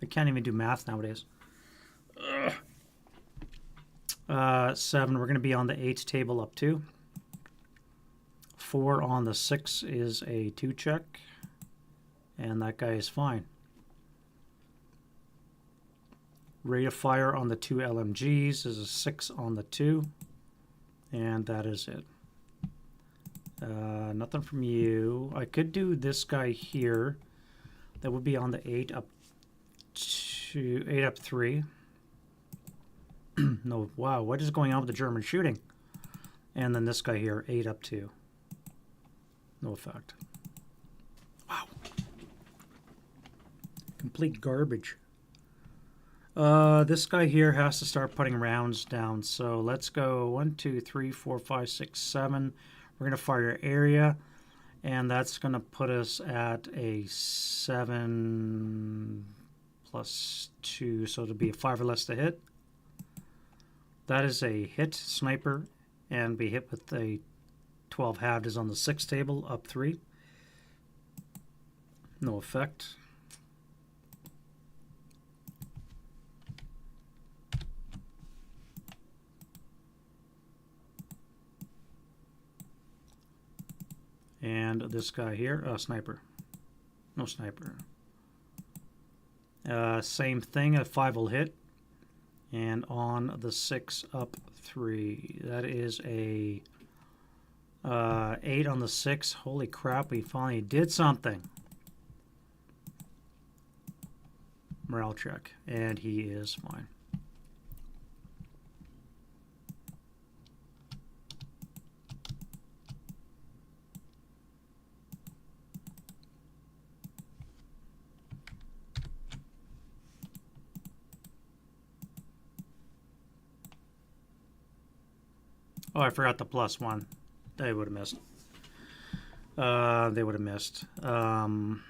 I can't even do math nowadays. 7, we're going to be on the 8 table up 2. 4 on the 6 is a 2 check. And that guy is fine. Rate of fire on the 2 LMGs is a 6 on the 2. And that is it. Nothing from you. I could do this guy here. That would be on the 8 up 2, 8 up 3. No, wow, what is going on with the German shooting? And then this guy here, 8 up 2. No effect. Wow. Complete garbage. This guy here has to start putting rounds down. So let's go 1, 2, 3, 4, 5, 6, 7. We're going to fire area. And that's going to put us at a 7 plus 2. So it'll be a 5 or less to hit. That is a hit, sniper, and be hit with a 12 halved is on the 6 table, up 3. No effect. And this guy here, sniper. No sniper. Same thing, a 5 will hit. And on the 6 up 3. That is a 8 on the 6. Holy crap, we finally did something. Morale check. And he is fine. Oh, I forgot the +1. They would have missed. They would have missed. +1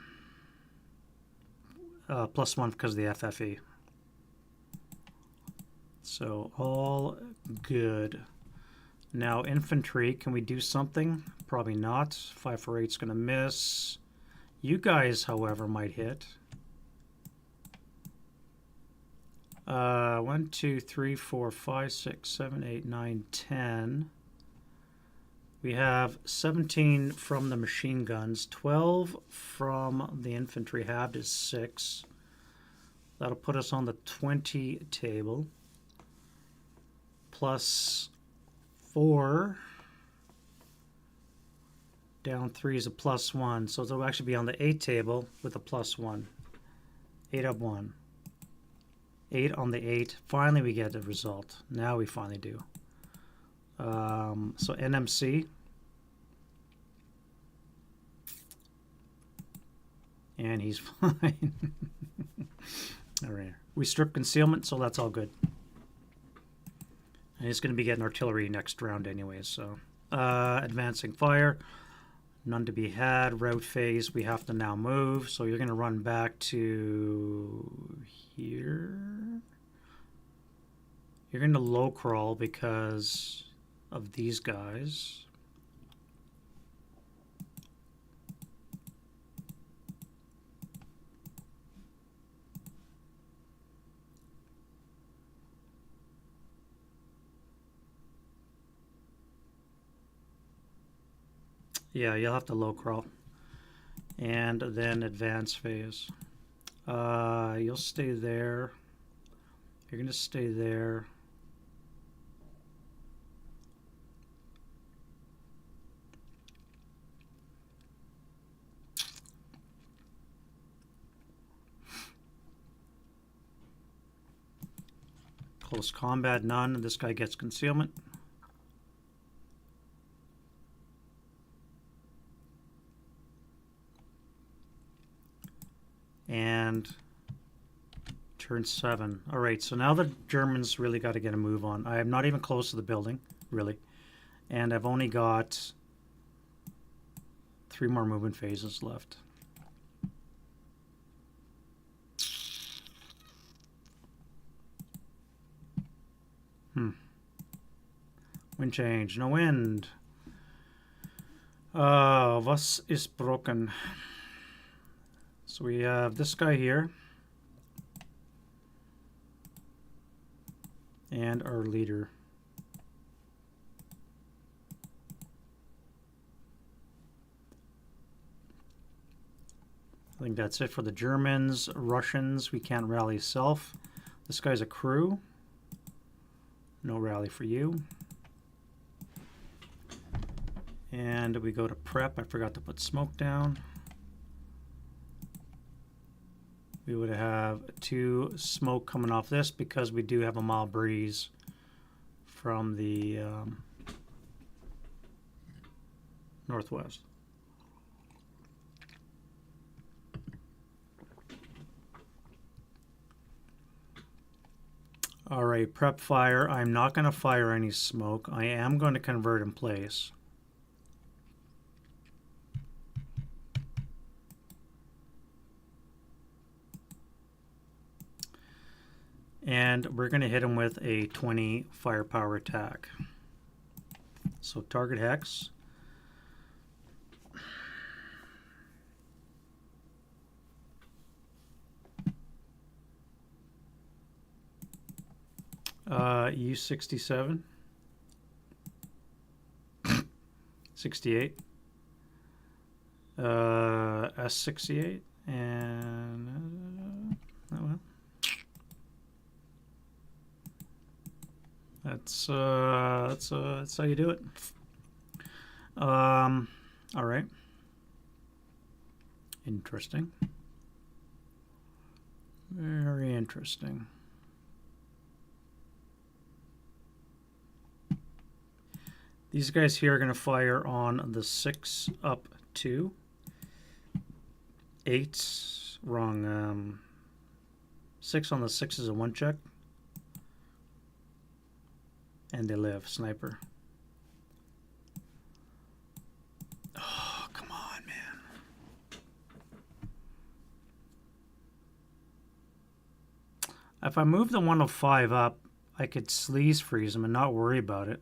because of the FFE. So all good. Now infantry, can we do something? Probably not. 548 is going to miss. You guys, however, might hit. 1, 2, 3, 4, 5, 6, 7, 8, 9, 10. We have 17 from the machine guns, 12 from the infantry. Halved is 6. That'll put us on the 20 table. Plus 4. Down 3 is a plus 1. So it'll actually be on the 8 table with a plus 1. 8 up 1. 8 on the 8. Finally we get the result. Now we finally do. So NMC. And he's fine. All right. We strip concealment, so that's all good. And he's going to be getting artillery next round anyways. So advancing fire. None to be had. Route phase. We have to now move. So you're going to run back to here. You're going to low crawl because of these guys. Yeah, you'll have to low crawl. And then advance phase. You'll stay there. You're going to stay there. Close combat, none. This guy gets concealment. And turn 7. All right, so now the Germans really got to get a move on. I am not even close to the building, really. And I've only got 3 more movement phases left. Wind change, no wind. Was ist broken? So we have this guy here. And our leader. I think that's it for the Germans. Russians, we can't rally self. This guy's a crew. No rally for you. And we go to prep. I forgot to put smoke down. We would have 2 smoke coming off this because we do have a mild breeze from the northwest. All right, prep fire. I'm not going to fire any smoke. I am going to convert in place. And we're going to hit him with a 20 firepower attack. So target hex. U67. 68. S68. And... oh well. That's how you do it. All right. Interesting. Very interesting. These guys here are going to fire on the 6 up 2. 8. Wrong. 6 on the 6 is a 1 check. And they live. Sniper. Oh, come on, man. If I move the 105 up, I could sleaze freeze them and not worry about it.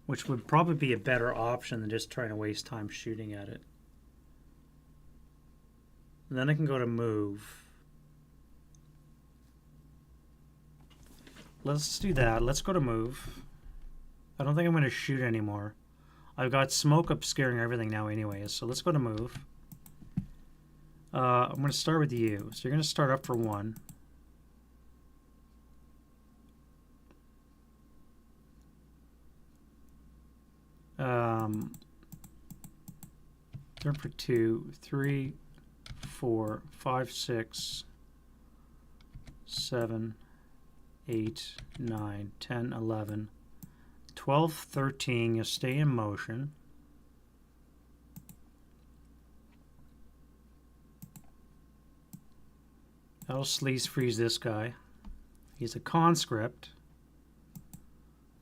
Which would probably be a better option than just trying to waste time shooting at it. And then I can go to move. Let's do that. Let's go to move. I don't think I'm going to shoot anymore. I've got smoke obscuring everything now anyways, so let's go to move. I'm going to start with you. So you're going to start up for 1. Turn for 2, 3, 4, 5, 6, 7, 8, 9, 10, 11, 12, 13. You stay in motion. That'll sleaze freeze this guy. He's a conscript,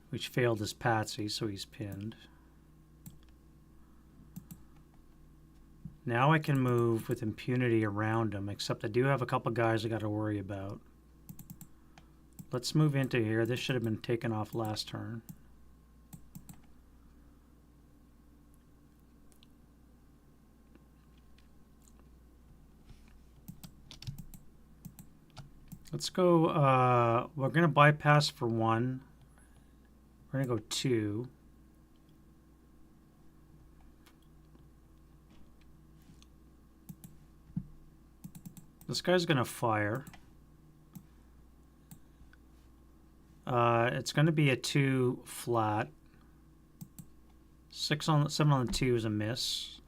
which failed his patsy, so he's pinned. Now I can move with impunity around him, except I do have a couple guys I got to worry about. Let's move into here. This should have been taken off last turn. Let's go, we're going to bypass for 1. We're going to go 2. This guy's going to fire. It's going to be a 2 flat. 7 on the 2 is a miss.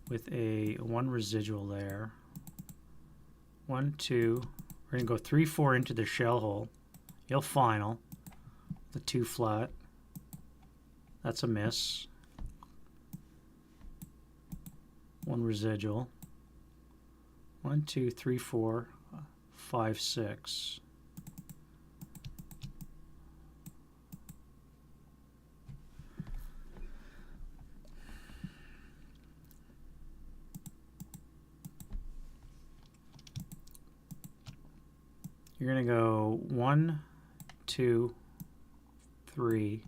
With a 1 residual there. 1, 2. We're going to go 3, 4 into the shell hole. He'll final. The 2 flat. That's a miss. 1 residual. 1, 2, 3, 4, 5, 6. You're going to go 1, 2, 3,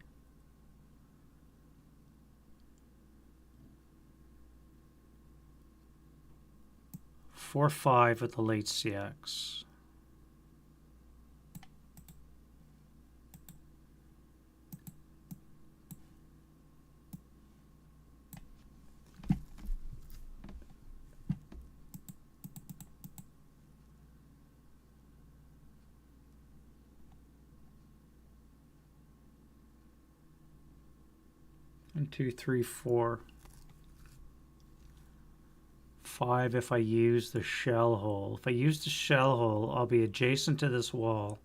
4, 5 with the late CX. One, 2, 3, 4, 5 if I use the shell hole. If I use the shell hole, I'll be adjacent to this wall,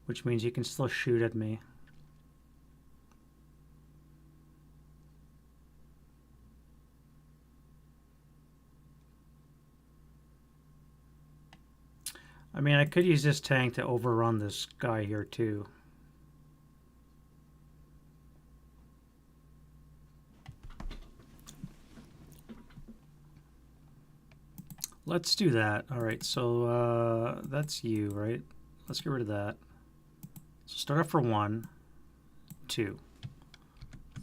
which means you can still shoot at me. I mean, I could use this tank to overrun this guy here too. Let's do that. All right, so that's you, right? Let's get rid of that. So start off for 1, 2,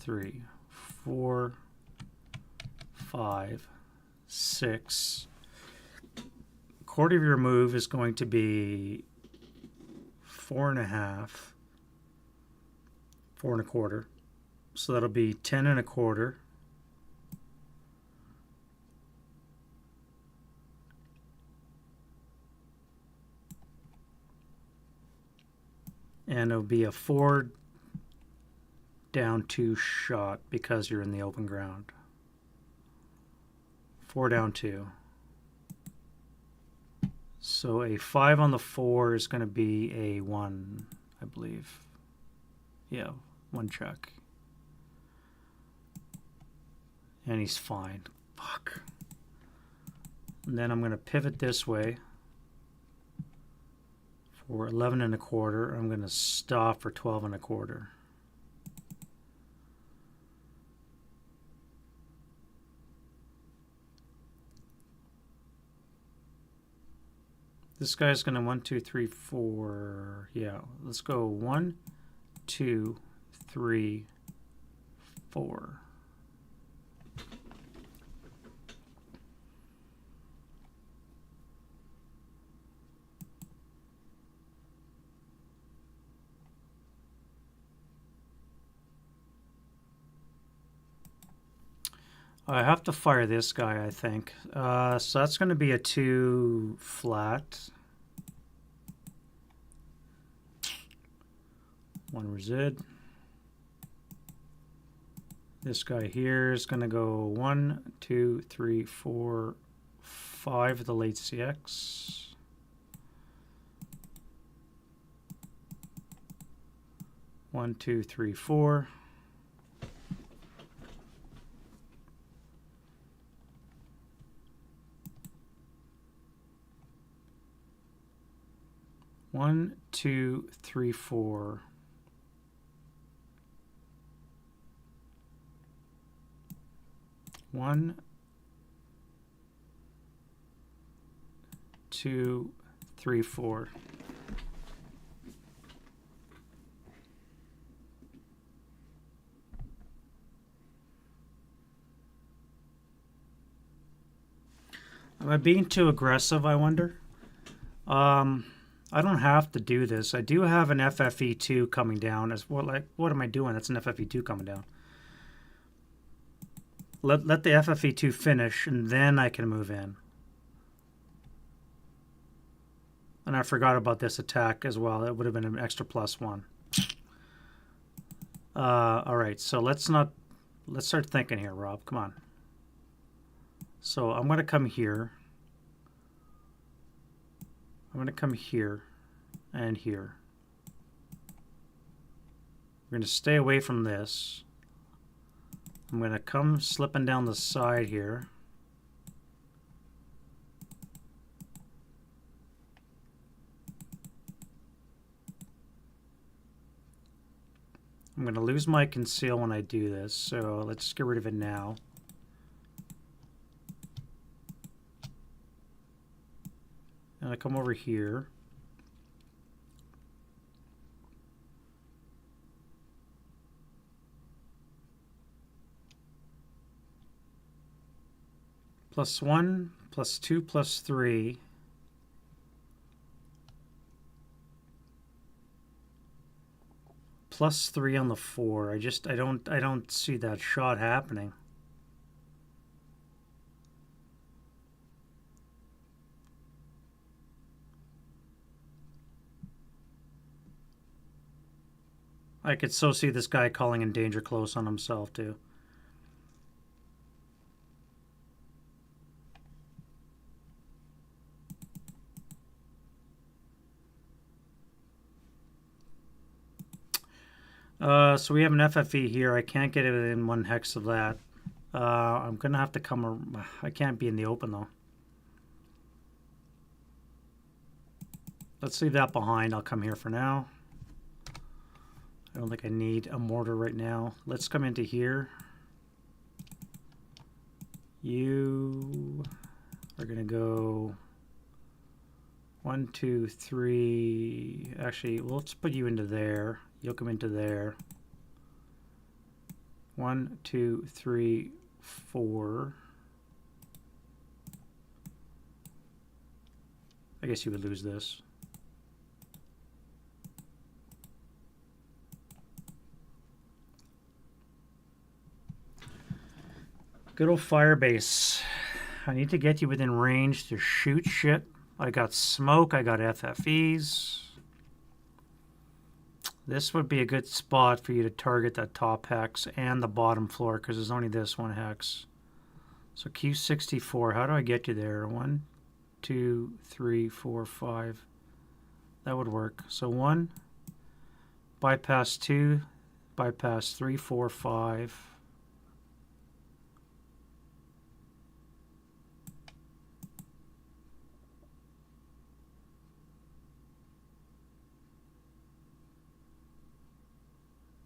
3, 4, 5, 6. Quarter of your move is going to be 4.5, 4.25. So that'll be 10.25. And it'll be a 4 down 2 shot because you're in the open ground. 4 down 2. So a 5 on the 4 is going to be a 1, I believe. Yeah, 1 check. And he's fine. Fuck. And then I'm going to pivot this way for 11.25. I'm going to stop for 12.25. This guy's going to 1, 2, 3, 4. Yeah, let's go 1, 2, 3, 4. I have to fire this guy, I think. So that's going to be a 2 flat. 1 resid. This guy here is going to go 1, 2, 3, 4, 5 with the late CX. One, two, three, four. One, two, three, four. One, two, three, four. Am I being too aggressive, I wonder? I don't have to do this. I do have an FFE2 coming down. As well, like, what am I doing? That's an FFE2 coming down. Let the FFE2 finish, and then I can move in. And I forgot about this attack as well. It would have been an extra +1. All right, so let's start thinking here, Rob. Come on. So I'm going to come here. I'm going to come here and here. We're going to stay away from this. I'm going to come slipping down the side here. I'm going to lose my conceal when I do this, so let's get rid of it now. And I come over here. +1, +2, +3. +3 on the 4. I don't see that shot happening. I could so see this guy calling in danger close on himself too. So we have an FFE here. I can't get it within 1 hex of that. I'm going to have to come... I can't be in the open, though. Let's leave that behind. I'll come here for now. I don't think I need a mortar right now. Let's come into here. You are going to go 1, 2, 3. Actually, let's put you into there. You'll come into there. 1, 2, 3, 4. I guess you would lose this. Good old Firebase. I need to get you within range to shoot shit. I got smoke. I got FFEs. This would be a good spot for you to target that top hex and the bottom floor because there's only this 1 hex. So Q64, how do I get you there? 1, 2, 3, 4, 5. That would work. So 1, bypass 2, bypass 3, 4, 5.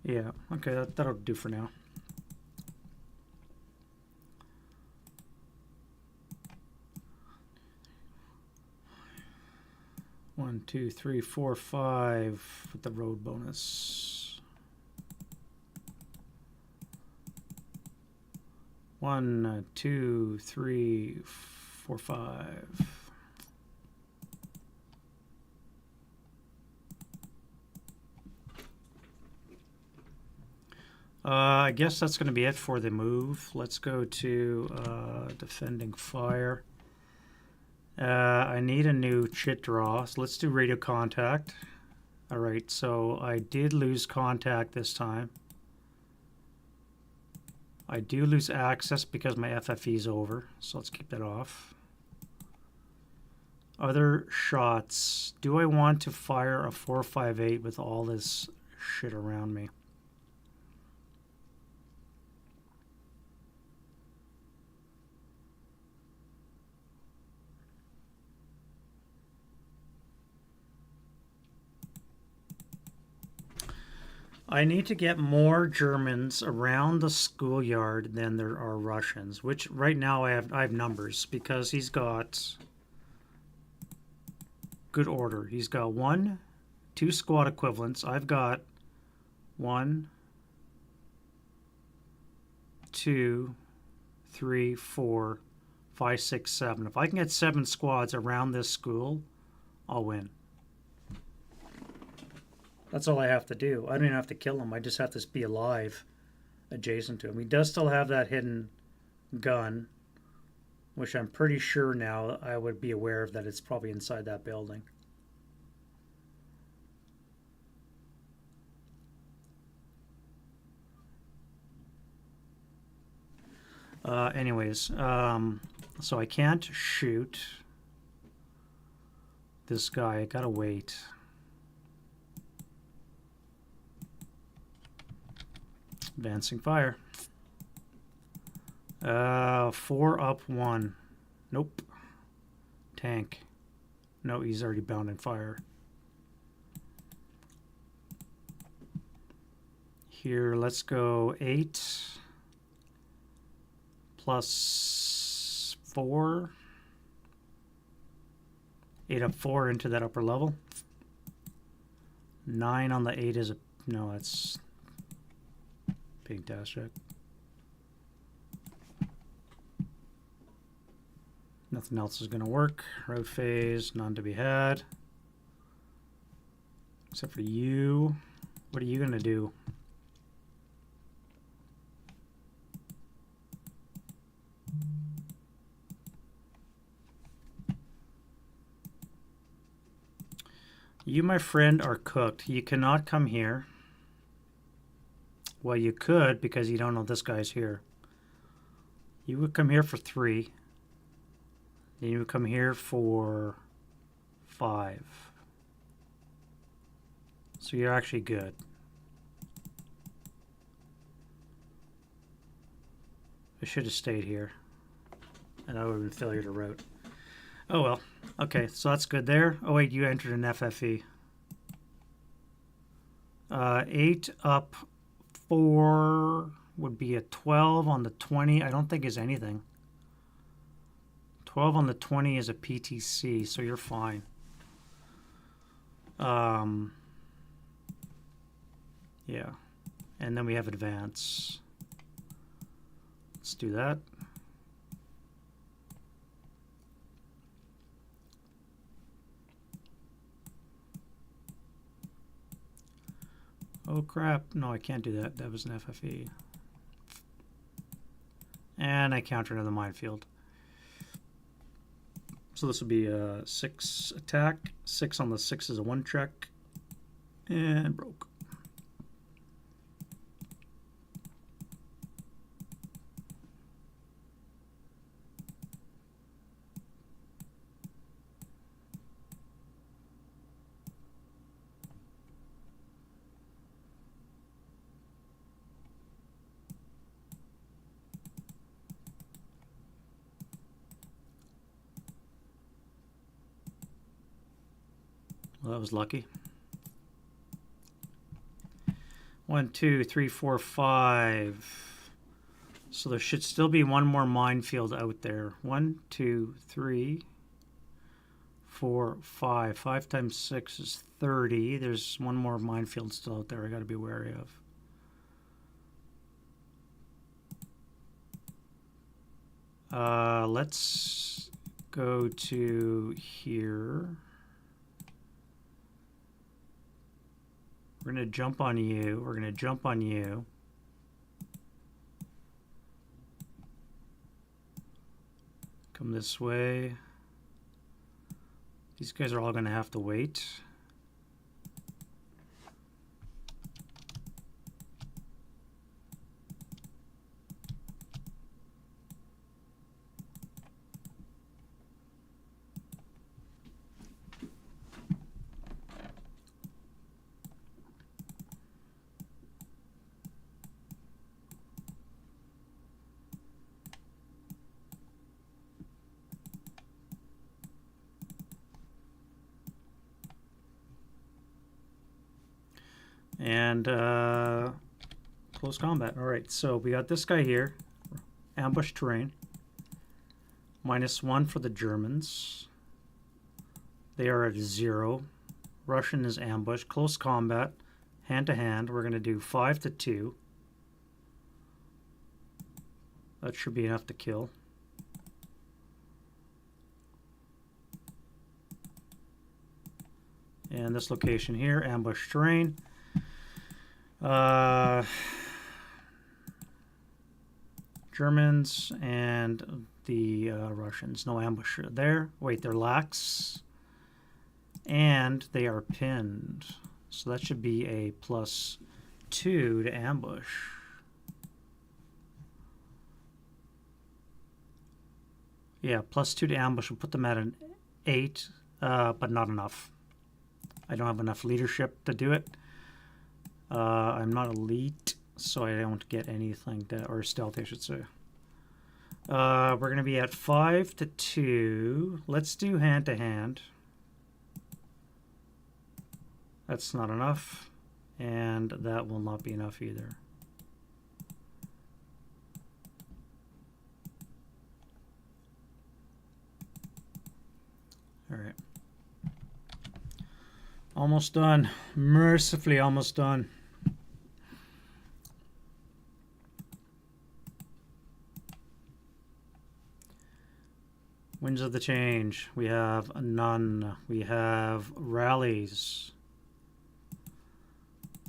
Yeah, okay, that'll do for now. One, 2, 3, 4, 5 with the road bonus. 1, 2, 3, 4, 5. I guess that's going to be it for the move. Let's go to defending fire. I need a new chit draw, so let's do radio contact. All right, so I did lose contact this time. I do lose access because my FFE is over, so let's keep that off. Other shots. Do I want to fire a 458 with all this shit around me? I need to get more Germans around the schoolyard than there are Russians, which right now I have numbers because he's got good order. He's got 1, 2 squad equivalents. I've got 1, 2, 3, 4, 5, 6, 7. If I can get 7 squads around this school, I'll win. That's all I have to do. I don't even have to kill him. I just have to be alive adjacent to him. He does still have that hidden gun, which I'm pretty sure now I would be aware of that it's probably inside that building. Anyways, so I can't shoot this guy. I gotta wait. Advancing fire. 4 up 1. Nope. Tank. No, he's already bounding fire. Here, let's go 8 plus 4. 8 up 4 into that upper level. 9 on the 8 is a... No, that's... Big dash check. Nothing else is going to work. Road phase, none to be had. Except for you. What are you going to do? You, my friend, are cooked. You cannot come here. Well, you could because you don't know this guy's here. You would come here for 3. Then you would come here for 5. So you're actually good. I should have stayed here. And I would have been failure to route. Oh well. Okay, so that's good there. Oh wait, you entered an FFE. 8 up 4 would be a 12 on the 20. I don't think is anything. 12 on the 20 is a PTC, so you're fine. Yeah. And then we have advance. Let's do that. Oh crap, no, I can't do that. That was an FFE. And I counter another minefield. So this will be a 6 attack. 6 on the 6 is a 1 check. And broke. Well, that was lucky. 1, 2, 3, 4, 5. So there should still be one more minefield out there. 1, 2, 3, 4, 5. 5 times 6 is 30. There's one more minefield still out there I got to be wary of. Let's go to here. We're going to jump on you. We're going to jump on you. Come this way. These guys are all going to have to wait. And close combat. All right, so we got this guy here, ambush terrain. -1 for the Germans. They are at 0. Russian is ambush. Close combat, hand to hand. We're going to do 5 to 2. That should be enough to kill. And this location here, ambush terrain. Germans and the Russians. No ambush there. Wait, they're lax. And they are pinned. So that should be a +2 to ambush. Yeah, +2 to ambush. We'll put them at an 8, but not enough. I don't have enough leadership to do it. I'm not elite, so I don't get anything that, or stealth, I should say. We're going to be at 5 to 2. Let's do hand to hand. That's not enough, and that will not be enough either. All right. Almost done. Mercifully almost done. Winds of the change. We have none. We have rallies.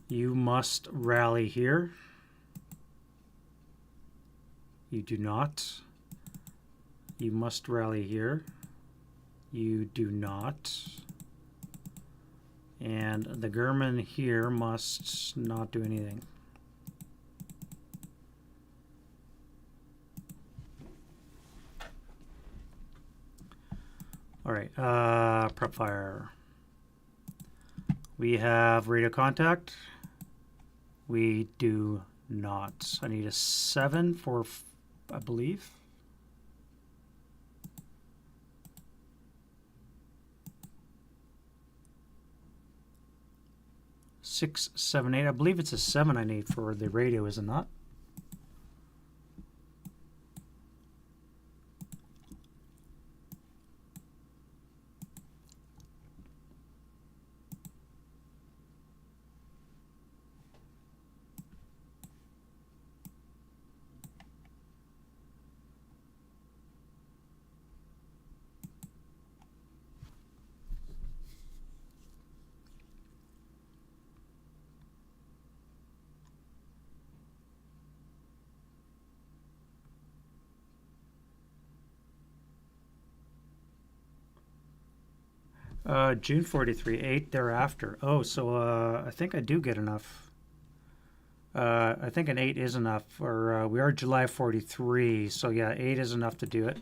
You must rally here. You do not. You must rally here. You do not. And the German here must not do anything. All right, prep fire. We have radio contact. We do not. I need a 7 for, I believe. Six, 7, 8. I believe it's a 7 I need for the radio, is it not? June 43, 8 thereafter. Oh, so I think I do get enough. I think an 8 is enough. Or we are July 43, so yeah, 8 is enough to do it.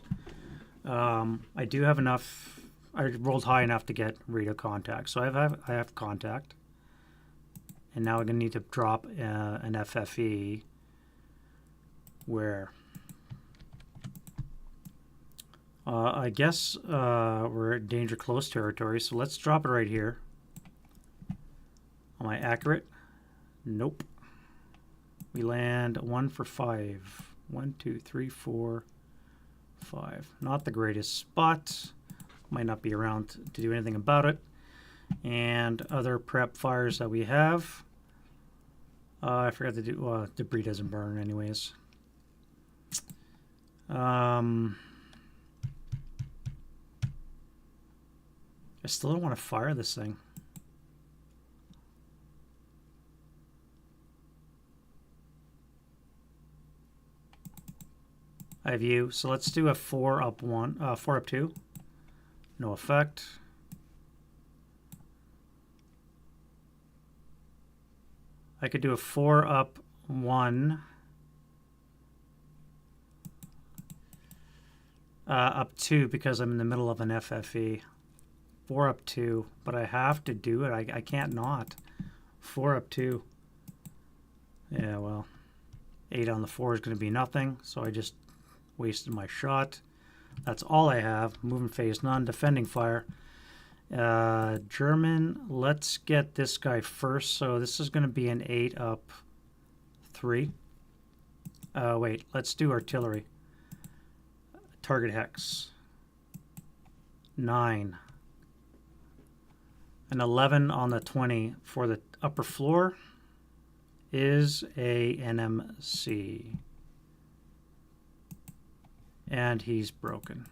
I do have enough. I rolled high enough to get radio contact, so I have contact. And now I'm going to need to drop an FFE. Where? I guess we're at danger close territory, so let's drop it right here. Am I accurate? Nope. We land 1 for 5. 1, 2, 3, 4, 5. Not the greatest spot. Might not be around to do anything about it. And other prep fires that we have. I forgot to do, well, debris doesn't burn anyways. I still don't want to fire this thing. I have you. So let's do a 4 up 1, 4 up 2. No effect. I could do a 4 up 1. Up 2 because I'm in the middle of an FFE. 4 up 2, but I have to do it. I can't not. 4 up 2. Yeah, well, 8 on the 4 is going to be nothing, so I just wasted my shot. That's all I have. Moving phase none. Defending fire. German, let's get this guy first. So this is going to be an 8 up 3. Wait, let's do artillery. Target hex. 9. An 11 on the 20 for the upper floor is a NMC. And he's broken.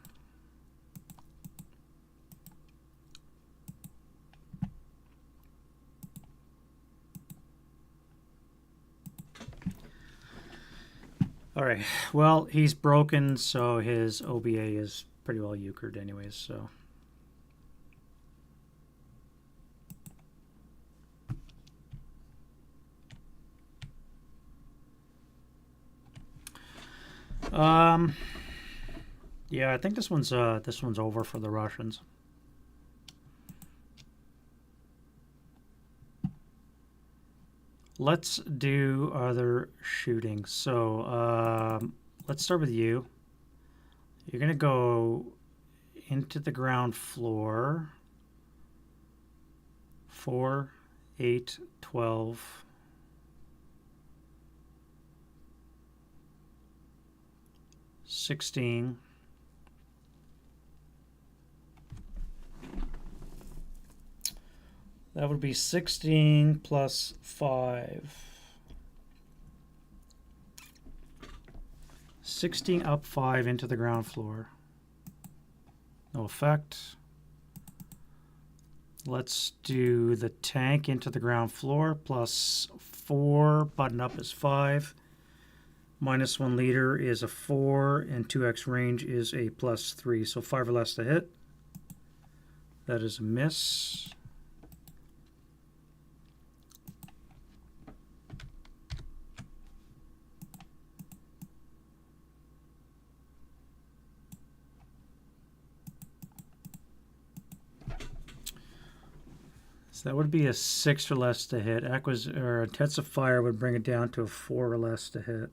All right, well, he's broken, so his OBA is pretty well euchred anyways, so. Yeah, I think this one's over for the Russians. Let's do other shooting. So let's start with you. You're going to go into the ground floor. 4, 8, 12. 16. That would be 16 plus 5. 16 up 5 into the ground floor. No effect. Let's do the tank into the ground floor. Plus 4. Button up is 5. Minus 1 liter is a 4. And 2x range is a plus 3. So 5 or less to hit. That is a miss. That would be a 6 or less to hit. Intensive fire would bring it down to a 4 or less to hit.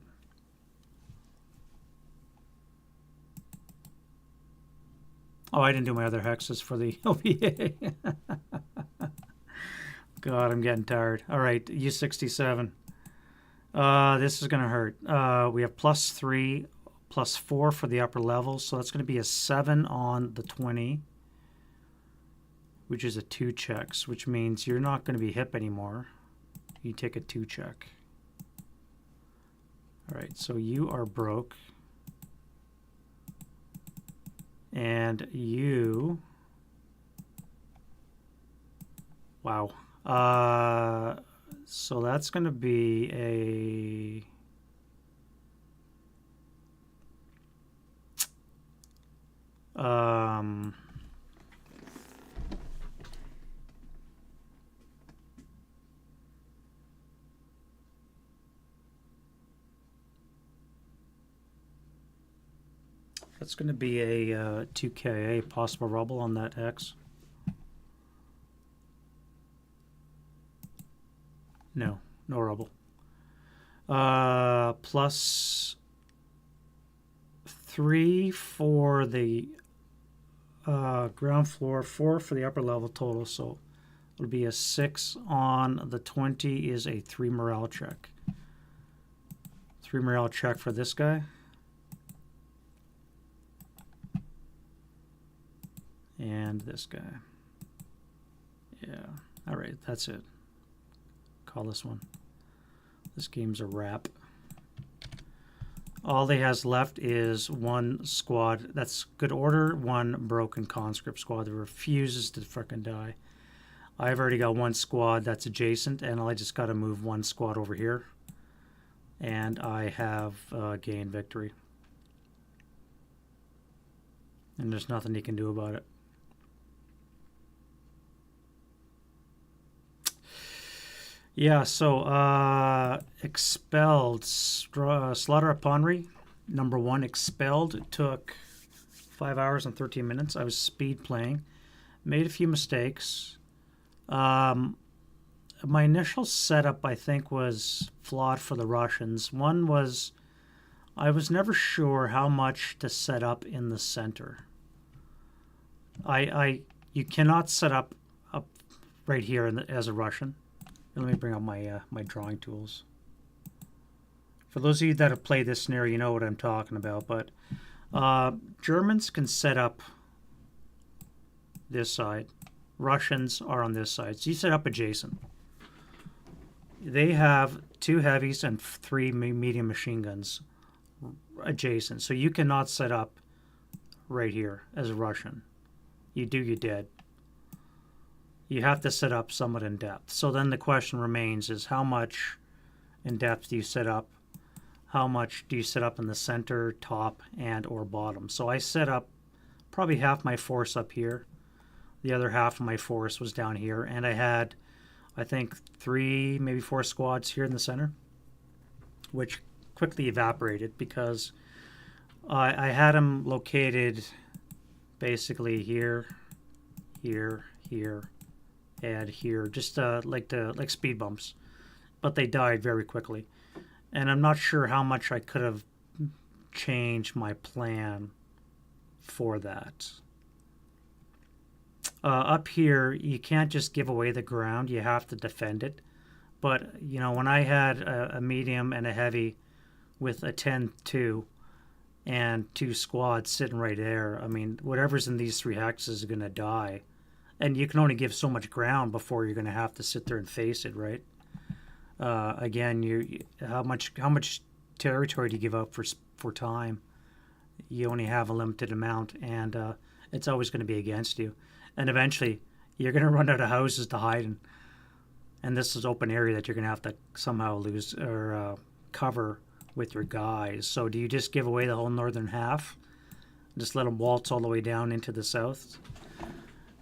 Oh, I didn't do my other hexes for the OBA. God, I'm getting tired. All right, U67. This is going to hurt. We have plus 3, plus 4 for the upper level, so that's going to be a 7 on the 20. Which is a 2 checks, which means you're not going to be hip anymore. You take a 2 check. All right, so you are broke. And you... Wow. So that's going to be a... That's going to be a 2KA possible rubble on that X. No, no rubble. Plus 3 for the ground floor, 4 for the upper level total. So it'll be a 6 on the 20 is a 3 morale check. 3 morale check for this guy. And this guy. Yeah. All right, that's it. Call this one. This game's a wrap. All he has left is 1 squad. That's good order. 1 broken conscript squad that refuses to frickin' die. I've already got 1 squad that's adjacent, and I just got to move 1 squad over here. And I have gained victory. and there's nothing you can do about it. Yeah, so Expelled, Slaughter at Ponyri, number 1, Expelled. It took 5 hours and 13 minutes. I was speed playing, made a few mistakes. My initial setup, I think, was flawed for the Russians. One was I was never sure how much to set up in the center. You cannot set up right here as a Russian. Let me bring up my my drawing tools. For those of you that have played this scenario, you know what I'm talking about. But Germans can set up this side. Russians are on this side. So you set up adjacent. They have 2 heavies and 3 medium machine guns adjacent. So you cannot set up right here as a Russian. You do, you're dead. You have to set up somewhat in depth. So then the question remains is how much in depth do you set up? How much do you set up in the center, top, and or bottom? So I set up probably half my force up here. The other half of my force was down here. And I had, I think, 3, maybe 4 squads here in the center, which quickly evaporated because I had them located basically here, here, here, and here, just like speed bumps, but they died very quickly. And I'm not sure how much I could have changed my plan for that. Up here, you can't just give away the ground. You have to defend it. But, you know, when I had a medium and a heavy with a 10-2 and 2 squads sitting right there, I mean, whatever's in these 3 hexes is going to die. And you can only give so much ground before you're going to have to sit there and face it, right? Again, how much territory do you give up for time? You only have a limited amount, and it's always going to be against you. And eventually, you're going to run out of houses to hide in, and this is open area that you're going to have to somehow lose or cover with your guys. So do you just give away the whole northern half? Just let them waltz all the way down into the south?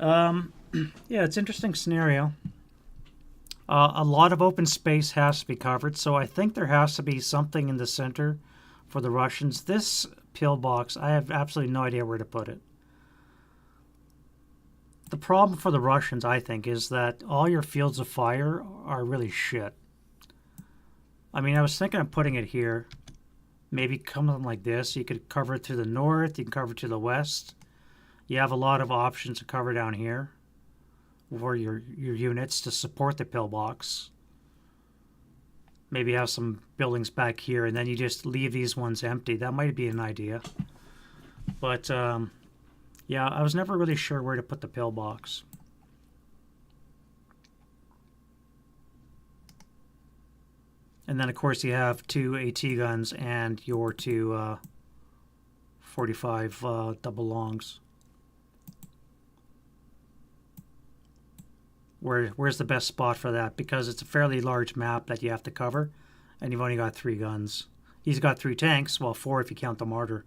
Yeah, it's an interesting scenario. A lot of open space has to be covered, so I think there has to be something in the center for the Russians. This pillbox, I have absolutely no idea where to put it. The problem for the Russians, I think, is that all your fields of fire are really shit. I mean, I was thinking of putting it here. Maybe something like this. You could cover it to the north. You can cover it to the west. You have a lot of options to cover down here for your units to support the pillbox. Maybe have some buildings back here, and then you just leave these ones empty. That might be an idea. But, yeah, I was never really sure where to put the pillbox. And then, of course, you have 2 AT guns and your 2 45 double longs. Where's the best spot for that? Because it's a fairly large map that you have to cover, and you've only got 3 guns. He's got 3 tanks, well, 4 if you count the mortar,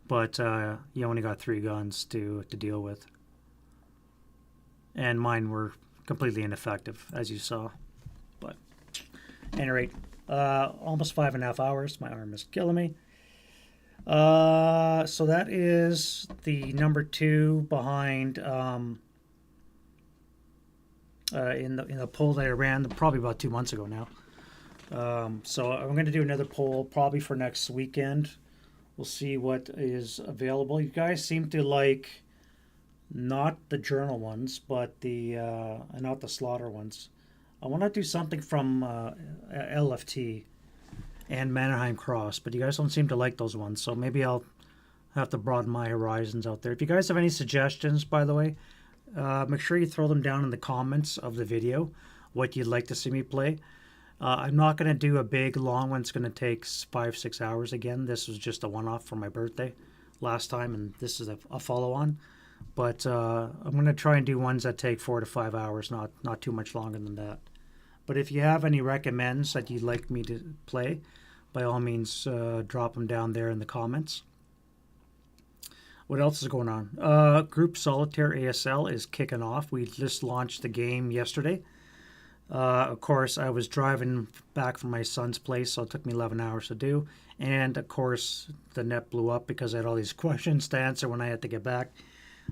but you only got 3 guns to deal with. And mine were completely ineffective, as you saw. But at any rate, almost 5.5 hours. My arm is killing me. So that is the number 2 behind in the poll that I ran probably about 2 months ago now. So I'm going to do another poll probably for next weekend. We'll see what is available. You guys seem to like not the journal ones, but not the slaughter ones. I want to do something from LFT and Mannerheim Cross, but you guys don't seem to like those ones, so maybe I'll have to broaden my horizons out there. If you guys have any suggestions, by the way, make sure you throw them down in the comments of the video, what you'd like to see me play. I'm not going to do a big, long one. It's going to take 5-6 hours again. This was just a one-off for my birthday last time, and this is a follow-on. But I'm going to try and do ones that take 4 to 5 hours, not too much longer than that. But if you have any recommends that you'd like me to play, by all means, drop them down there in the comments. What else is going on? Group Solitaire ASL is kicking off. We just launched the game yesterday. Of course, I was driving back from my son's place, so it took me 11 hours to do. And of course, the net blew up because I had all these questions to answer when I had to get back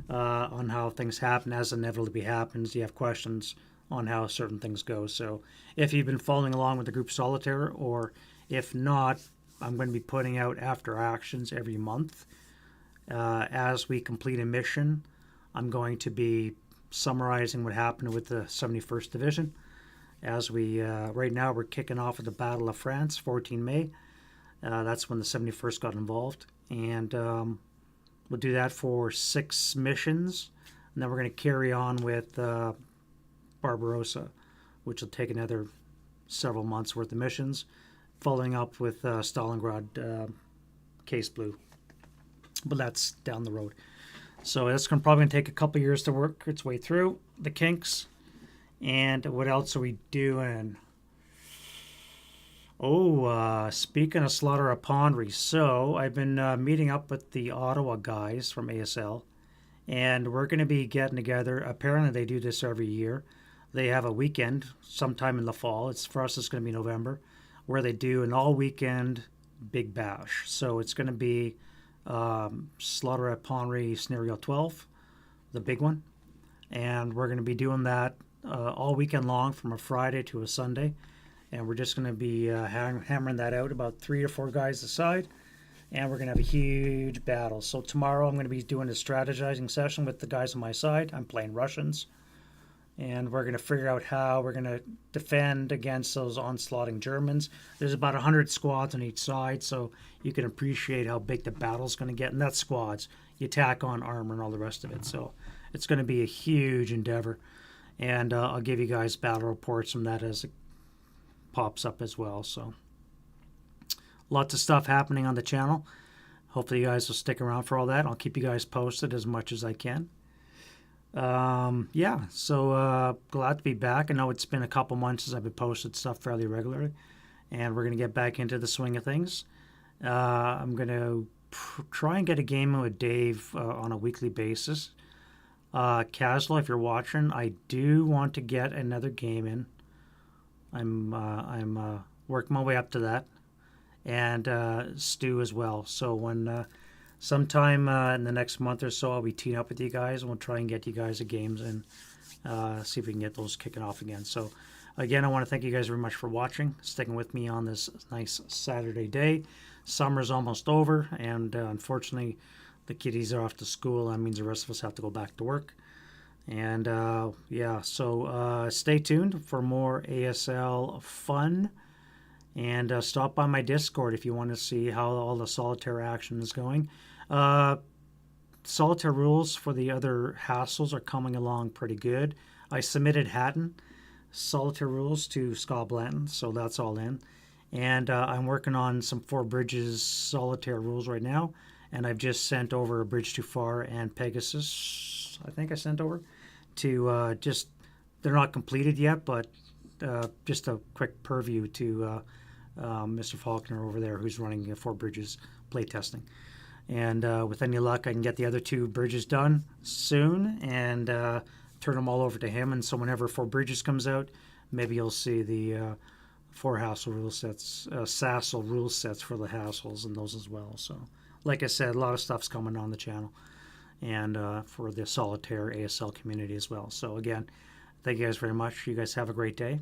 on how things happen. As inevitably happens, you have questions on how certain things go. So if you've been following along with the Group Solitaire, or if not, I'm going to be putting out after actions every month. As we complete a mission, I'm going to be summarizing what happened with the 71st Division. As we, right now, we're kicking off with the Battle of France, 14 May. That's when the 71st got involved. And we'll do that for 6 missions. And then we're going to carry on with Barbarossa, which will take another several months worth of missions, following up with Stalingrad Case Blue. But that's down the road. So that's probably going to take a couple years to work its way through the kinks. And what else are we doing? Oh, speaking of Slaughter of Pondry, so I've been meeting up with the Ottawa guys from ASL, and we're going to be getting together. Apparently they do this every year. They have a weekend sometime in the fall. For us, it's going to be November, where they do an all-weekend big bash. So it's going to be Slaughter at Pondry Scenario 12, the big one. And we're going to be doing that all weekend long from a Friday to a Sunday. And we're just going to be hammering that out, about 3 or 4 guys aside. And we're going to have a huge battle. So tomorrow I'm going to be doing a strategizing session with the guys on my side. I'm playing Russians. And we're going to figure out how we're going to defend against those onslaughting Germans. There's about 100 squads on each side, so you can appreciate how big the battle's going to get. And that's squads. You tack on armor and all the rest of it. So it's going to be a huge endeavor. And I'll give you guys battle reports from that as it pops up as well. So lots of stuff happening on the channel. Hopefully you guys will stick around for all that. I'll keep you guys posted as much as I can. Yeah, so glad to be back. I know it's been a couple months since I've been posted stuff fairly regularly, and we're going to get back into the swing of things. I'm going to try and get a game in with Dave on a weekly basis. Casual, if you're watching, I do want to get another game in. I'm working my way up to that, and Stu as well. So when sometime in the next month or so, I'll be teeing up with you guys, and we'll try and get you guys the games and see if we can get those kicking off again. So again, I want to thank you guys very much for watching, sticking with me on this nice Saturday day. Summer's almost over, and unfortunately, the kiddies are off to school. That means the rest of us have to go back to work. And yeah, so stay tuned for more ASL fun. And stop by my Discord if you want to see how all the solitaire action is going. Solitaire rules for the other hassles are coming along pretty good. I submitted Hatton solitaire rules to Scott Blanton, so that's all in. And I'm working on some 4 Bridges solitaire rules right now. And I've just sent over A Bridge Too Far and Pegasus, I think I sent over, to they're not completed yet, but just a quick purview to Mr. Faulkner over there, who's running 4 Bridges playtesting. And with any luck, I can get the other 2 bridges done soon and turn them all over to him. And so whenever 4 Bridges comes out, maybe you'll see the 4 hassle rule sets, Sassel rule sets for the hassles and those as well. So, like I said, a lot of stuff's coming on the channel and for the solitaire ASL community as well. So again, thank you guys very much. You guys have a great day.